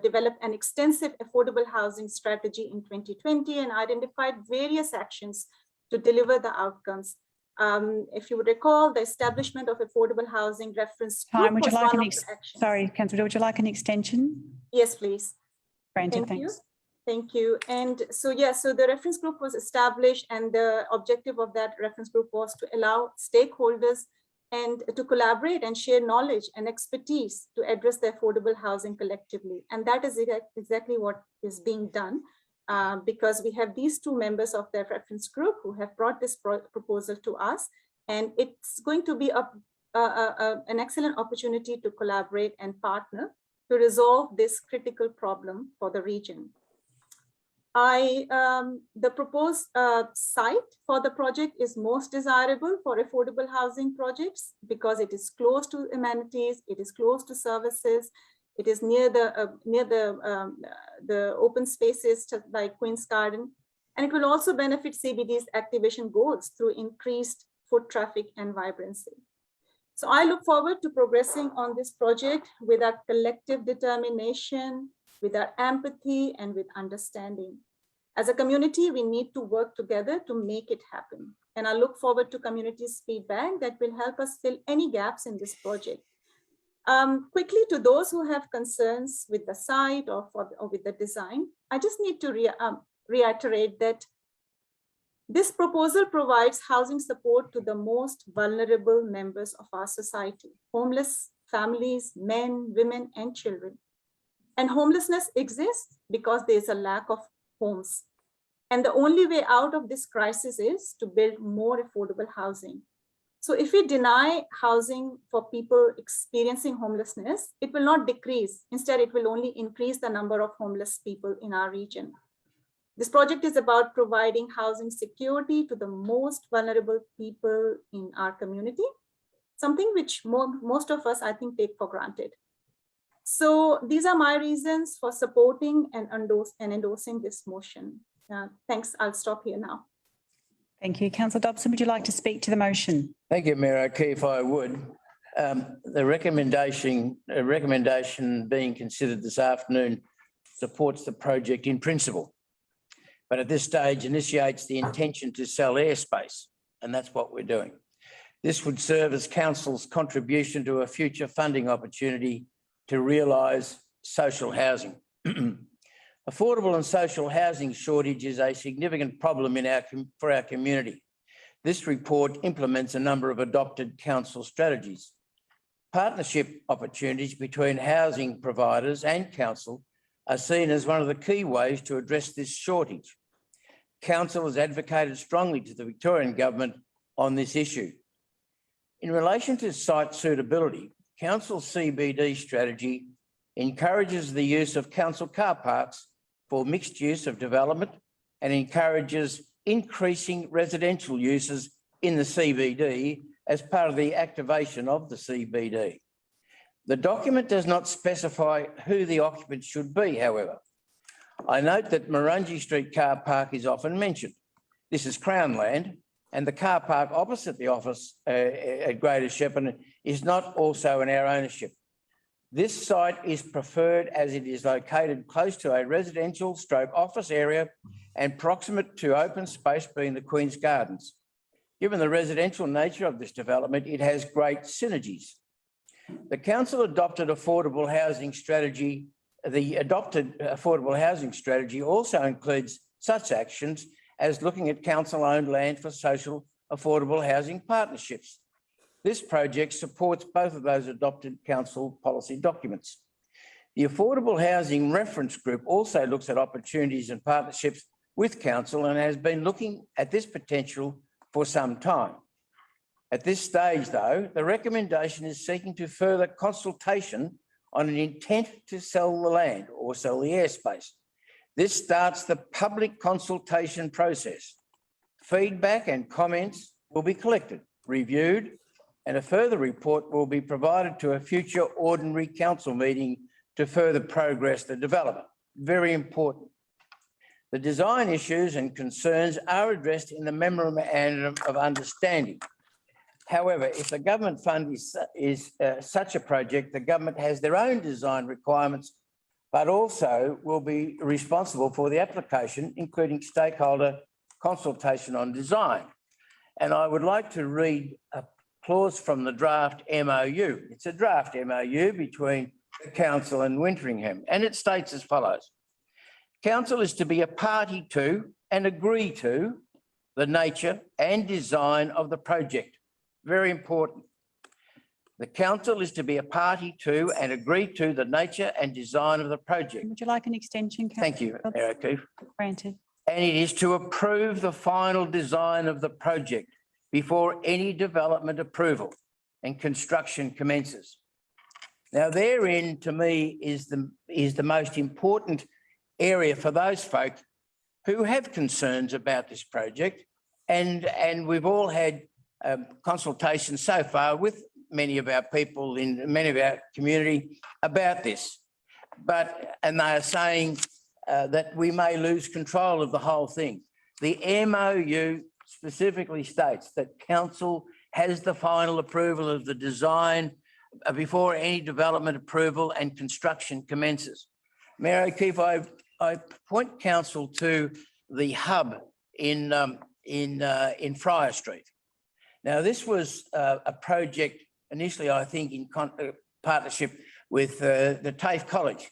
developed an extensive affordable housing strategy in 2020 and identified various actions to deliver the outcomes. If you would recall, the establishment of affordable housing reference group Time, would you was like one an of the actions. sorry, Councillor, would you like an extension? Yes, please. Granted, Thank you. thanks. Thank you. And so, yeah, so the reference group was established, and the objective of that reference group was to allow stakeholders and to collaborate and share knowledge and expertise to address the affordable housing collectively. And that is exactly what is being done, because we have these two members of the reference group who have brought this proposal to us, and it's going to be an excellent opportunity to collaborate and partner to resolve this critical problem for the region. The proposed site for the project is most desirable for affordable housing projects because it is close to amenities, it is close to services, it is near the open spaces like Queen's Garden, and it will also benefit CBD's activation goals through increased foot traffic and vibrancy. So I look forward to progressing on this project with our collective determination, with our empathy, and with understanding. As a community, we need to work together to make it happen. And I look forward to community's feedback that will help us fill any gaps in this project. Quickly, to those who have concerns with the site or with the design, I just need to reiterate that this proposal provides housing support to the most vulnerable members of our society: homeless families, men, women, and children. And homelessness exists because there is a lack of homes. And the only way out of this crisis is to build more affordable housing. So if we deny housing for people experiencing homelessness, it will not decrease. Instead, it will only increase the number of homeless people in our region. This project is about providing housing security to the most vulnerable people in our community, something which most of us, I think, take for granted. So these are my reasons for supporting and endorsing this motion. Thanks. I'll stop here now. Thank you. Councillor Dobson, would you like to speak to the motion? Thank you, Mayor O'Keefe. I would. The recommendation being considered this afternoon supports the project in principle, but at this stage initiates the intention to sell airspace, and that's what we're doing. This would serve as Council's contribution to a future funding opportunity to realise social housing. Affordable and social housing shortage is a significant problem for our community. This report implements a number of adopted council strategies. Partnership opportunities between housing providers and council are seen as one of the key ways to address this shortage. Council has advocated strongly to the Victorian Government on this issue. In relation to site suitability, Council's CBD strategy encourages the use of council car parks for mixed use of development and encourages increasing residential uses in the CBD as part of the activation of the CBD. The document does not specify who the occupants should be, however. I note that Murungi Street car park is often mentioned. This is Crown land, and the car park opposite the office at Greater Shepparton is not also in our ownership. This site is preferred as it is located close to a residential / office area and proximate to open space being the Queen's Gardens. Given the residential nature of this development, it has great synergies. The council adopted affordable housing strategy. The adopted affordable housing strategy also includes such actions as looking at council-owned land for social affordable housing partnerships. This project supports both of those adopted council policy documents. The Affordable Housing Reference Group also looks at opportunities and partnerships with council and has been looking at this potential for some time. At this stage, though, the recommendation is seeking to further consultation on an intent to sell the land or sell the airspace. This starts the public consultation process. Feedback and comments will be collected, reviewed, and a further report will be provided to a future ordinary council meeting to further progress the development. Very important. The design issues and concerns are addressed in the memorandum of understanding. However, if the government fund is such a project, the government has their own design requirements, but also will be responsible for the application, including stakeholder consultation on design. And I would like to read a clause from the draft MOU. It's a draft MOU between the council and Winteringham, and it states as follows. Council is to be a party to and agree to the nature and design of the project. Very important. The council is to be a party to and agree to the nature and design of the project. Would you like an extension? Thank you, Councillor? Mayor O'Keefe. Granted. And it is to approve the final design of the project before any development approval and construction commences. Now, therein, to me, is the most important area for those folk who have concerns about this project. And we've all had consultations so far with many of our people in many of our community about this. And they are saying that we may lose control of the whole thing. The MOU specifically states that council has the final approval of the design before any development approval and construction commences. Mayor O'Keefe, I point council to the hub in Friar Street. Now, this was a project initially, I think, in partnership with the TAFE College,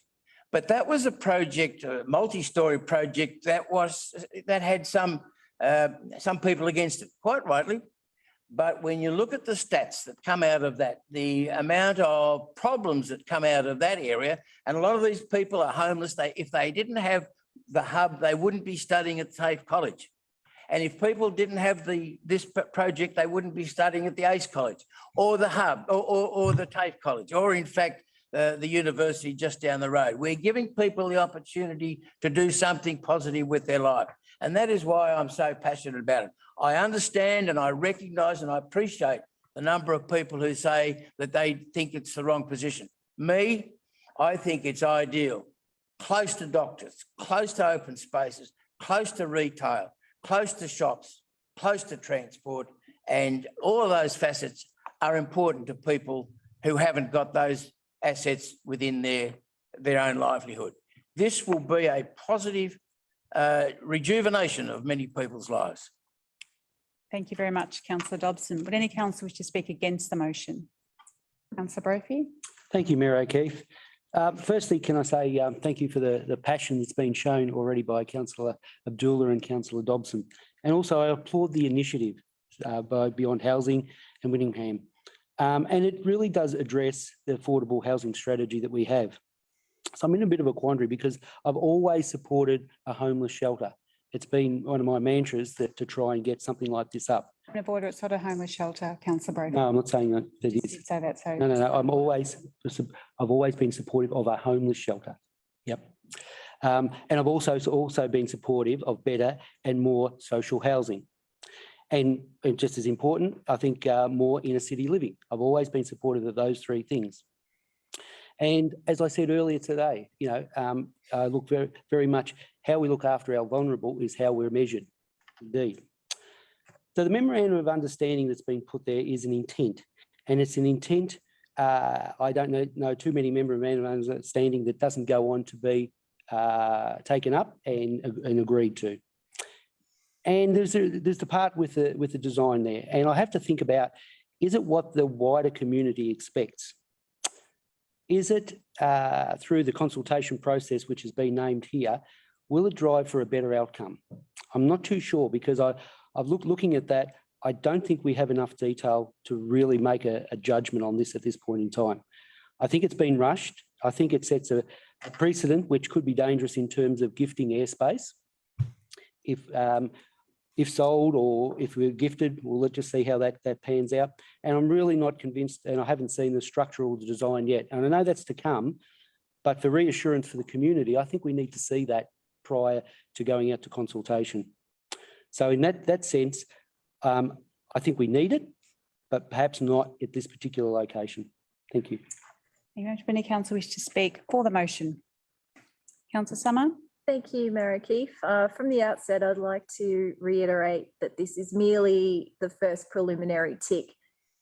but that was a project, a multi-storey project that had some people against it, quite rightly. But when you look at the stats that come out of that, the amount of problems that come out of that area, and a lot of these people are homeless. If they didn't have the hub, they wouldn't be studying at TAFE College. And if people didn't have this project, they wouldn't be studying at the ACE College or the hub or the TAFE College, or in fact, the university just down the road. We're giving people the opportunity to do something positive with their life. And that is why I'm so passionate about it. I understand and I recognise and I appreciate the number of people who say that they think it's the wrong position. Me, I think it's ideal. Close to doctors, close to open spaces, close to retail, close to shops, close to transport, and all of those facets are important to people who haven't got those assets within their own livelihood. This will be a positive rejuvenation of many people's lives. Thank you very much, Councillor Dobson. Would any councillor wish to speak against the motion? Councillor Brophy. Thank you, Mayor O'Keefe. Firstly, can I say thank you for the passion that's been shown already by Councillor Abdullah and Councillor Dobson. And also I applaud the initiative by Beyond Housing and Winteringham. And it really does address the affordable housing strategy that we have. So I'm in a bit of a quandary because I've always supported a homeless shelter. It's been one of my mantras to try and get something like this up. Point of order, it's not a homeless shelter, Councillor Brophy. No, I'm not saying that it You is. did say that, so. No. I've always been supportive of a homeless shelter. Yep. And I've also been supportive of better and more social housing. And just as important, I think more inner city living. I've always been supportive of those three things. And as I said earlier today, I look very, very much how we look after our vulnerable is how we're measured, indeed. So the memorandum of understanding that's been put there is an intent, and it's an intent. I don't know too many memorandum of understanding that doesn't go on to be taken up and agreed to. And there's the part with the design there, and I have to think about: is it what the wider community expects? Is it through the consultation process, which has been named here? Will it drive for a better outcome? I'm not too sure because I've looking at that. I don't think we have enough detail to really make a judgment on this at this point in time. I think it's been rushed. I think it sets a precedent which could be dangerous in terms of gifting airspace. If sold or if we're gifted, let's just see how that pans out. And I'm really not convinced, and I haven't seen the structural design yet. And I know that's to come, but for reassurance for the community, I think we need to see that prior to going out to consultation. So in that sense, I think we need it, but perhaps not at this particular location. Thank you. Thank you very much. Any council wish to speak for the motion? Councillor Summer? Thank you, Mayor O'Keefe. From the outset, I'd like to reiterate that this is merely the first preliminary tick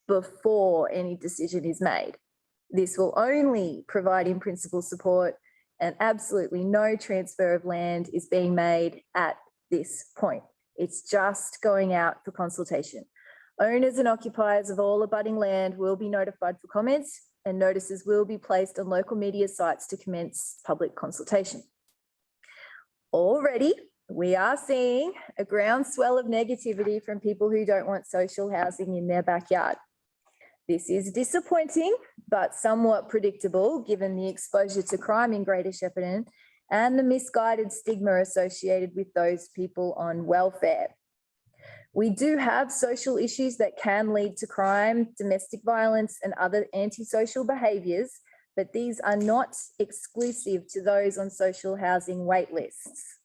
before any decision is made. This will only provide in principle support, and absolutely no transfer of land is being made at this point. It's just going out for consultation. Owners and occupiers of all abutting land will be notified for comments, and notices will be placed on local media sites to commence public consultation. Already, we are seeing a groundswell of negativity from people who don't want social housing in their backyard. This is disappointing, but somewhat predictable given the exposure to crime in Greater Shepparton and the misguided stigma associated with those people on welfare. We do have social issues that can lead to crime, domestic violence, and other antisocial behaviours, but these are not exclusive to those on social housing wait lists.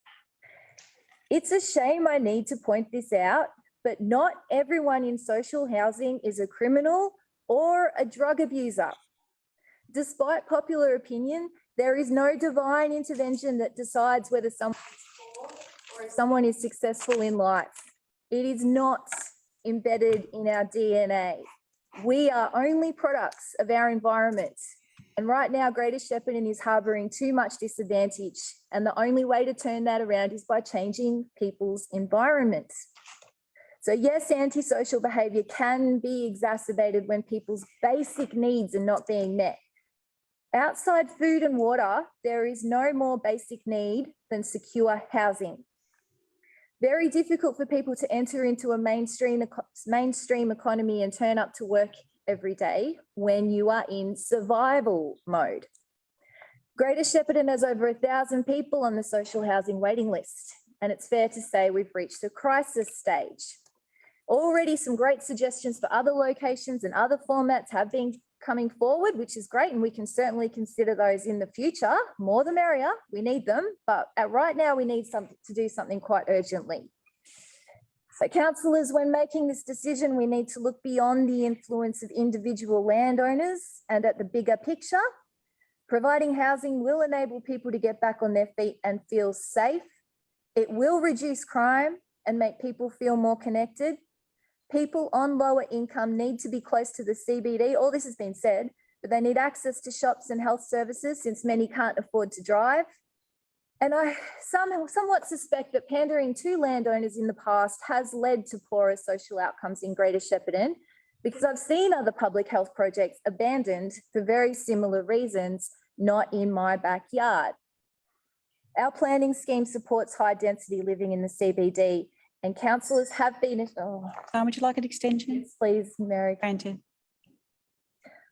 It's a shame I need to point this out, but not everyone in social housing is a criminal or a drug abuser. Despite popular opinion, there is no divine intervention that decides whether someone is poor or if someone is successful in life. It is not embedded in our DNA. We are only products of our environment. And right now, Greater Shepparton is harbouring too much disadvantage. And the only way to turn that around is by changing people's environments. So yes, antisocial behaviour can be exacerbated when people's basic needs are not being met. Outside food and water, there is no more basic need than secure housing. Very difficult for people to enter into a mainstream economy and turn up to work every day when you are in survival mode. Greater Shepparton has over 1,000 people on the social housing waiting list, and it's fair to say we've reached a crisis stage. Already some great suggestions for other locations and other formats have been coming forward, which is great, and we can certainly consider those in the future. More the merrier, we need them, but right now we need to do something quite urgently. So councillors, when making this decision, we need to look beyond the influence of individual landowners and at the bigger picture. Providing housing will enable people to get back on their feet and feel safe. It will reduce crime and make people feel more connected. People on lower income need to be close to the CBD. All this has been said, but they need access to shops and health services since many can't afford to drive. And I somewhat suspect that pandering to landowners in the past has led to poorer social outcomes in Greater Shepparton, because I've seen other public health projects abandoned for very similar reasons, not in my backyard. Our planning scheme supports high density living in the CBD, and councillors have been... Would you like an extension? Yes, please, Mary. Granted.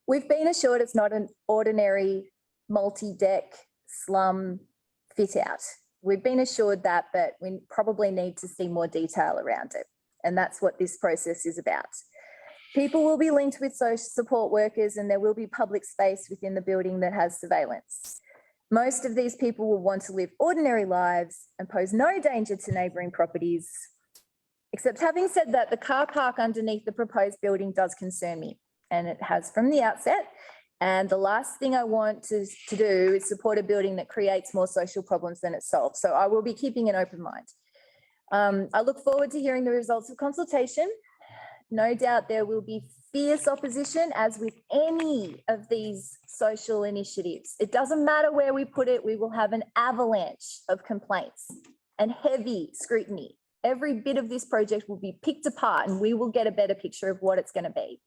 We've been assured it's not an ordinary multi-deck slum fit out. We've been assured that, but we probably need to see more detail around it. And that's what this process is about. People will be linked with social support workers, and there will be public space within the building that has surveillance. Most of these people will want to live ordinary lives and pose no danger to neighbouring properties. Except having said that, the car park underneath the proposed building does concern me, and it has from the outset. And the last thing I want to do is support a building that creates more social problems than it solves. So I will be keeping an open mind. I look forward to hearing the results of consultation. No doubt there will be fierce opposition, as with any of these social initiatives. It doesn't matter where we put it, we will have an avalanche of complaints and heavy scrutiny. Every bit of this project will be picked apart and we will get a better picture of what it's going to be.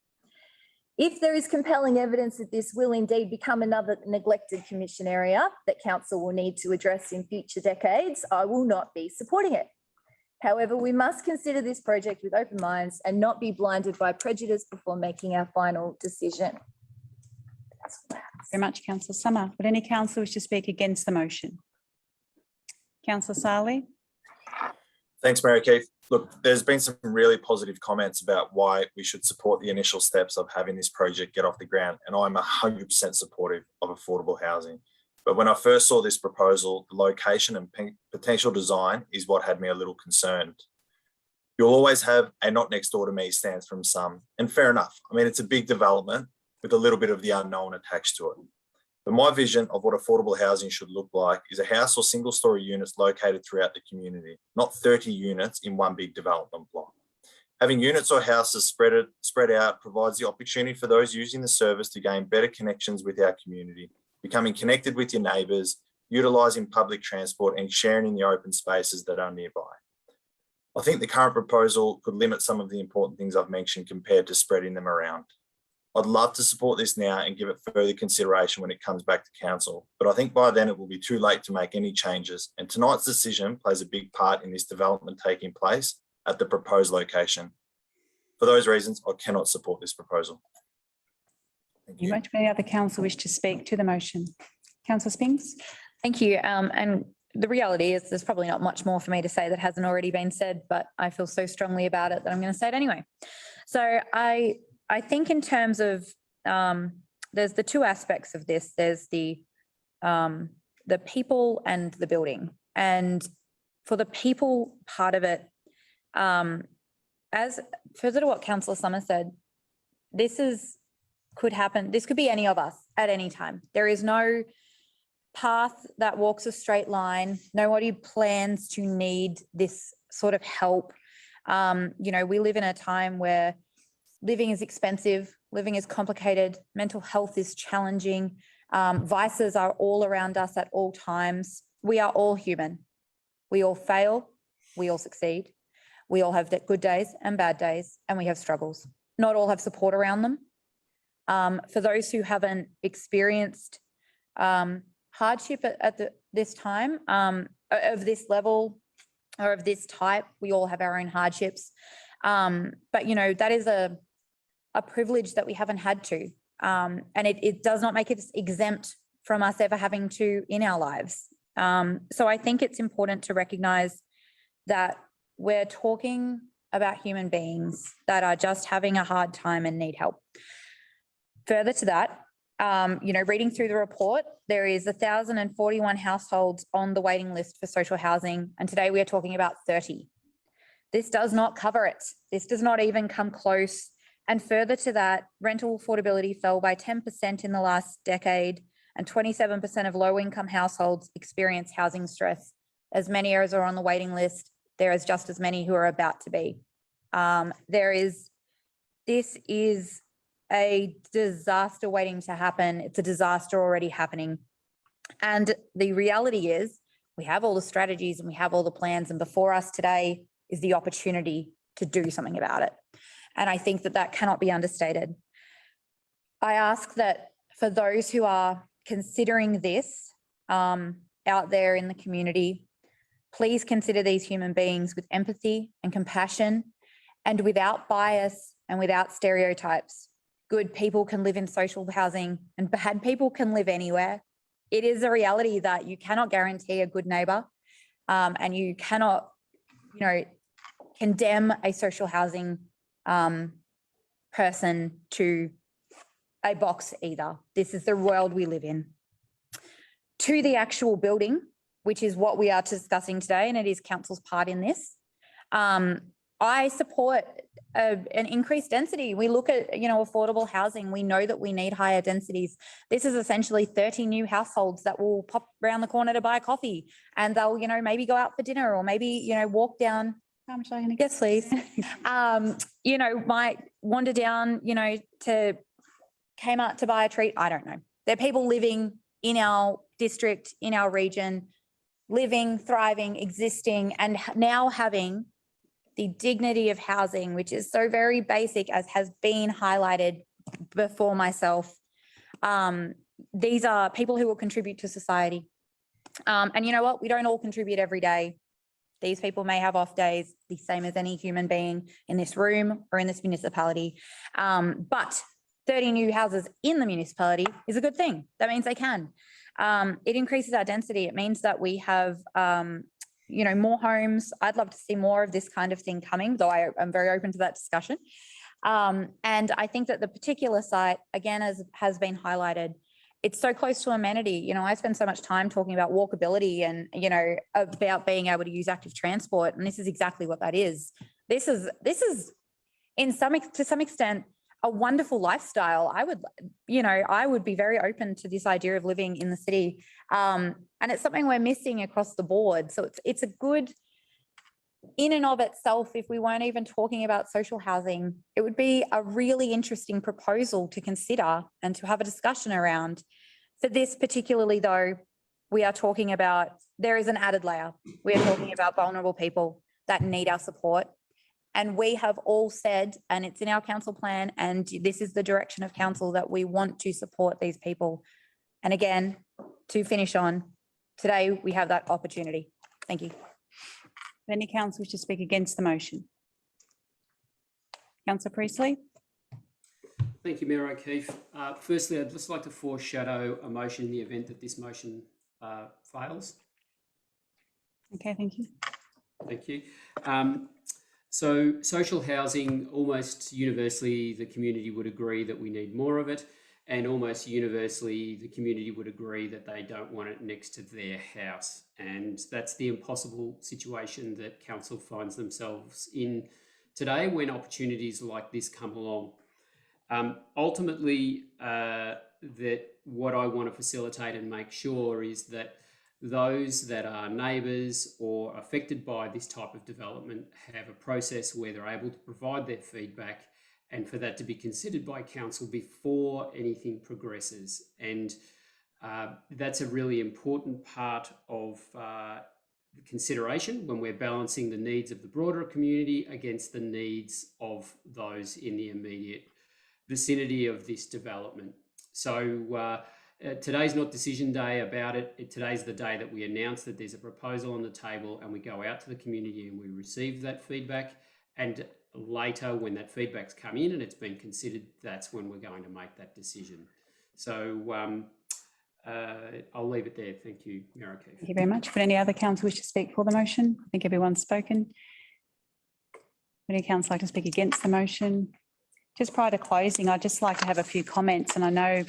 If there is compelling evidence that this will indeed become another neglected commission area that council will need to address in future decades, I will not be supporting it. However, we must consider this project with open minds and not be blinded by prejudice before making our final decision. Very much, Councillor Summer. Would any councillor wish to speak against the motion? Councillor Sarley? Thanks, Mayor O'Keefe. Look, there's been some really positive comments about why we should support the initial steps of having this project get off the ground, and I'm 100% supportive of affordable housing. But when I first saw this proposal, the location and potential design is what had me a little concerned. You'll always have a not next door to me stance from some, and fair enough. I mean, it's a big development with a little bit of the unknown attached to it. But my vision of what affordable housing should look like is a house or single story units located throughout the community, not 30 units in one big development block. Having units or houses spread out provides the opportunity for those using the service to gain better connections with our community, becoming connected with your neighbours, utilising public transport and sharing in the open spaces that are nearby. I think the current proposal could limit some of the important things I've mentioned compared to spreading them around. I'd love to support this now and give it further consideration when it comes back to council, but I think by then it will be too late to make any changes, and tonight's decision plays a big part in this development taking place at the proposed location. For those reasons, I cannot support this proposal. Thank you. Much any other council wish to speak to the motion? Councillor Spinks? Thank you. And the reality is there's probably not much more for me to say that hasn't already been said, but I feel so strongly about it that I'm going to say it anyway. So I think in terms of, there's the two aspects of this. There's the people and the building. And for the people part of it, as further to what Councillor Summer said, could happen. This could be any of us at any time. There is no path that walks a straight line. Nobody plans to need this sort of help. We live in a time where living is expensive, living is complicated, mental health is challenging, vices are all around us at all times. We are all human. We all fail, we all succeed. We all have good days and bad days, and we have struggles. Not all have support around them. For those who haven't experienced hardship at this time, of this level or of this type, we all have our own hardships. But, that is a privilege that we haven't had to. And it does not make it exempt from us ever having to in our lives. So I think it's important to recognise that we're talking about human beings that are just having a hard time and need help. Further to that, reading through the report, there is 1,041 households on the waiting list for social housing, and today we are talking about 30. This does not cover it. This does not even come close. And further to that, rental affordability fell by 10% in the last decade, and 27% of low-income households experience housing stress. As many as are on the waiting list, there is just as many who are about to be. This is a disaster waiting to happen. It's a disaster already happening. And the reality is we have all the strategies and we have all the plans, and before us today is the opportunity to do something about it. And I think that cannot be understated. I ask that for those who are considering this out there in the community, please consider these human beings with empathy and compassion and without bias and without stereotypes. Good people can live in social housing and bad people can live anywhere. It is a reality that you cannot guarantee a good neighbour, and you cannot, condemn a social housing person to a box either. This is the world we live in. To the actual building, which is what we are discussing today, and it is council's part in this. I support an increased density. We look at, affordable housing. We know that we need higher densities. This is essentially 30 new households that will pop around the corner to buy coffee, and they'll, maybe go out for dinner, or maybe, walk down. How much are you going to get, please? Might wander down, to Kmart to buy a treat. I don't know. There are people living in our district, in our region, living, thriving, existing, and now having the dignity of housing, which is so very basic, as has been highlighted before myself. These are people who will contribute to society. And you know what? We don't all contribute every day. These people may have off days, the same as any human being in this room or in this municipality. But 30 new houses in the municipality is a good thing. That means they can. It increases our density. It means that we have, more homes. I'd love to see more of this kind of thing coming, though I am very open to that discussion. And I think that the particular site, again, as has been highlighted, it's so close to amenity. You know, I spend so much time talking about walkability and, you know, about being able to use active transport. And this is exactly what that is. This is to some extent, a wonderful lifestyle. I would be very open to this idea of living in the city. And it's something we're missing across the board. So it's a good, in and of itself, if we weren't even talking about social housing, it would be a really interesting proposal to consider and to have a discussion around. For this particularly though, we are talking about, there is an added layer. We are talking about vulnerable people that need our support. And we have all said, and it's in our council plan, and this is the direction of council, that we want to support these people. And again, to finish on, today we have that opportunity. Thank you. Any council wish to speak against the motion? Councillor Priestley. Thank you, Mayor O'Keefe. Firstly, I'd just like to foreshadow a motion in the event that this motion fails. Okay, thank you. Thank you. So social housing, almost universally, the community would agree that we need more of it. And almost universally, the community would agree that they don't want it next to their house. And that's the impossible situation that council finds themselves in today when opportunities like this come along. Ultimately, that what I want to facilitate and make sure is that those that are neighbours or affected by this type of development have a process where they're able to provide their feedback, and for that to be considered by council before anything progresses. And that's a really important part of the consideration when we're balancing the needs of the broader community against the needs of those in the immediate vicinity of this development. So today's not decision day about it. Today's the day that we announce that there's a proposal on the table and we go out to the community and we receive that feedback. And later, when that feedback's come in and it's been considered, that's when we're going to make that decision. So I'll leave it there. Thank you, Mayor O'Keefe. Thank you very much. Would any other council wish to speak for the motion? I think everyone's spoken. Would any council like to speak against the motion? Just prior to closing, I'd just like to have a few comments, and I know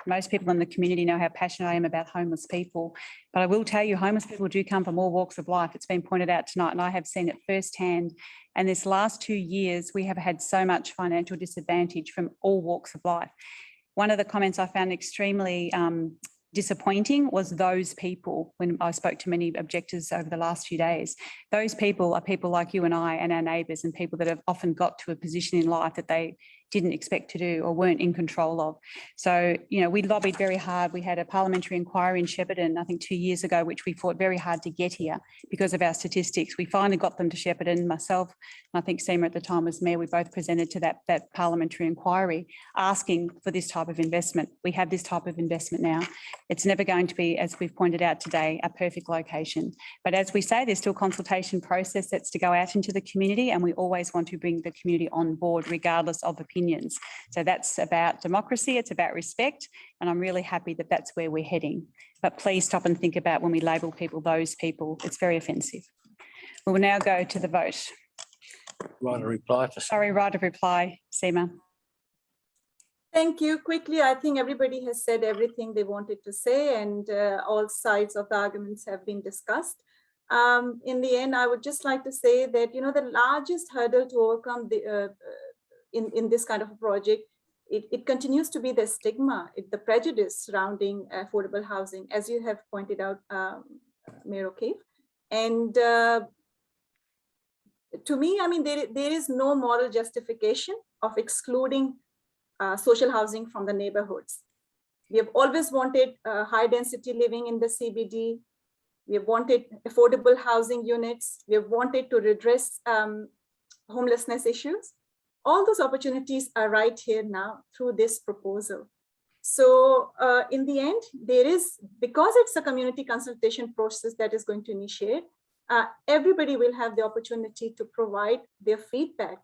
most people in the community know how passionate I am about homeless people, but I will tell you, homeless people do come from all walks of life. It's been pointed out tonight and I have seen it firsthand. And this last 2 years, we have had so much financial disadvantage from all walks of life. One of the comments I found extremely disappointing was those people, when I spoke to many objectors over the last few days. Those people are people like you and I and our neighbours, and people that have often got to a position in life that they didn't expect to do or weren't in control of. So, you know, we lobbied very hard. We had a parliamentary inquiry in Shepparton, I think 2 years ago, which we fought very hard to get here because of our statistics. We finally got them to Shepparton. Myself, and I think Seema at the time was mayor, we both presented to that parliamentary inquiry asking for this type of investment. We have this type of investment now. It's never going to be, as we've pointed out today, a perfect location. But as we say, there's still consultation process that's to go out into the community, and we always want to bring the community on board regardless of opinions. So that's about democracy, it's about respect, and I'm really happy that that's where we're heading. But please stop and think about when we label people, those people, it's very offensive. We will now go to the vote. Right, a reply to. Sorry, right of reply, Seema. Thank you. Quickly, I think everybody has said everything they wanted to say, and all sides of the arguments have been discussed. In the end, I would just like to say that, you know, the largest hurdle to overcome in this kind of a project, it continues to be the stigma, the prejudice surrounding affordable housing, as you have pointed out, Mayor O'Keefe. And to me, I mean, there is no moral justification of excluding social housing from the neighborhoods. We have always wanted high density living in the CBD. We have wanted affordable housing units. We have wanted to redress homelessness issues. All those opportunities are right here now through this proposal. So in the end, there is, because it's a community consultation process that is going to initiate, everybody will have the opportunity to provide their feedback.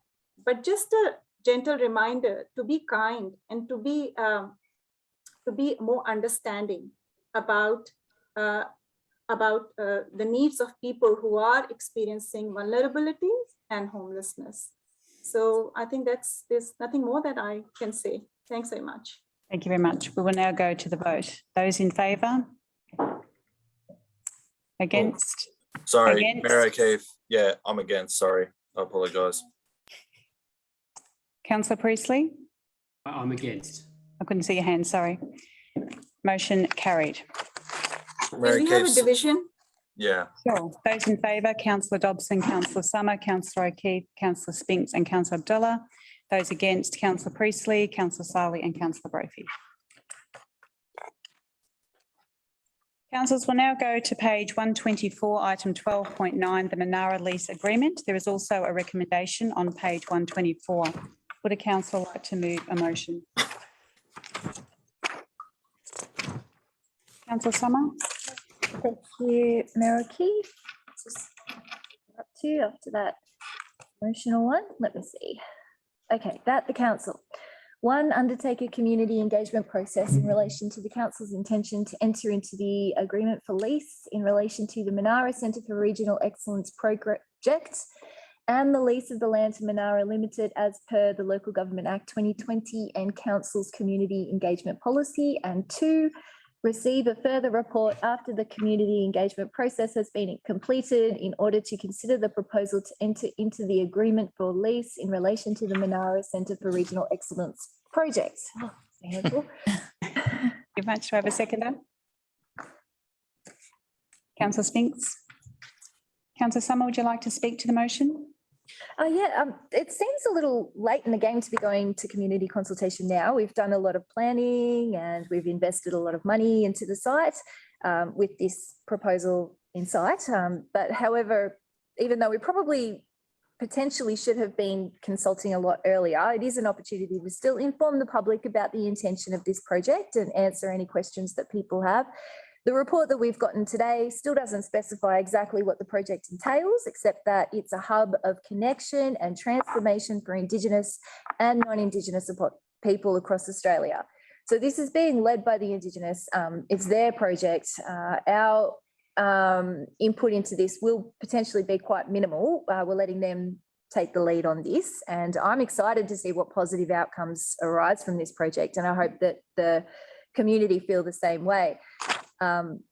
But just a gentle reminder to be kind and to be more understanding about the needs of people who are experiencing vulnerabilities and homelessness. So I think there's nothing more that I can say. Thanks very much. Thank you very much. We will now go to the vote. Those in favour? Against? Sorry, Against? Mayor O'Keefe. Yeah, I'm against. Sorry. I apologise. Councillor Priestley? I'm against. I couldn't see your hand, sorry. Motion carried. Mayor Can we have a O'Keefe's- division? Yeah, Sure. Those in favour, Councillor Dobson, Councillor Summer, Councillor O'Keefe, Councillor Spinks and Councillor Abdullah. Those against, Councillor Priestley, Councillor Siley and Councillor Brophy. Councillors will now go to page 124, item 12.9, the Manara lease agreement. There is also a recommendation on page 124. Would a council like to move a motion? Councillor Summer? Thank you, Mayor O'Keefe. Just up to after that emotional one. Let me see. Okay, that the council. One, undertake a community engagement process in relation to the council's intention to enter into the agreement for lease in relation to the Manara Centre for Regional Excellence project and the lease of the land to Manara Limited as per the Local Government Act 2020 and Council's Community Engagement Policy. And two, receive a further report after the community engagement process has been completed in order to consider the proposal to enter into the agreement for lease in relation to the Manara Centre for Regional Excellence project. Oh, terrible. Thank you very much. Do I have a seconder? Councillor Spinks? Councillor Summer, would you like to speak to the motion? It seems a little late in the game to be going to community consultation now. We've done a lot of planning and we've invested a lot of money into the site with this proposal in sight. But however, even though we probably potentially should have been consulting a lot earlier, it is an opportunity to still inform the public about the intention of this project and answer any questions that people have. The report that we've gotten today still doesn't specify exactly what the project entails, except that it's a hub of connection and transformation for Indigenous and non-Indigenous people across Australia. So this is being led by the Indigenous. It's their project. Our input into this will potentially be quite minimal. We're letting them take the lead on this. And I'm excited to see what positive outcomes arise from this project. And I hope that the community feel the same way. I'm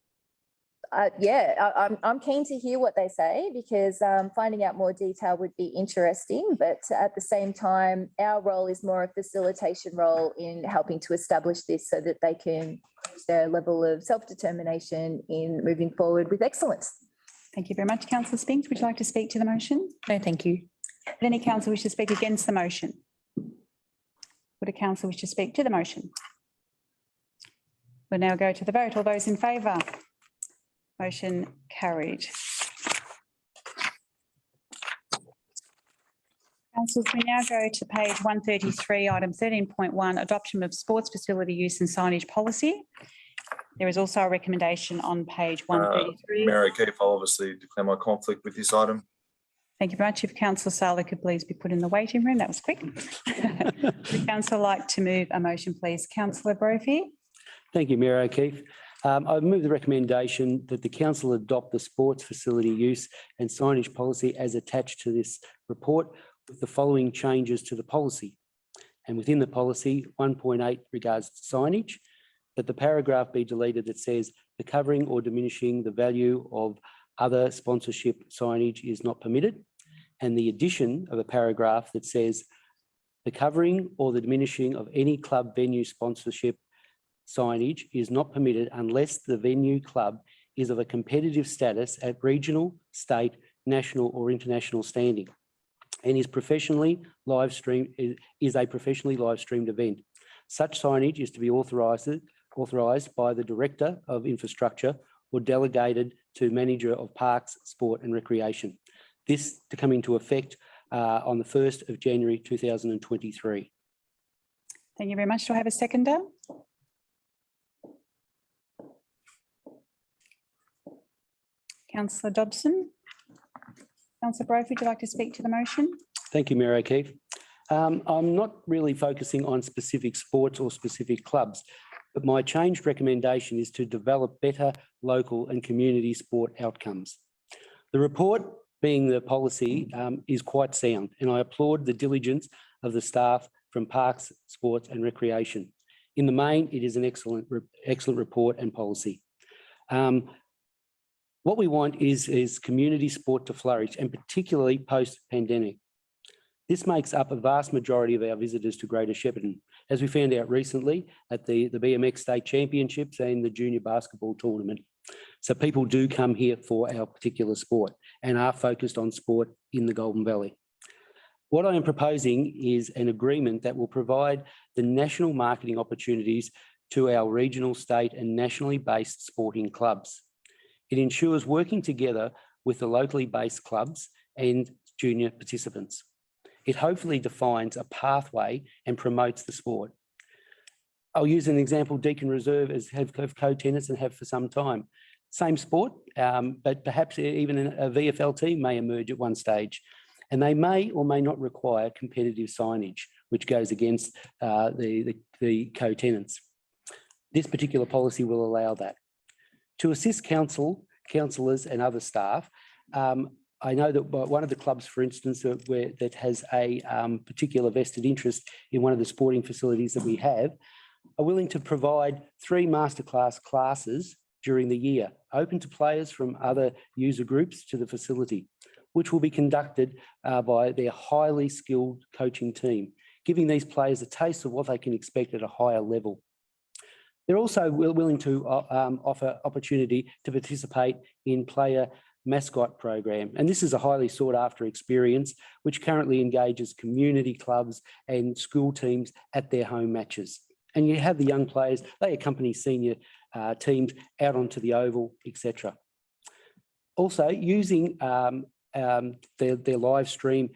keen to hear what they say because finding out more detail would be interesting. But at the same time, our role is more a facilitation role in helping to establish this so that they can reach their level of self-determination in moving forward with excellence. Thank you very much. Councillor Spinks, would you like to speak to the motion? No, thank you. Would any councillor wish to speak against the motion? Would a councillor wish to speak to the motion? We'll now go to the vote. All those in favour? Motion carried. Councillors, we now go to page 133, item 13.1, adoption of sports facility use and signage policy. There is also a recommendation on page 133. Mayor O'Keefe, I'll obviously declare my conflict with this item. Thank you very much. If Councillor Sala could please be put in the waiting room, that was quick. Would the councillor like to move a motion, please? Councillor Brophy? Thank you, Mayor O'Keefe. I move the recommendation that the council adopt the sports facility use and signage policy as attached to this report with the following changes to the policy. And within the policy, 1.8 regards to signage, that the paragraph be deleted that says the covering or diminishing the value of other sponsorship signage is not permitted. And the addition of a paragraph that says the covering or the diminishing of any club venue sponsorship signage is not permitted unless the venue club is of a competitive status at regional, state, national or international standing and is a professionally live streamed event. Such signage is to be authorised by the Director of Infrastructure or delegated to Manager of Parks, Sport and Recreation. This to come into effect on the 1st of January 2023. Thank you very much. Do I have a seconder? Councillor Dobson. Councillor Brophy, would you like to speak to the motion? Thank you, Mayor O'Keefe. I'm not really focusing on specific sports or specific clubs, but my changed recommendation is to develop better local and community sport outcomes. The report, being the policy, is quite sound, and I applaud the diligence of the staff from Parks, Sports and Recreation. In the main, it is an excellent report and policy. What we want is community sport to flourish, and particularly post-pandemic. This makes up a vast majority of our visitors to Greater Shepparton, as we found out recently at the BMX State Championships and the Junior Basketball Tournament. So people do come here for our particular sport and are focused on sport in the Golden Valley. What I am proposing is an agreement that will provide the national marketing opportunities to our regional, state and nationally based sporting clubs. It ensures working together with the locally based clubs and junior participants. It hopefully defines a pathway and promotes the sport. I'll use an example. Deakin Reserve have co-tenants and have for some time. Same sport, but perhaps even a VFL team may emerge at one stage, and they may or may not require competitive signage, which goes against the co-tenants. This particular policy will allow that. To assist councillors and other staff, I know that one of the clubs, for instance, that has a particular vested interest in one of the sporting facilities that we have, are willing to provide 3 masterclass classes during the year, open to players from other user groups to the facility, which will be conducted by their highly skilled coaching team, giving these players a taste of what they can expect at a higher level. They're also willing to offer opportunity to participate in player mascot program. And this is a highly sought after experience, which currently engages community clubs and school teams at their home matches. And you have the young players, they accompany senior teams out onto the oval, etc. Also, using their live stream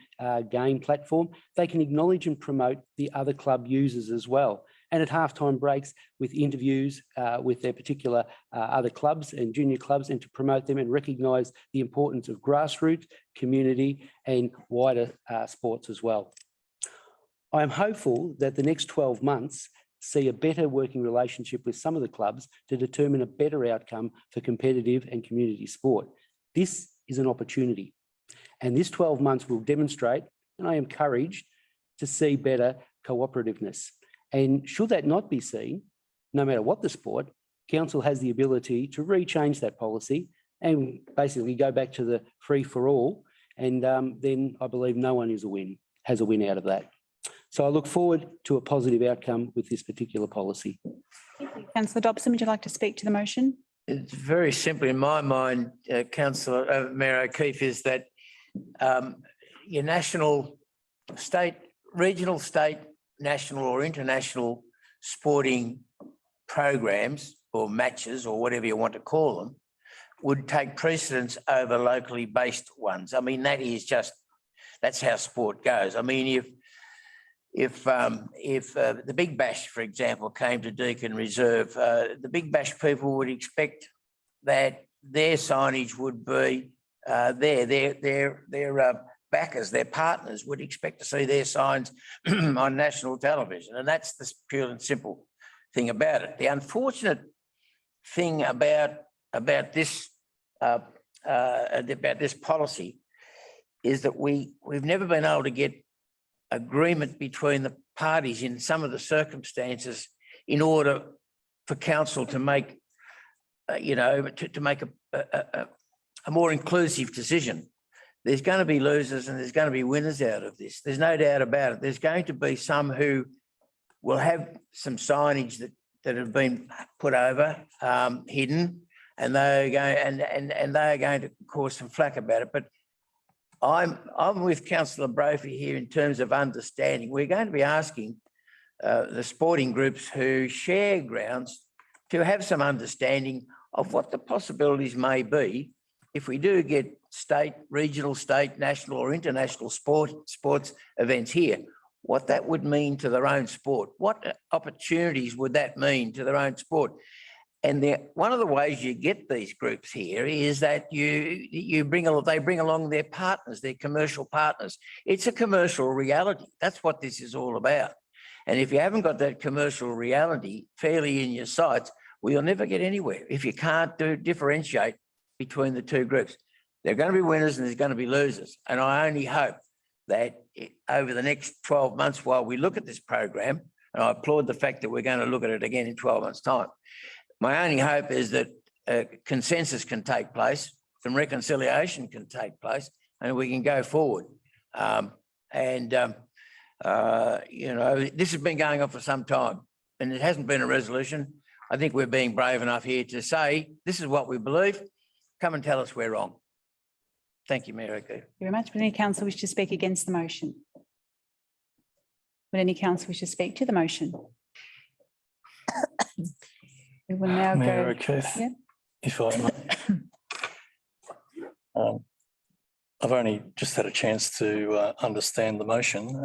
game platform, they can acknowledge and promote the other club users as well. And at halftime breaks with interviews with their particular other clubs and junior clubs, and to promote them and recognise the importance of grassroots, community and wider sports as well. I am hopeful that the next 12 months see a better working relationship with some of the clubs to determine a better outcome for competitive and community sport. This is an opportunity, and this 12 months will demonstrate, and I am encouraged to see better cooperativeness. And should that not be seen, no matter what the sport, council has the ability to rechange that policy and basically go back to the free for all. And then I believe no one has a win out of that. So I look forward to a positive outcome with this particular policy. Councillor Dobson, would you like to speak to the motion? It's very simple in my mind, Councillor Mayor O'Keefe, is that your national, state, regional, state, national or international sporting programs or matches or whatever you want to call them would take precedence over locally based ones. I mean, that's how sport goes. I mean, if the Big Bash, for example, came to Deakin Reserve, the Big Bash people would expect that their signage would be their backers, their partners would expect to see their signs on national television. And that's the pure and simple thing about it. The unfortunate thing about this policy is that we've never been able to get agreement between the parties in some of the circumstances in order for council to make, to make a more inclusive decision. There's going to be losers and there's going to be winners out of this. There's no doubt about it. There's going to be some who will have some signage that have been put over, hidden, and they're going to cause some flack about it. But I'm with Councillor Brophy here in terms of understanding. We're going to be asking the sporting groups who share grounds to have some understanding of what the possibilities may be if we do get state, regional, state, national or international sports events here, what that would mean to their own sport. What opportunities would that mean to their own sport? And one of the ways you get these groups here is that they bring along their partners, their commercial partners. It's a commercial reality. That's what this is all about. And if you haven't got that commercial reality fairly in your sights, well, you'll never get anywhere if you can't differentiate between the two groups. There are going to be winners and there's going to be losers. And I only hope that over the next 12 months while we look at this program, And I applaud the fact that we're going to look at it again in 12 months' time. My only hope is that consensus can take place, some reconciliation can take place, and we can go forward. You know, this has been going on for some time and it hasn't been a resolution. I think we're being brave enough here to say, this is what we believe. Come and tell us we're wrong. Thank you, Mayor O'Keefe. Thank you very much. Would any councillor wish to speak against the motion? Would any councillor wish to speak to the motion? We will now Mayor go. O'Keefe, Yep. if I may. I've only just had a chance to understand the motion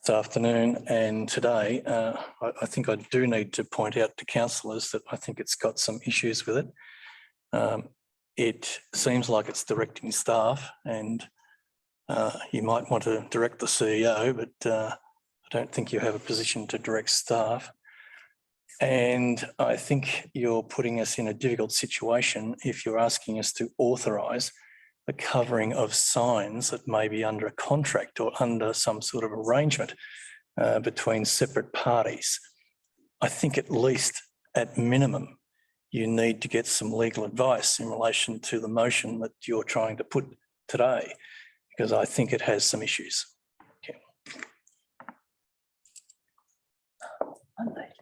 this afternoon and today. I think I do need to point out to councillors that I think it's got some issues with it. It seems like it's directing staff and you might want to direct the CEO, but I don't think you have a position to direct staff. And I think you're putting us in a difficult situation if you're asking us to authorise the covering of signs that may be under a contract or under some sort of arrangement between separate parties. I think at least at minimum, you need to get some legal advice in relation to the motion that you're trying to put today, because I think it has some issues.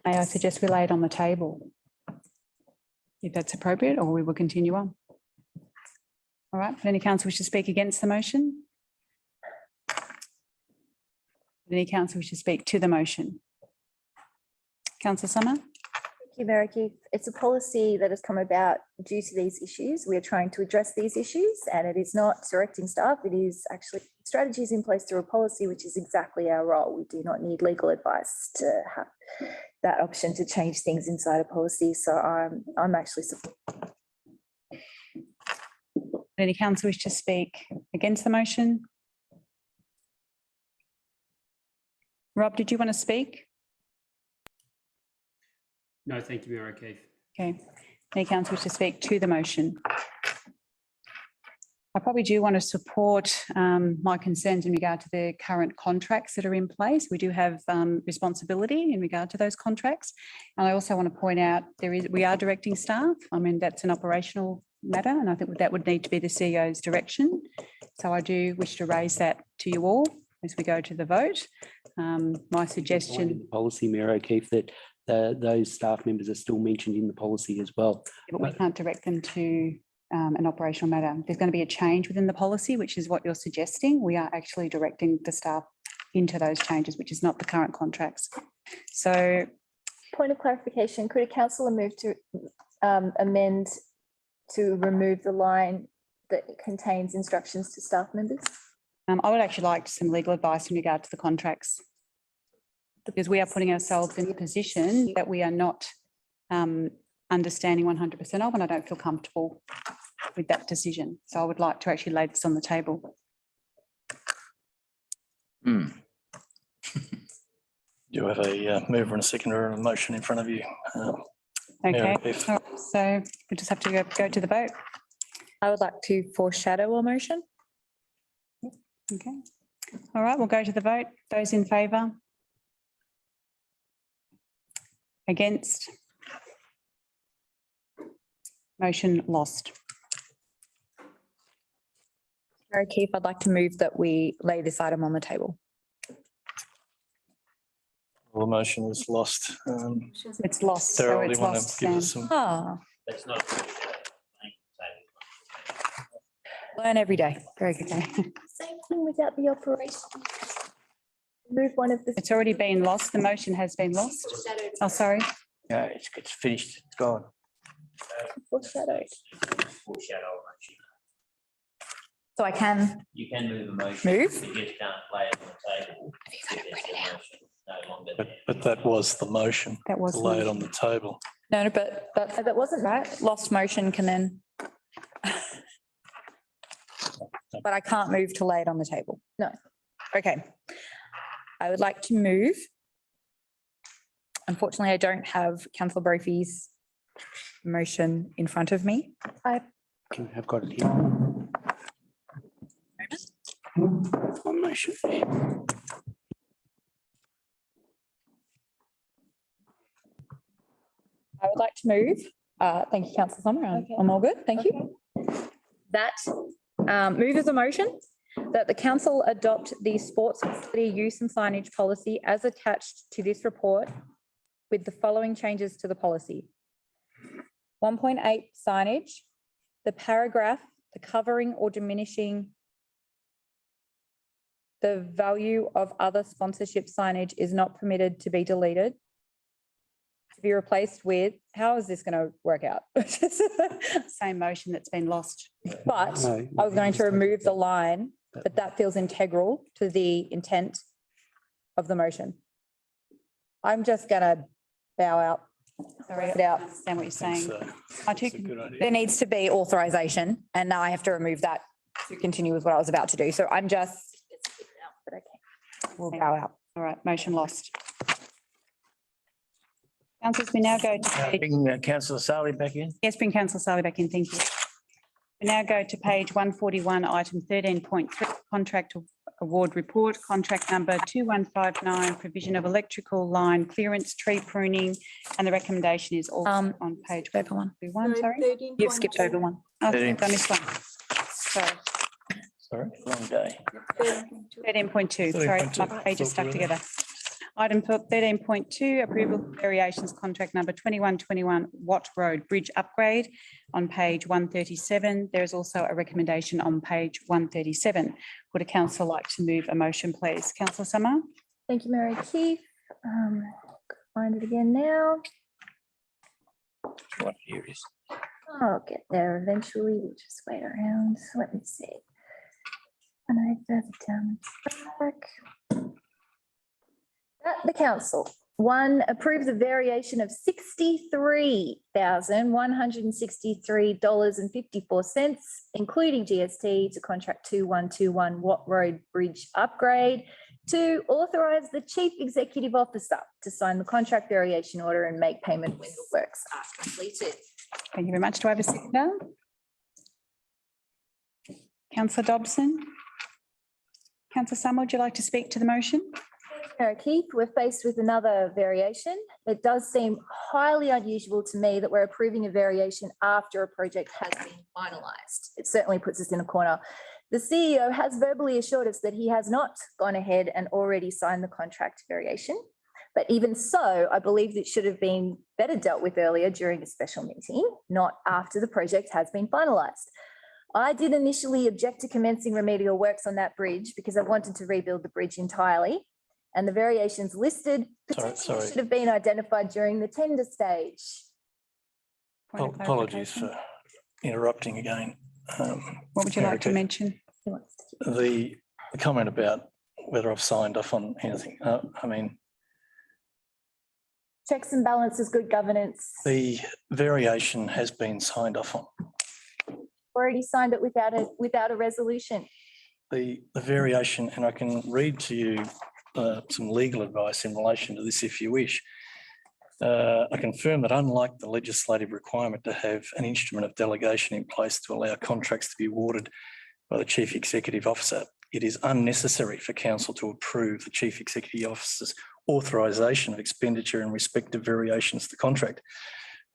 May I suggest we lay it on the table? If that's appropriate, or we will continue on. All right, would any councillor wish to speak against the motion? Would any councillor wish to speak to the motion? Councillor Summer? Thank you, Mayor O'Keefe. It's a policy that has come about due to these issues. We are trying to address these issues, and it is not directing staff. It is actually strategies in place through a policy, which is exactly our role. We do not need legal advice to have that option to change things inside a policy. So I'm actually supporting. Any councillor wish to speak against the motion? Rob, did you want to speak? No, thank you, Mayor O'Keefe. Okay. Any councillor wish to speak to the motion? I probably do want to support my concerns in regard to the current contracts that are in place. We do have responsibility in regard to those contracts. And I also want to point out we are directing staff. I mean, that's an operational matter, and I think that would need to be the CEO's direction. So I do wish to raise that to you all as we go to the vote. My suggestion. Policy, Mayor O'Keefe, that those staff members are still mentioned in the policy as well. But we can't direct them to an operational matter. There's going to be a change within the policy, which is what you're suggesting. We are actually directing the staff into those changes, which is not the current contracts. So. Point of clarification, could a councillor move to amend to remove the line that contains instructions to staff members? I would actually like some legal advice in regard to the contracts, because we are putting ourselves in a position that we are not understanding 100% of, and I don't feel comfortable with that decision. So I would like to actually lay this on the table. You have a mover and a seconder and a motion in front of you. Okay, Mayor O'Keefe. all right, so we just have to go to the vote. I would like to foreshadow a motion. Okay, all right, we'll go to the vote. Those in favour? Against? Motion lost. Mayor O'Keefe, I'd like to move that we lay this item on the table. Well, the motion is lost. It's lost, so Darryl, do it's you want lost. to give us some? Ah. Learn every day. Very good. Same thing without the operation. Move one of the. It's already been lost. The motion has been lost. Oh, sorry. Yeah, it's finished. It's gone. Foreshadowed. So I can You can move a motion. move. You just can't lay it on the table. No longer there. But that was the motion. That was To the lay it motion. on the table. No, but That wasn't right. lost motion can then. But I can't move to lay it on the table. No. Okay. I would like to move. Unfortunately, I don't have councillor Brophy's motion in front of me. I've got it here. One motion. I would like to move, thank you, councillor Summer, I'm all good, thank you. That move as a motion that the council adopt the sports facility use and signage policy as attached to this report with the following changes to the policy. 1.8 signage, the paragraph, the covering or diminishing the value of other sponsorship signage is not permitted to be deleted. To be replaced with, how is this going to work out? Same motion that's been lost. But No, I was going to remove the line, but that feels integral to the intent of the motion. I'm just going to bow out. Sorry, Work it out. I understand what you're saying. So I it's a took- good idea. There needs to be authorization, and now I have to remove that to continue with what I was about to do. So I'm just, but okay, we'll bow out. All right, motion lost. Councillors, we now go to, Bring councillor Sally back in. yes, bring councillor Sally back in, thank you. We now go to page 141, item 13.3, contract award report, contract number 2159, provision of electrical line clearance, tree pruning, and the recommendation is also on page Over one. 141, sorry. You've skipped over one. Oh, 13. I missed one. Sorry, Sorry. Long day. 13.2, sorry, 13.2. my pages stuck together. Item 13.2, approval of variations contract number 2121 Watt Road Bridge Upgrade on page 137. There is also a recommendation on page 137. Would a councillor like to move a motion, please? Councillor Summer? Thank you, Mary Keith. Find it again now. What here is? I'll get there eventually. We'll just wait around. Let me see. And I further down the track. That the council, one, approve the variation of $63,163.54, including GST, to contract 2121 Watt Road Bridge Upgrade. Two, authorize the Chief Executive Officer to sign the contract variation order and make payment when the works are completed. Thank you very much. Do I have a seconder? Councillor Dobson? Councillor Summer, would you like to speak to the motion? Mayor Keith, we're faced with another variation. It does seem highly unusual to me that we're approving a variation after a project has been finalised. It certainly puts us in a corner. The CEO has verbally assured us that he has not gone ahead and already signed the contract variation. But even so, I believe it should have been better dealt with earlier during a special meeting, not after the project has been finalised. I did initially object to commencing remedial works on that bridge because I wanted to rebuild the bridge entirely. And the variations listed potentially sorry. should have been identified during the tender stage. Point of Apologies clarification. for interrupting again. What would you like to Mary mention? Who wants to keep- Keith. The comment about whether I've signed off on anything, I mean, Checks and balances, good governance. the variation has been signed off on. Already signed it without a resolution. The variation, and I can read to you some legal advice in relation to this if you wish. I confirm that unlike the legislative requirement to have an instrument of delegation in place to allow contracts to be awarded by the Chief Executive Officer, it is unnecessary for Council to approve the Chief Executive Officer's authorisation of expenditure in respect of variations to the contract.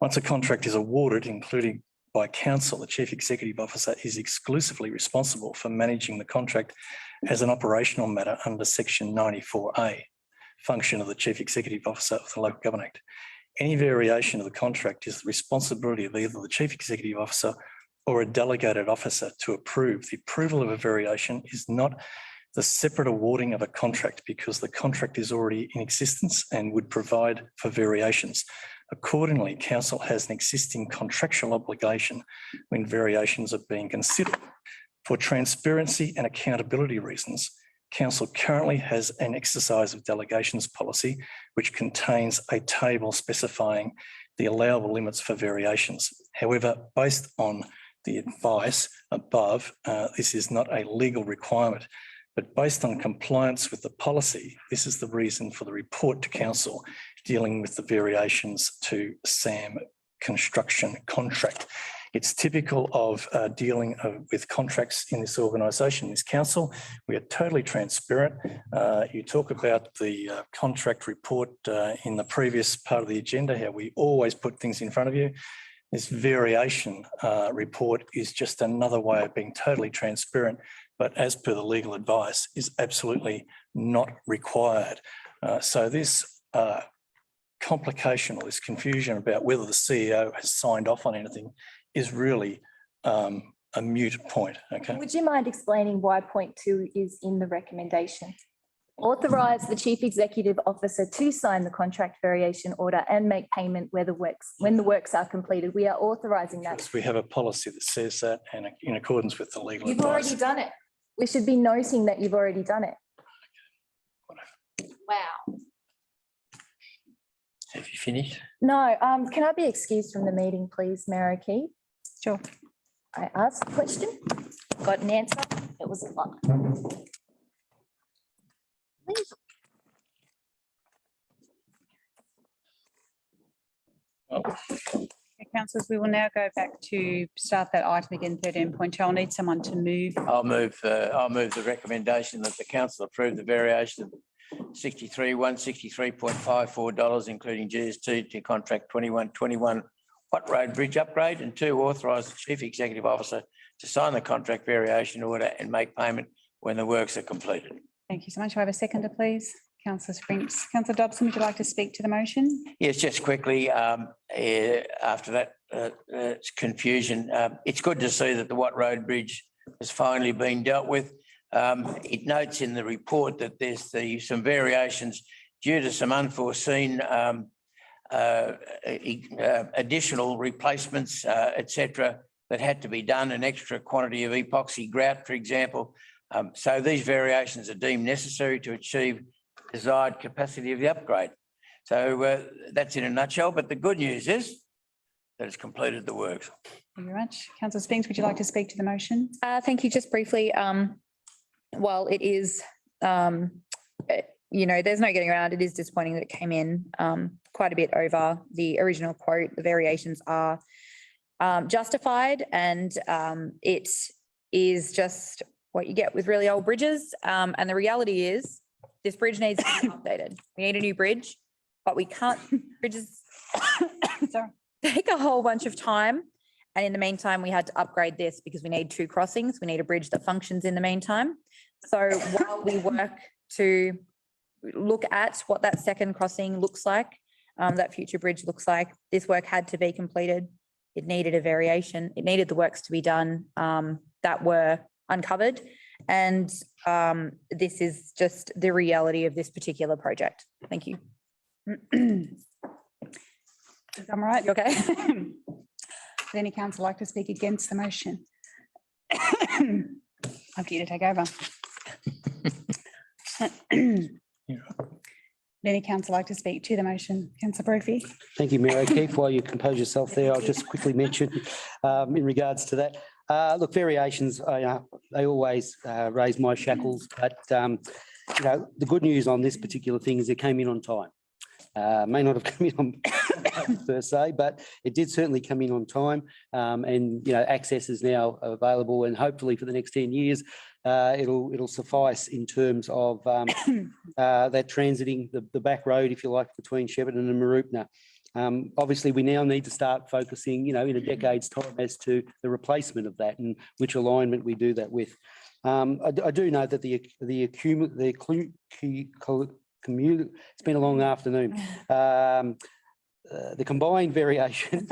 Once a contract is awarded, including by Council, the Chief Executive Officer is exclusively responsible for managing the contract as an operational matter under Section 94A, function of the Chief Executive Officer of the Local Government Act. Any variation of the contract is the responsibility of either the Chief Executive Officer or a delegated officer to approve. The approval of a variation is not the separate awarding of a contract because the contract is already in existence and would provide for variations. Accordingly, Council has an existing contractual obligation when variations are being considered. For transparency and accountability reasons, Council currently has an exercise of delegations policy which contains a table specifying the allowable limits for variations. However, based on the advice above, this is not a legal requirement, but based on compliance with the policy, this is the reason for the report to Council dealing with the variations to SAM construction contract. It's typical of dealing with contracts in this organisation, this council. We are totally transparent. You talk about the contract report in the previous part of the agenda, how we always put things in front of you. This variation report is just another way of being totally transparent, but as per the legal advice, is absolutely not required. So this complication or this confusion about whether the CEO has signed off on anything is really a moot point. Okay. Would you mind explaining why point 2 is in the recommendation? Authorise the Chief Executive Officer to sign the contract variation order and make payment when the works are completed. We are authorising that. Because we have a policy that says that, and in accordance with the legal You've advice. already done it. We should be noting that you've already done it. Wow. Have you finished? No, can I be excused from the meeting, please, Mayor O'Keefe? Sure. I asked a question, got an answer. It was a lot. Councillors, we will now go back to start that item again, 13.2. I'll need someone to move. I'll move the recommendation that the council approve the variation of $63,163.54, including GST to contract 2121 Watt Road Bridge upgrade, and 2, authorise the Chief Executive Officer to sign the contract variation order and make payment when the works are completed. Thank you so much. Do I have a seconder, please? Councillor Springs. Councillor Dobson, would you like to speak to the motion? Yes, just quickly, after that confusion, it's good to see that the Watt Road Bridge has finally been dealt with. It notes in the report that there's some variations due to some unforeseen additional replacements, etc., that had to be done, an extra quantity of epoxy grout, for example. So these variations are deemed necessary to achieve desired capacity of the upgrade. So that's in a nutshell, but the good news is that it's completed the works. Thank you very much. Councillor Spinks, would you like to speak to the motion? Thank you. Just briefly, while it is, there's no getting around, it is disappointing that it came in quite a bit over the original quote. The variations are justified, and it is just what you get with really old bridges. And the reality is this bridge needs to be updated. We need a new bridge, but we can't, bridges sorry, take a whole bunch of time. And in the meantime, we had to upgrade this because we need 2 crossings. We need a bridge that functions in the meantime. So while we work to look at what that second crossing looks like, that future bridge looks like, this work had to be completed. It needed a variation. It needed the works to be done that were uncovered. And this is just the reality of this particular project. Thank you. I'm right. You okay? Would any councillor like to speak against the motion? Up to you to take over. Would any councillor like to speak to the motion? Councillor Brophy. Thank you, Mayor O'Keefe. While you compose yourself there, I'll just quickly mention in regards to that. Look, variations, they always raise my shackles, but the good news on this particular thing is it came in on time. May not have come in on per se, but it did certainly come in on time, and access is now available, and hopefully for the next 10 years it'll suffice in terms of that transiting the back road, if you like, between Shepparton and Mooroopna. Obviously, we now need to start focusing, in a decade's time as to the replacement of that and which alignment we do that with. I do know that it's been a long afternoon. The combined variation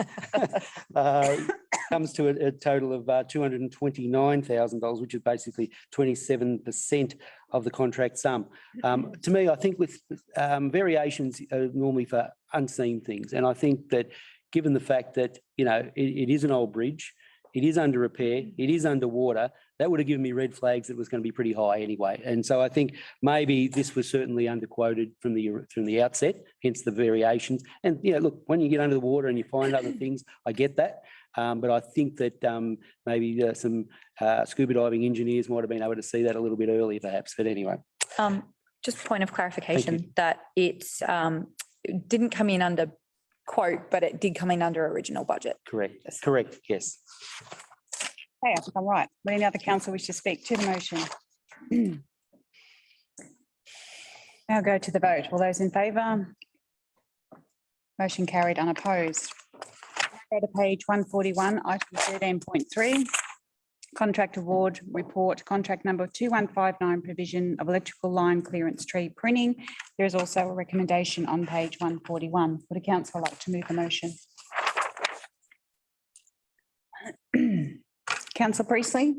comes to a total of $229,000, which is basically 27% of the contract sum. To me, I think with variations are normally for unseen things. And I think that given the fact that, it is an old bridge, it is under repair, it is underwater, that would have given me red flags that it was going to be pretty high anyway. And so I think maybe this was certainly underquoted from the outset, hence the variations. And, look, when you get under the water and you find other things, I get that. But I think that maybe some scuba diving engineers might have been able to see that a little bit earlier perhaps. But anyway. Just point of clarification that it didn't come in under quote, but it did come in under original budget. Correct, Yes. correct, yes. Okay, I think I'm right. Would any other council wish to speak to the motion? Now go to the vote. All those in favour? Motion carried unopposed. Go to page 141, item 13.3. Contract award report, contract number 2159, provision of electrical line clearance tree pruning. There is also a recommendation on page 141. Would a council like to move the motion? Councillor Priestley?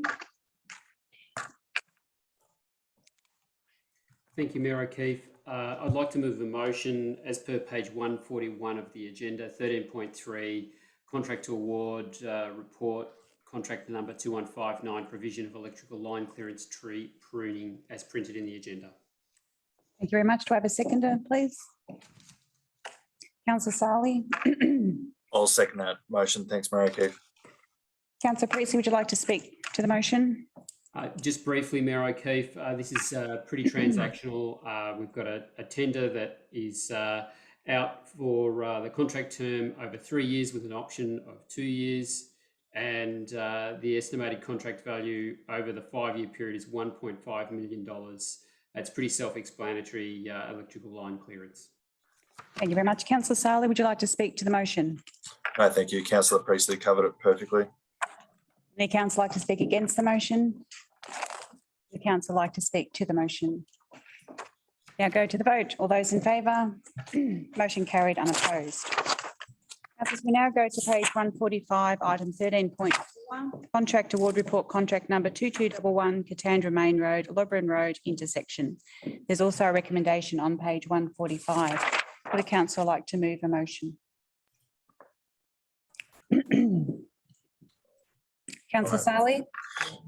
Thank you, Mayor O'Keefe. I'd like to move the motion as per page 141 of the agenda, 13.3, contract to award report, contract number 2159, provision of electrical line clearance tree pruning as printed in the agenda. Thank you very much. Do I have a seconder, please? Councillor Sali? I'll second that motion. Thanks, Mayor O'Keefe. Councillor Priestley, would you like to speak to the motion? Just briefly, Mayor O'Keefe, this is pretty transactional. We've got a tender that is out for the contract term over 3 years with an option of 2 years. And the estimated contract value over the 5-year period is $1.5 million. That's pretty self-explanatory, electrical line clearance. Thank you very much. Councillor Sali, would you like to speak to the motion? No, thank you. Councillor Priestley covered it perfectly. Any council like to speak against the motion? The council like to speak to the motion? Now go to the vote. All those in favour? Motion carried unopposed. Councillors, we now go to page 145, item 13.4, contract award report, contract number 2211, Katandra Main Road, Lobran Road intersection. There's also a recommendation on page 145. Would the council like to move a motion? Councillor Sali?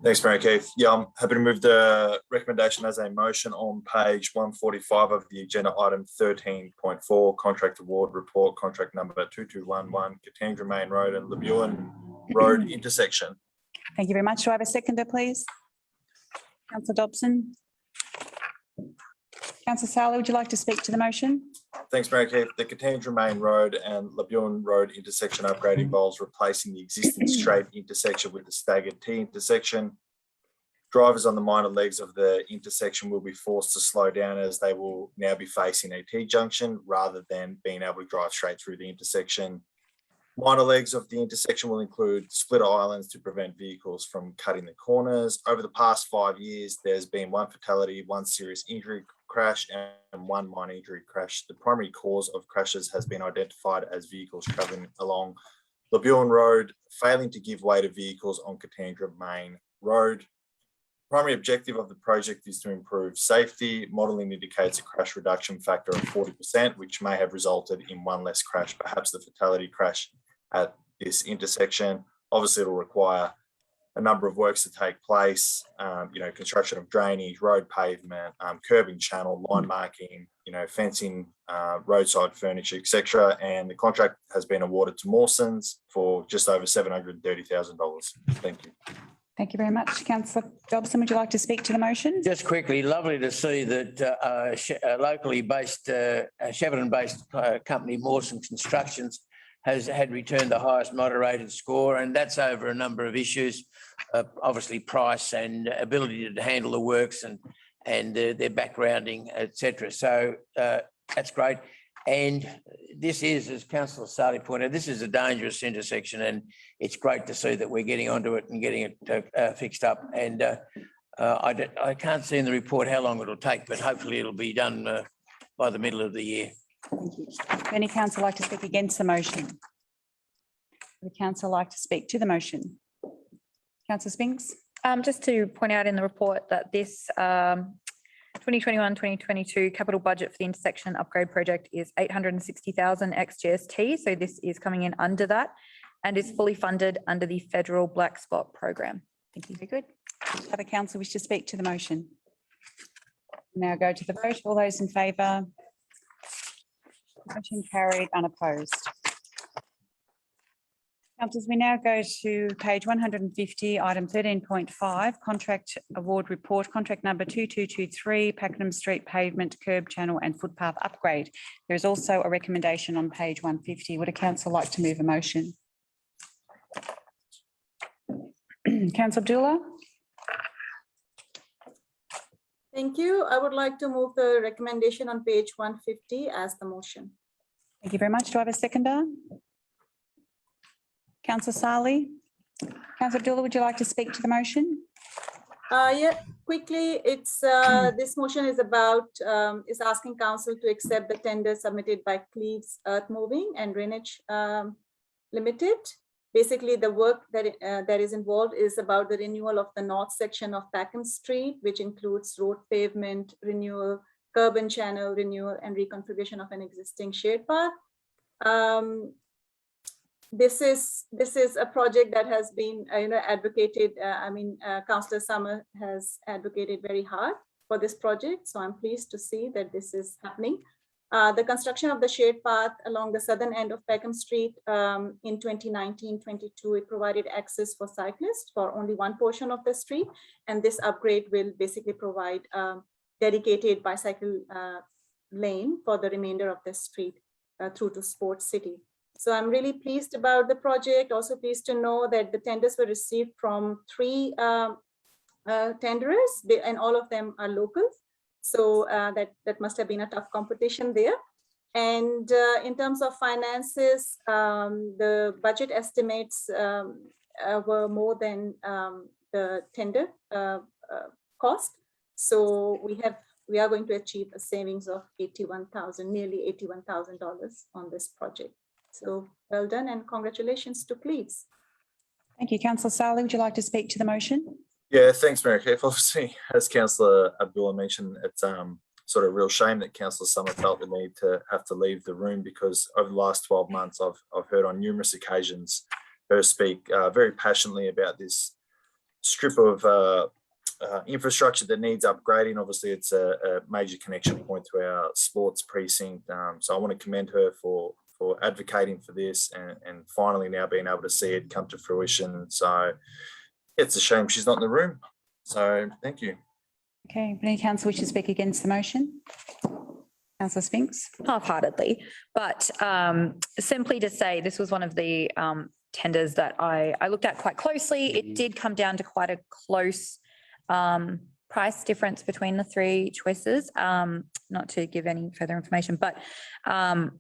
Thanks, Mayor O'Keefe. Yeah, I'm happy to move the recommendation as a motion on page 145 of the agenda, item 13.4, contract award report, contract number 2211, Katandra Main Road and Lebuan Road intersection. Thank you very much. Do I have a seconder, please? Councillor Dobson? Councillor Sali, would you like to speak to the motion? Thanks, Mayor O'Keefe. The Katandra Main Road and Lebuan Road intersection upgrade involves replacing the existing straight intersection with the staggered T intersection. Drivers on the minor legs of the intersection will be forced to slow down as they will now be facing a T junction rather than being able to drive straight through the intersection. Minor legs of the intersection will include split islands to prevent vehicles from cutting the corners. Over the past 5 years, there's been 1 fatality, 1 serious injury crash and 1 minor injury crash. The primary cause of crashes has been identified as vehicles travelling along Lebuan Road, failing to give way to vehicles on Katandra Main Road. Primary objective of the project is to improve safety. Modelling indicates a crash reduction factor of 40%, which may have resulted in 1 less crash, perhaps the fatality crash at this intersection. Obviously, it'll require a number of works to take place, construction of drainage, road pavement, curbing channel, line marking, fencing, roadside furniture, etc. And the contract has been awarded to Mawsons for just over $730,000. Thank you. Thank you very much. Councillor Dobson, would you like to speak to the motion? Just quickly, lovely to see that locally based, Shepparton-based company Mawson Constructions has had returned the highest moderated score, and that's over a number of issues, obviously price and ability to handle the works and their backgrounding, etc. So that's great. And this is, as Councillor Sali pointed out, this is a dangerous intersection, and it's great to see that we're getting onto it and getting it fixed up. And I can't see in the report how long it'll take, but hopefully it'll be done by the middle of the year. Thank you. Would any council like to speak against the motion? Would the council like to speak to the motion? Councillor Spinks? Just to point out in the report that this 2021-2022 capital budget for the intersection upgrade project is 860,000 ex-GST. So this is coming in under that and is fully funded under the federal Black Spot program. Thank you. Very good. Other council wish to speak to the motion? Now go to the vote. All those in favour? Motion carried unopposed. Councillors, we now go to page 150, item 13.5, contract award report, contract number 2223, Pakenham Street pavement, curb channel and footpath upgrade. There is also a recommendation on page 150. Would a council like to move a motion? Councillor Abdullah? Thank you. I would like to move the recommendation on page 150 as the motion. Thank you very much. Do I have a seconder? Councillor Sali? Councillor Abdullah, would you like to speak to the motion? Yeah, quickly, it's this motion is about is asking council to accept the tender submitted by Cleves Earth Moving and Drainage Limited. Basically, the work that is involved is about the renewal of the north section of Pakenham Street, which includes road pavement renewal, curb and channel renewal, and reconfiguration of an existing shared path. This is a project that has been advocated. Councillor Summer has advocated very hard for this project, so I'm pleased to see that this is happening. The construction of the shared path along the southern end of Peckham Street in 2019-22, it provided access for cyclists for only one portion of the street, and this upgrade will basically provide dedicated bicycle lane for the remainder of the street through to Sports City. So I'm really pleased about the project. Also pleased to know that the tenders were received from 3 tenderers, and all of them are locals. So that must have been a tough competition there. And in terms of finances, the budget estimates were more than the tender cost. So we are going to achieve a savings of nearly $81,000 on this project. So well done and congratulations to Cleves. Thank you. Councillor Sali, would you like to speak to the motion? Yeah, thanks, Mary Keith. Obviously, as Councillor Abdullah mentioned, it's sort of a real shame that Councillor Summer felt the need to have to leave the room, because over the last 12 months, I've heard on numerous occasions her speak very passionately about this strip of infrastructure that needs upgrading. Obviously, it's a major connection point to our sports precinct. So I want to commend her for advocating for this and finally now being able to see it come to fruition. So it's a shame she's not in the room. So thank you. Okay, any council wish to speak against the motion? Councillor Spinks? Half-heartedly, but simply to say this was one of the tenders that I looked at quite closely. It did come down to quite a close price difference between the 3 choices, not to give any further information, but I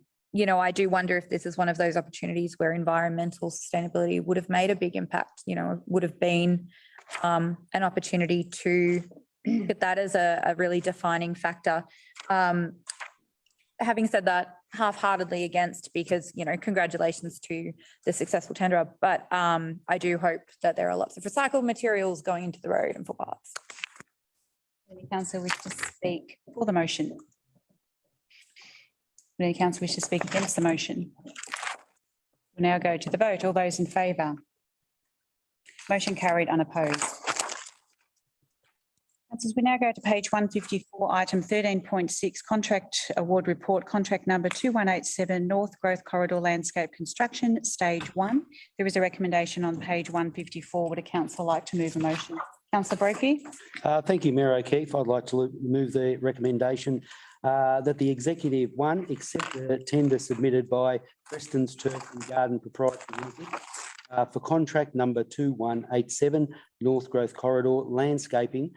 do wonder if this is one of those opportunities where environmental sustainability would have made a big impact, would have been an opportunity to look at that as a really defining factor. Having said that, half-heartedly against, because, congratulations to the successful tenderer, but I do hope that there are lots of recycled materials going into the road and footpaths. Any council wish to speak for the motion? Any council wish to speak against the motion? We'll now go to the vote. All those in favour? Motion carried unopposed. Councillors, we now go to page 154, item 13.6, contract award report, contract number 2187, North Growth Corridor Landscape Construction, stage 1. There is a recommendation on page 154. Would a council like to move a motion? Councillor Brophy? Thank you, Mayor O'Keefe. I'd like to move the recommendation that the executive, 1, accept the tender submitted by Preston's Turf and Garden Proprietary Limited for contract number 2187, North Growth Corridor Landscaping,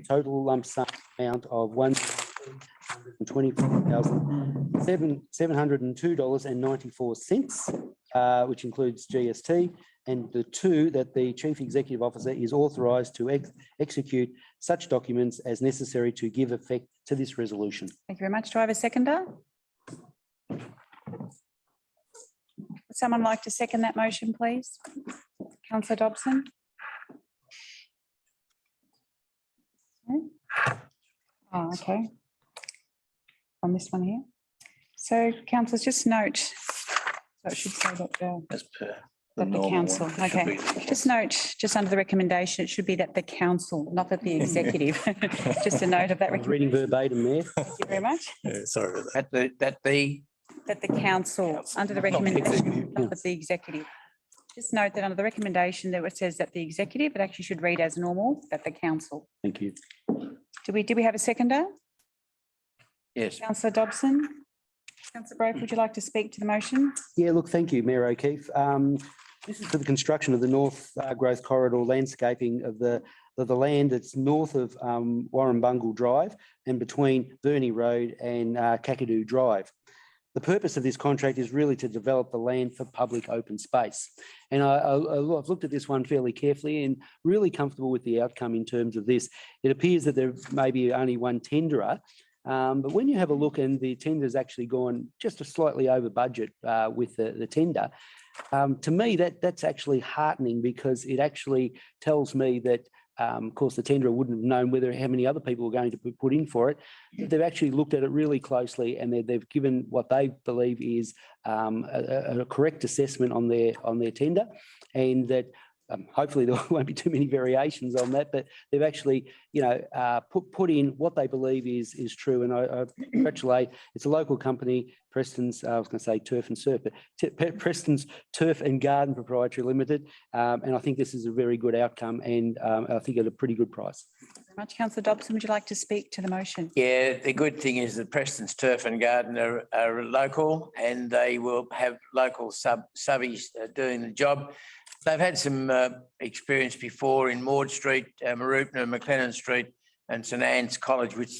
total lump sum amount of $1,225,702.94, which includes GST, and the 2, that the Chief Executive Officer is authorised to execute such documents as necessary to give effect to this resolution. Thank you very much. Do I have a seconder? Would someone like to second that motion, please? Councillor Dobson? Oh, okay. On this one here. So councillors, just note, so it should say that As per that the council, okay. Just note, just under the recommendation, it should be that the council, not that the executive. Just a note of that. I was reading verbatim there. Thank you very much. Sorry about that. That the council, under the recommendation, not that the executive. Just note that under the recommendation that it says that the executive, it actually should read as normal, that the council. Thank you. Do we have a seconder? Yes. Councillor Dobson? Councillor Brove, would you like to speak to the motion? Yeah, look, thank you, Mayor O'Keefe. This is for the construction of the North Growth Corridor landscaping of the land that's north of Warrumbungle Drive and between Burney Road and Kakadu Drive. The purpose of this contract is really to develop the land for public open space. And I've looked at this one fairly carefully and really comfortable with the outcome in terms of this. It appears that there may be only one tenderer, but when you have a look and the tender's actually gone just a slightly over budget with the tender, to me, that's actually heartening because it actually tells me that, of course, the tenderer wouldn't have known how many other people were going to be put in for it. They've actually looked at it really closely and they've given what they believe is a correct assessment on their tender, and that hopefully there won't be too many variations on that, but they've actually, put in what they believe is true. And I congratulate, it's a local company, Preston's, I was going to say Turf and Surf, but Preston's Turf and Garden Proprietary Limited. And I think this is a very good outcome and I think at a pretty good price. Very much. Councillor Dobson, would you like to speak to the motion? Yeah, the good thing is that Preston's Turf and Garden are local and they will have local subbies doing the job. They've had some experience before in Maud Street, Maroopna, McLennan Street and St Anne's College, which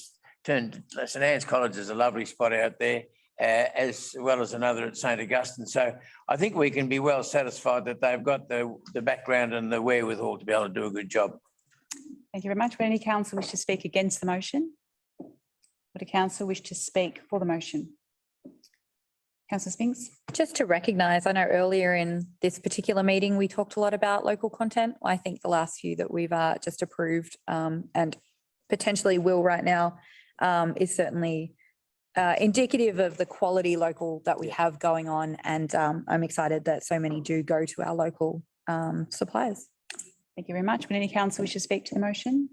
St Anne's College is a lovely spot out there, as well as another at St Augustine. So I think we can be well satisfied that they've got the background and the wherewithal to be able to do a good job. Thank you very much. Would any council wish to speak against the motion? Would a council wish to speak for the motion? Councillor Spinks? Just to recognise, I know earlier in this particular meeting, we talked a lot about local content. I think the last few that we've just approved and potentially will right now is certainly indicative of the quality local that we have going on. And I'm excited that so many do go to our local suppliers. Thank you very much. Would any council wish to speak to the motion?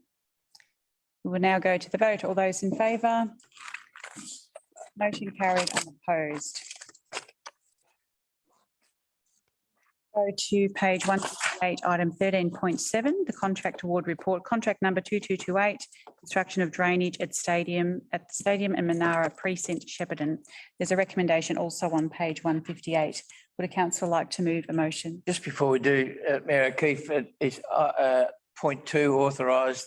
We will now go to the vote. All those in favour? Motion carried, unopposed. Go to page 158, item 13.7, the contract award report, contract number 2228, construction of drainage at the stadium and Manara Precinct, Shepparton. There's a recommendation also on page 158. Would a council like to move a motion? Just before we do, Mayor O'Keefe, is point 2 authorise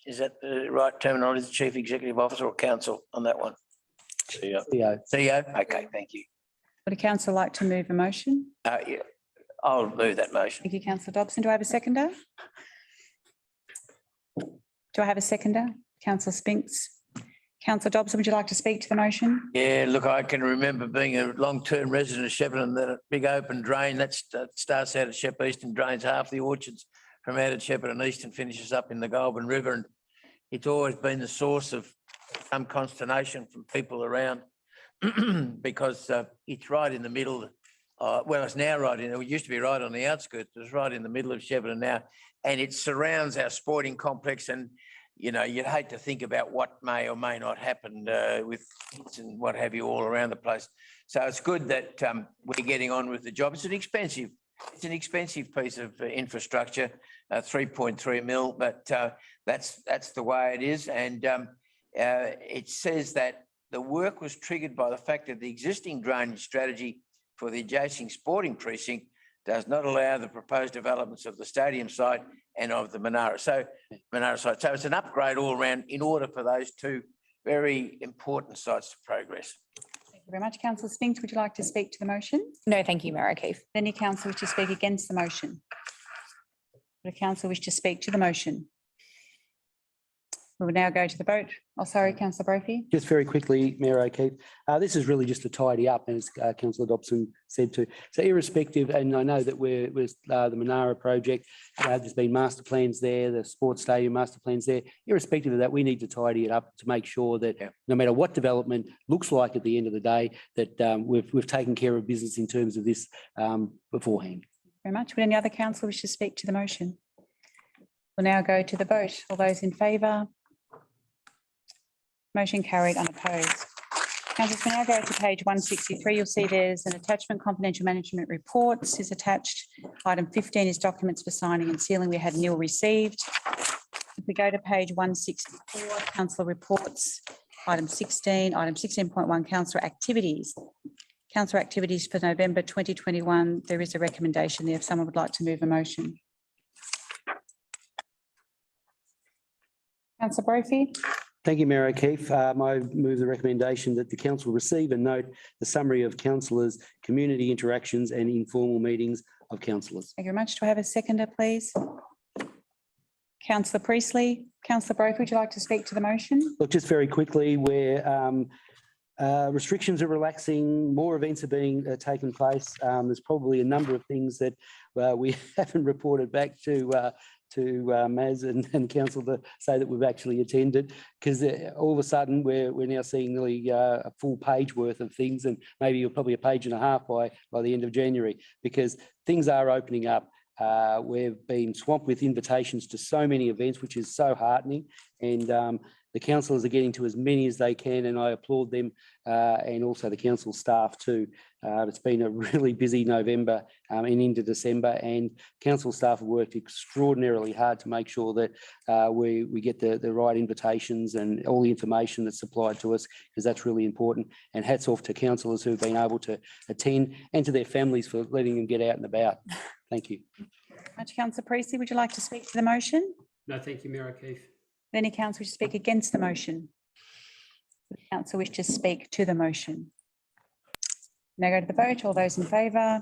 is that the right terminology, the Chief Executive Officer or Council on that one? CEO. CEO, okay, thank you. Would a council like to move a motion? Yeah, I'll move that motion. Thank you, councillor Dobson. Do I have a seconder? Do I have a seconder? Councillor Spinks. Councillor Dobson, would you like to speak to the motion? Yeah, look, I can remember being a long-term resident of Shepparton, that big open drain that starts out at Shepparton East and drains half the orchards from out at Shepparton East and finishes up in the Goulburn River. And it's always been the source of some consternation from people around because it's right in the middle. Well, it's now right in, it used to be right on the outskirts, it's right in the middle of Shepparton now, and it surrounds our sporting complex. And, you'd hate to think about what may or may not happen with kids and what have you all around the place. So it's good that we're getting on with the job. It's an expensive piece of infrastructure, 3.3 mil, but that's the way it is. And it says that the work was triggered by the fact that the existing drainage strategy for the adjacent sporting precinct does not allow the proposed developments of the stadium site and of the Manara site. So it's an upgrade all around in order for those two very important sites to progress. Thank you very much. Councillor Spinks, would you like to speak to the motion? No, thank you, Mayor O'Keefe. Any council wish to speak against the motion? Would a council wish to speak to the motion? We will now go to the vote. Oh, sorry, councillor Brophy. Just very quickly, Mayor O'Keefe, this is really just to tidy up, as councillor Dobson said too. So irrespective, and I know that we're the Manara project, there's been master plans there, the sports stadium master plans there. Irrespective of that, we need to tidy it up to make sure that no matter what development looks like at the end of the day, that we've taken care of business in terms of this beforehand. Very much. Would any other council wish to speak to the motion? We'll now go to the vote. All those in favour? Motion carried, unopposed. Councillors, we now go to page 163. You'll see there's an attachment, confidential management reports is attached. Item 15 is documents for signing and sealing. We had nil received. If we go to page 164, councillor reports, item 16, item 16.1, councillor activities. Councillor activities for November 2021, there is a recommendation there if someone would like to move a motion. Councillor Brophy. Thank you, Mayor O'Keefe. I move the recommendation that the council receive and note the summary of councillors' community interactions and informal meetings of councillors. Thank you very much. Do I have a seconder, please? Councillor Priestley. Councillor Brophy, would you like to speak to the motion? Look, just very quickly, where restrictions are relaxing, more events are being taken place. There's probably a number of things that we haven't reported back to Maz and council to say that we've actually attended, because all of a sudden we're now seeing nearly a full page worth of things, and maybe probably a page and a half by the end of January, because things are opening up. We've been swamped with invitations to so many events, which is so heartening, and the councillors are getting to as many as they can, and I applaud them, and also the council staff too. It's been a really busy November and into December, and council staff have worked extraordinarily hard to make sure that we get the right invitations and all the information that's supplied to us, because that's really important. And hats off to councillors who've been able to attend, and to their families for letting them get out and about. Thank you. Much. Councillor Priestley, would you like to speak to the motion? No, thank you, Mayor O'Keefe. Any council wish to speak against the motion? Council wish to speak to the motion? Now go to the vote. All those in favour?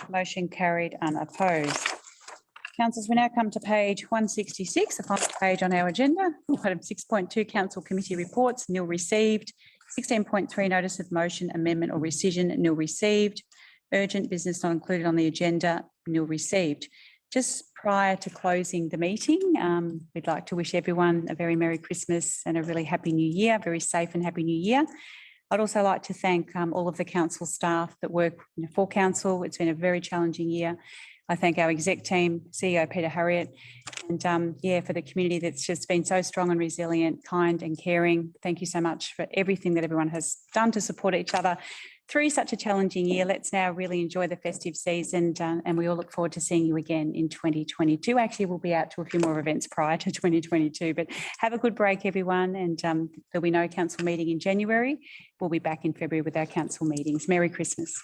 Motion carried unopposed. Councillors, we now come to page 166, the final page on our agenda. Item 6.2, council committee reports, nil received. 16.3, notice of motion, amendment or rescission, nil received. Urgent business not included on the agenda, nil received. Just prior to closing the meeting, we'd like to wish everyone a very Merry Christmas and a really Happy New Year, very safe and Happy New Year. I'd also like to thank all of the council staff that work for council. It's been a very challenging year. I thank our exec team, CEO Peter Harriott, and for the community that's just been so strong and resilient, kind and caring. Thank you so much for everything that everyone has done to support each other through such a challenging year. Let's now really enjoy the festive season, and we all look forward to seeing you again in 2022. Actually, we'll be out to a few more events prior to 2022, but have a good break, everyone, and there'll be no council meeting in January. We'll be back in February with our council meetings. Merry Christmas.